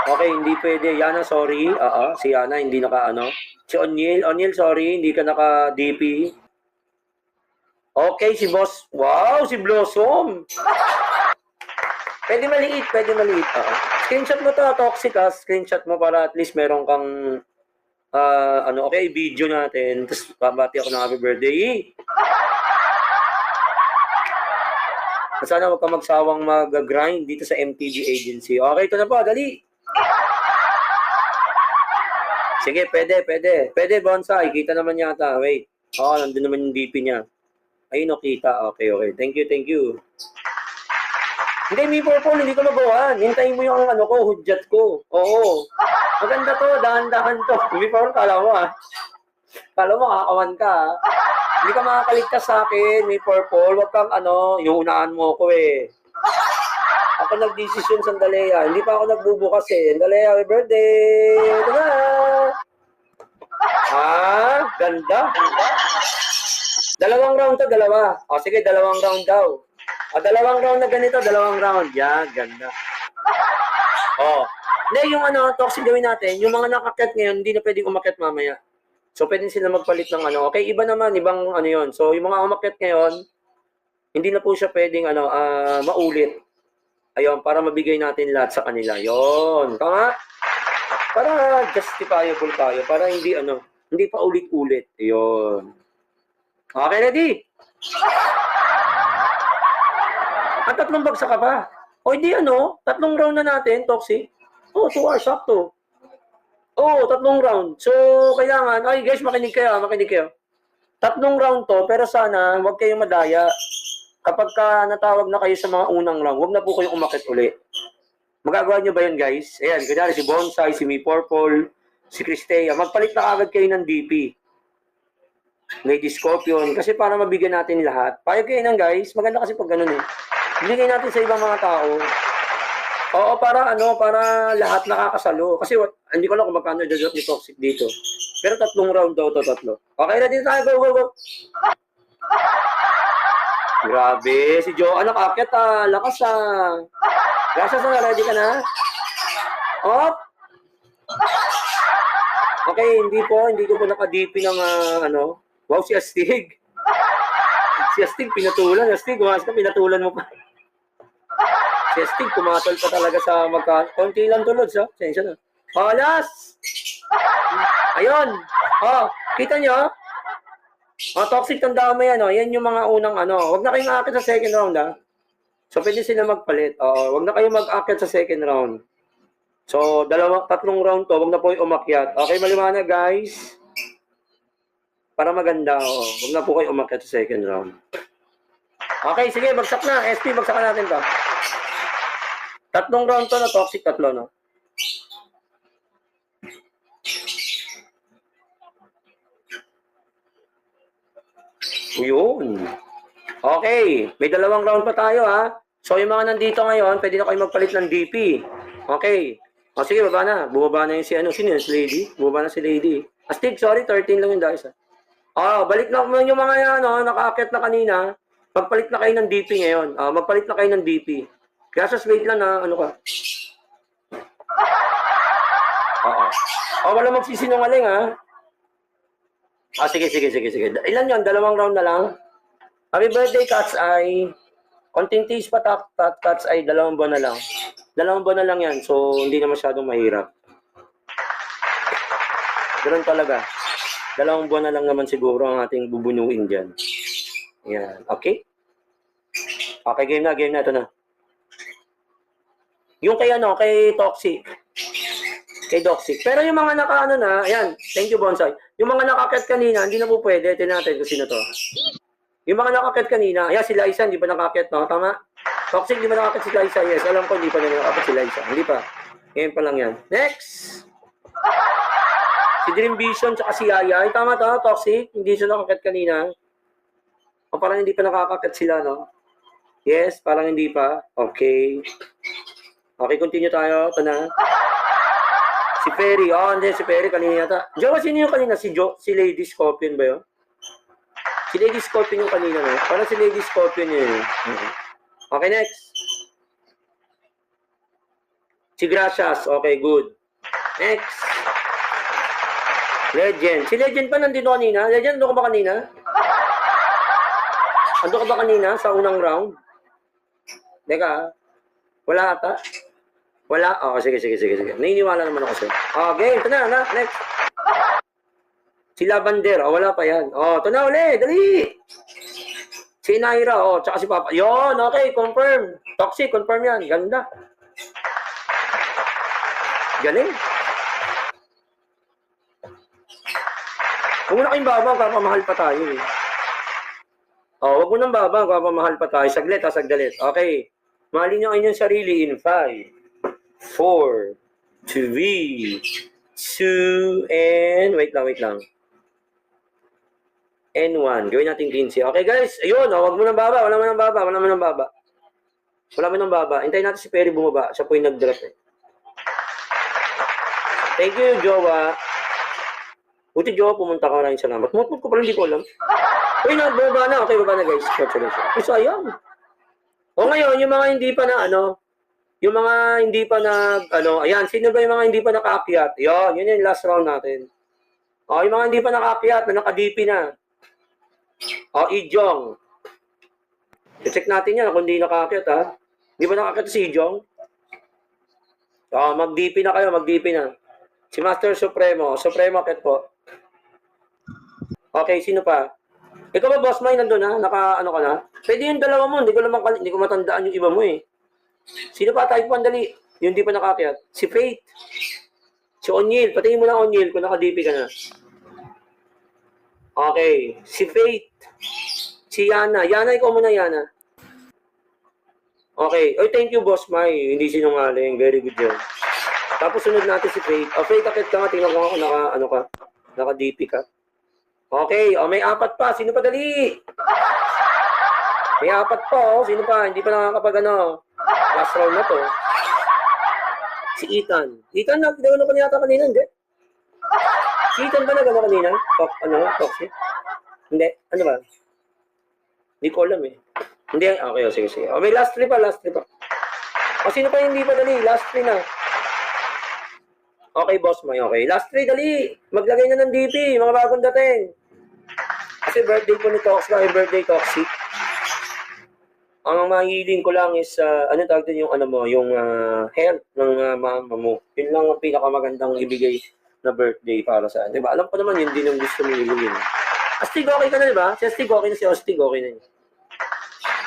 Okay, hindi pwede. Yana, sorry. Si Yana, hindi Si Onyil, sorry, hindi ka naka-DP. Okay, si Boss. Wow, si Blossom. Pwede maliit. Screenshot mo to, Toxic, ha. Screenshot mo para at least meron kang, okay, video natin. Tapos, babati ako ng happy birthday. Sana huwag ka magsawang mag-grind dito sa MTG agency. Okay, ito na po. Dali. Sige, pwede. Pwede, bonsai. Kita naman yata. Wait. Nandun naman yung DP niya. Ayun, kita. Okay. Thank you. Hindi, may purple. Hindi ko magawa. Hintayin mo yung hudyat ko. Oo. Maganda to. Dahan-dahan to. May purple, kala mo, Kala mo, kakawan ka, Hindi ka makakaligtas sa akin, may purple. Huwag kang yung unaan mo ko, eh. Ako nag-decision sandali, Hindi pa ako nagbubukas, eh. Sandali, happy birthday! Ito na! Ganda. Dalawang round to, dalawa. Sige, dalawang round daw. Dalawang round na ganito, dalawang round. Yan, ganda. Hindi, yung Toxic gawin natin, yung mga nakakyat ngayon, hindi na pwedeng umakyat mamaya. So, pwede sila magpalit ng Okay, iba naman, ibang yun. So, yung mga umakyat ngayon, hindi na po siya pwedeng maulit. Ayun, para mabigay natin lahat sa kanila. Yon, tama? Para justifiable tayo, para hindi hindi pa ulit-ulit. Ayun. Okay, ready? Tatlong bagsak ka pa. Hindi tatlong round na natin, Toxic. 2 hours, sakto. Tatlong round. So, kailangan, guys, makinig kayo. Tatlong round to, pero sana, huwag kayong madaya. Kapag natawag na kayo sa mga unang round, huwag na po kayong umakit uli. Magagawa nyo ba yun, guys? Ayan, kunyari si Bonsai, si Mi Purple, si Cristea. Magpalit na agad kayo ng DP. Lady Scorpion. Kasi para mabigyan natin lahat. Payag kayo nang, guys. Maganda kasi pag ganun, eh. Bigay natin sa ibang mga tao. Para lahat nakakasalo. Kasi hindi ko alam kung magkano i-drop ni Toxic dito. Pero tatlong round daw to, tatlo. Okay, ready tayo. Go. Grabe, si Joanne nakakit, lakas, Gracias, ready ka na? Okay, hindi ko po naka-DP ng wow, si Astig. Si Astig, pinatulan. Astig, gumas ka, pinatulan mo pa. Si Astig, kumatol pa talaga sa konti lang tulod, Sensya na. Last! Ayun! Kita nyo? Toxic, tandaan mo yan, Yan yung mga unang Huwag na kayong aakit sa second round, So, pwede sila magpalit. Wag na kayo mag-akyat sa second round. So, tatlong round to, wag na po kayo umakyat. Okay, maliwanag, guys? Para maganda, wag na po kayo umakyat sa second round. Okay, sige, bagsak na. SP, bagsakan natin to. Tatlong round to na toxic, tatlo, no? Yun. Okay, may dalawang round pa tayo, ha? So, yung mga nandito ngayon, pwede na kayo magpalit ng DP. Okay. O, sige, baba na. Bumaba na yung sino yun? Si Lady? Bumaba na si Lady. Astig, sorry, 13 lang yung guys, ha? Balik na yung mga yan, nakaakyat na kanina. Magpalit na kayo ng DP ngayon. Magpalit na kayo ng DP. Kaya sa wait lang na, ano ka? Wala magsisinungaling, ha? Sige. Ilan yun? Dalawang round na lang? Happy birthday, Cat's Eye. Konting tease pa, Cat's Eye. 2 buwan na lang. 2 buwan na lang yan. So, hindi na masyadong mahirap. Ganun talaga. 2 buwan na lang naman siguro ang ating bubunuin dyan. Yan. Okay? Okay, game na. Ito na. Yung kay Toxic. Kay Toxic. Pero yung mga na, ayan. Thank you, Bonsai. Yung mga nakakit kanina, hindi na po pwede. Tignan natin kung sino to. Yung mga nakakit kanina, ayan, si Liza, hindi pa nakakit, no? Tama? Toxic, hindi pa nakakit si Liza. Yes, alam ko, hindi pa na nakakit si Liza. Hindi pa. Ngayon pa lang yan. Next! Si Dream Vision, tsaka si Yaya. Ay, tama to, Toxic. Hindi siya nakakit kanina. O parang hindi pa nakakakit sila, no? Yes, parang hindi pa. Okay. Okay, continue tayo. Ito na. Si Perry. Hindi, si Perry kanina yata. Jowa, sino yung kanina? Si Lady Scorpion ba yun? Si Lady Scorpion yung kanina, no? Parang si Lady Scorpion yun. Okay, next. Si Gracias. Okay, good. Next. Legend. Si Legend pa nandito kanina? Legend, ando ka ba kanina? Ando ka ba kanina sa unang round? Teka, wala ata? Wala? Sige. Naniniwala naman ako sa'yo. Okay, ito na. Next. Si Lavander. Wala pa yan. Ito na ulit. Dali. Si Naira. Tsaka si Papa. Yon, okay, confirm. Toxic, confirm yan. Ganda. Galing. Huwag mo na kayong babang, kapamahal pa tayo. Huwag mo nang babang, kapamahal pa tayo. Saglit. Okay. Mahalin nyo inyong sarili in 5, 4, 3, 2, and wait lang. And 1. Gawin natin 15. Okay guys, ayun, wag mo nang baba. Wala mo nang baba. Hintayin natin si Perry bumaba. Siya po yung nag-drop eh. Thank you, Jowa. Buti, Jowa, pumunta ka. Maraming salamat. Mutmut ko pala, hindi ko alam. Uy, baba na. Okay, baba na guys. Congratulations. Ay, sayang. Ngayon, yung mga hindi pa na ayan, sino ba yung mga hindi pa nakaakyat? Yun yung last round natin. Yung mga hindi pa nakaakyat, na naka-DP na. Ijong. I-check natin yan kung hindi nakaakyat, ha? Hindi ba nakaakyat si Ijong? Mag-DP na kayo, Si Master Supremo akyat po. Okay, sino pa? Ikaw ba, Boss May, nandun, ha? Naka-ano ka na? Pwede yung dalawa mo, hindi ko matandaan yung iba mo, eh. Sino pa? Type 1, dali. Yung di pa nakakyat. Si Faith. Si Onyil. Patingin mo na Onyil kung naka-DP ka na. Okay. Si Faith. Si Yana. Yana, ikaw muna, Yana. Okay. Thank you, Boss May. Hindi sinungaling. Very good job. Tapos sunod natin si Faith. Faith, akit ka nga. Tingnan ko ako naka-DP ka. Okay. May 4 pa. Sino pa, dali? May 4 pa, Sino pa? Hindi pa nakakapag last round na to. Si Ethan. Ethan, nagdawano ka niyata kanina, hindi? Si Ethan ba nagano kanina? Toxic? Hindi. Ano ba? Hindi ko alam eh. Hindi. Okay, sige. May last 3 pa. Sino pa hindi pa, dali? Last 3 na. Okay, Boss May. Okay. Last 3, dali. Maglagay na ng DP. Mga bagong dating. Kasi birthday po ni Toxic. Birthday Toxic. Ang mahiling ko lang is, tawag din yung health ng mama mo. Yun lang ang pinakamagandang ibigay na birthday para sa, di ba? Alam ko naman yun din ang gusto mo yun. Astig, okay ka na, di ba? Si Astig, okay na si Astig, okay na yun.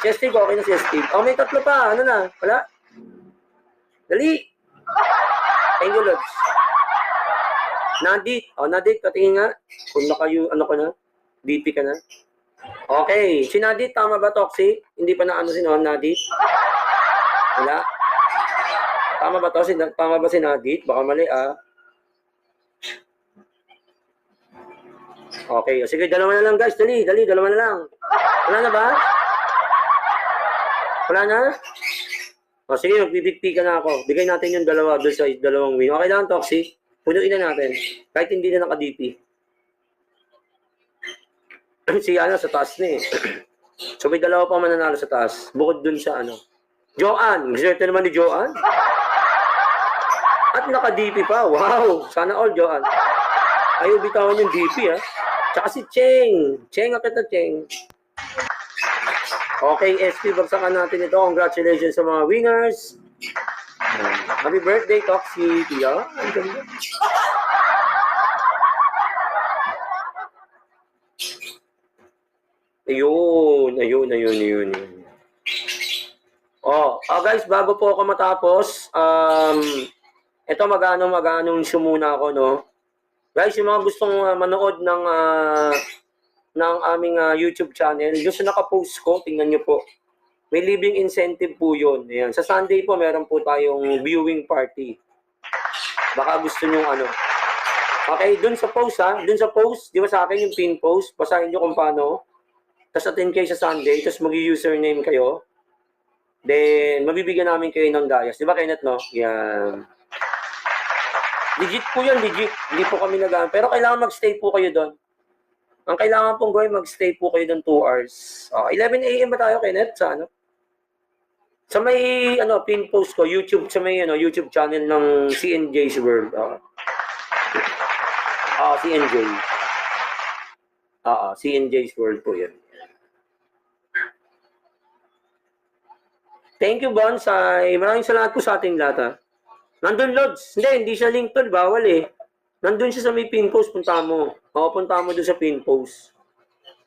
Si Steve, okay na si Steve. Oh, may tatlo pa. Ano na? Wala? Dali. Thank you, Lods. Nadit. Oh, Nadit, patingin nga. Kung ano ka na? DP ka na. Okay. Si Nadit, tama ba, Toxic? Hindi pa na ano si Nadit? Wala? Tama ba to? Tama ba si Nadit? Baka mali, ah. Okay. Sige, dalawa na lang, guys. Dali, dalawa na lang. Wala na ba? Wala na? O, sige, magbibigti ka na ako. Bigay natin yung dalawa doon sa dalawang win. Okay lang, Toxic. Punuin na natin. Kahit hindi na naka-DP. Si ano, sa taas na eh. So, may dalawa pa mananalo sa taas. Bukod dun sa ano. Joanne. Gusto naman ni Joanne. At naka-DP pa. Wow. Sana all, Joanne. Ayaw bitawan yung DP, ha. Tsaka si Cheng. Cheng, akit na Cheng. Okay, SP, bagsakan natin ito. Congratulations sa mga winners. Happy birthday, Toxic. Yeah, ang ganda. Ayun. Guys, bago po ako matapos, ito mag-anong muna ako, no? Guys, yung mga gustong manood ng aming YouTube channel, yung sa nakapost ko, tingnan nyo po. May living incentive po yun. Ayan. Sa Sunday po, meron po tayong viewing party. Baka gusto nyo ano. Okay, dun sa post di ba sa akin yung pin post, basahin nyo kung paano. Tapos attend kayo sa Sunday, tapos mag-username kayo. Then, mabibigyan namin kayo ng dayas. Di ba, Kenneth, no? Yan. Legit po yan, legit. Hindi po kami pero kailangan mag-stay po kayo doon. Ang kailangan pong gawin, mag-stay po kayo doon 2 hours. 11 a.m. ba tayo, Kenneth? Sa ano? Sa may pin post ko, YouTube, sa may YouTube channel ng CNJ's World. CNJ. CNJ's World po yan. Thank you, Bonsai. Maraming salamat po sa ating lahat, ha. Nandun, Lods. Hindi siya link to. Bawal eh. Nandun siya sa may pin post. Punta mo. Punta mo doon sa pin post.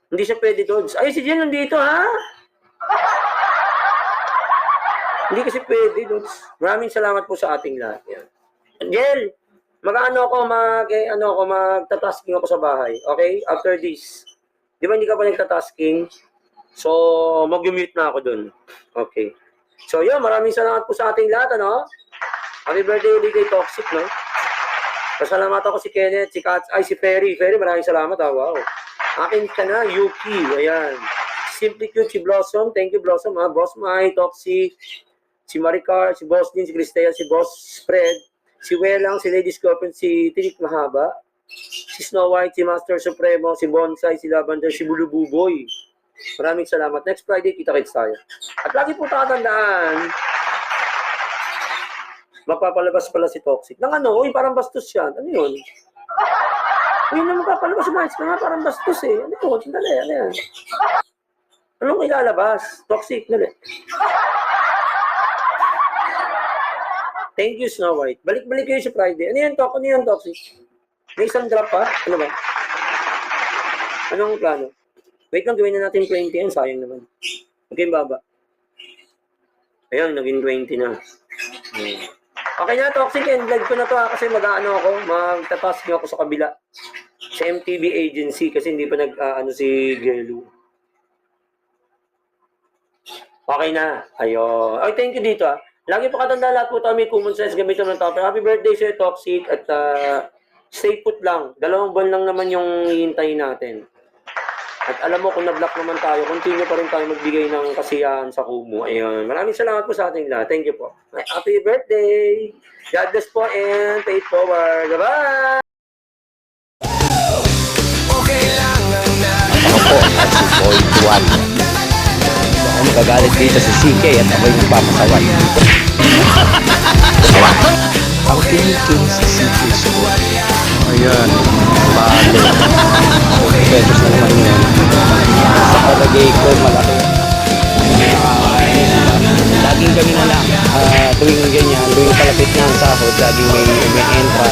Hindi siya pwede, Lods. Ay, si Jen nandito, ha? Hindi kasi pwede, Lods. Maraming salamat po sa ating lahat. Yan. Jel, magtatasking ako sa bahay. Okay? After this. Di ba hindi ka pa nagtatasking? So, mag-mute na ako doon. Okay. So, yun. Maraming salamat po sa ating lahat, ano? Happy birthday ulit kay Toxic, no? Pasalamat ako si Kenneth, si Katz, si Ferry. Ferry, maraming salamat, ha? Wow. Akin ka na, Yuki. Ayan. Simply Cute, si Blossom. Thank you, Blossom, ha? Boss Mai, Toxic, si Maricar, si Boss Din, si Cristel, si Boss Spread, si Welang, si Lady Scorpion, si Tinik Mahaba, si Snow White, si Master Supremo, si Bonsai, si Lavender, si Bulububoy. Maraming salamat. Next Friday, kita-kits tayo. At lagi po tatandaan, magpapalabas pala si Toxic. Parang bastos yan. Ano yun? Yun magpapalabas si Miles. Parang bastos eh. Ano yun? Dali, ano yan? Anong ilalabas? Toxic, dali. Thank you, Snow White. Balik-balik kayo sa Friday. Ano yan, Toxic? May isang drop pa? Ano ba? Anong plano? Wait lang, gawin na natin 20 yan. Sayang naman. Okay, baba. Ayun, naging 20 na. Okay na, Toxic. End live ko na to kasi magtatasking ako sa kabila. Sa MTV agency kasi hindi pa si Gelu. Okay na. Ayun. Ay, thank you dito, ha. Lagi po katanda lahat po tayo may common sense gamit ng topic. Happy birthday sir, Toxic. At stay put lang. 2 buwan lang naman yung hihintayin natin. At alam mo, kung na-block naman tayo, continue pa rin tayo magbigay ng kasiyahan sa Kumu. Ayun. Maraming salamat po sa ating lahat. Thank you po. Happy birthday! God bless po and pay it forward. Bye-bye! Okay lang ang ako po, si Boy Juan. Ako magagalit dito si CK at ako'y magpapasaway. Ang kinikin si CK Suwan. Ayan, balo. Pesos na naman yun. Sa palagay ko, malaki. Laging kami na lang. Tuwing ganyan, tuwing palapit na ang sahod, laging may entra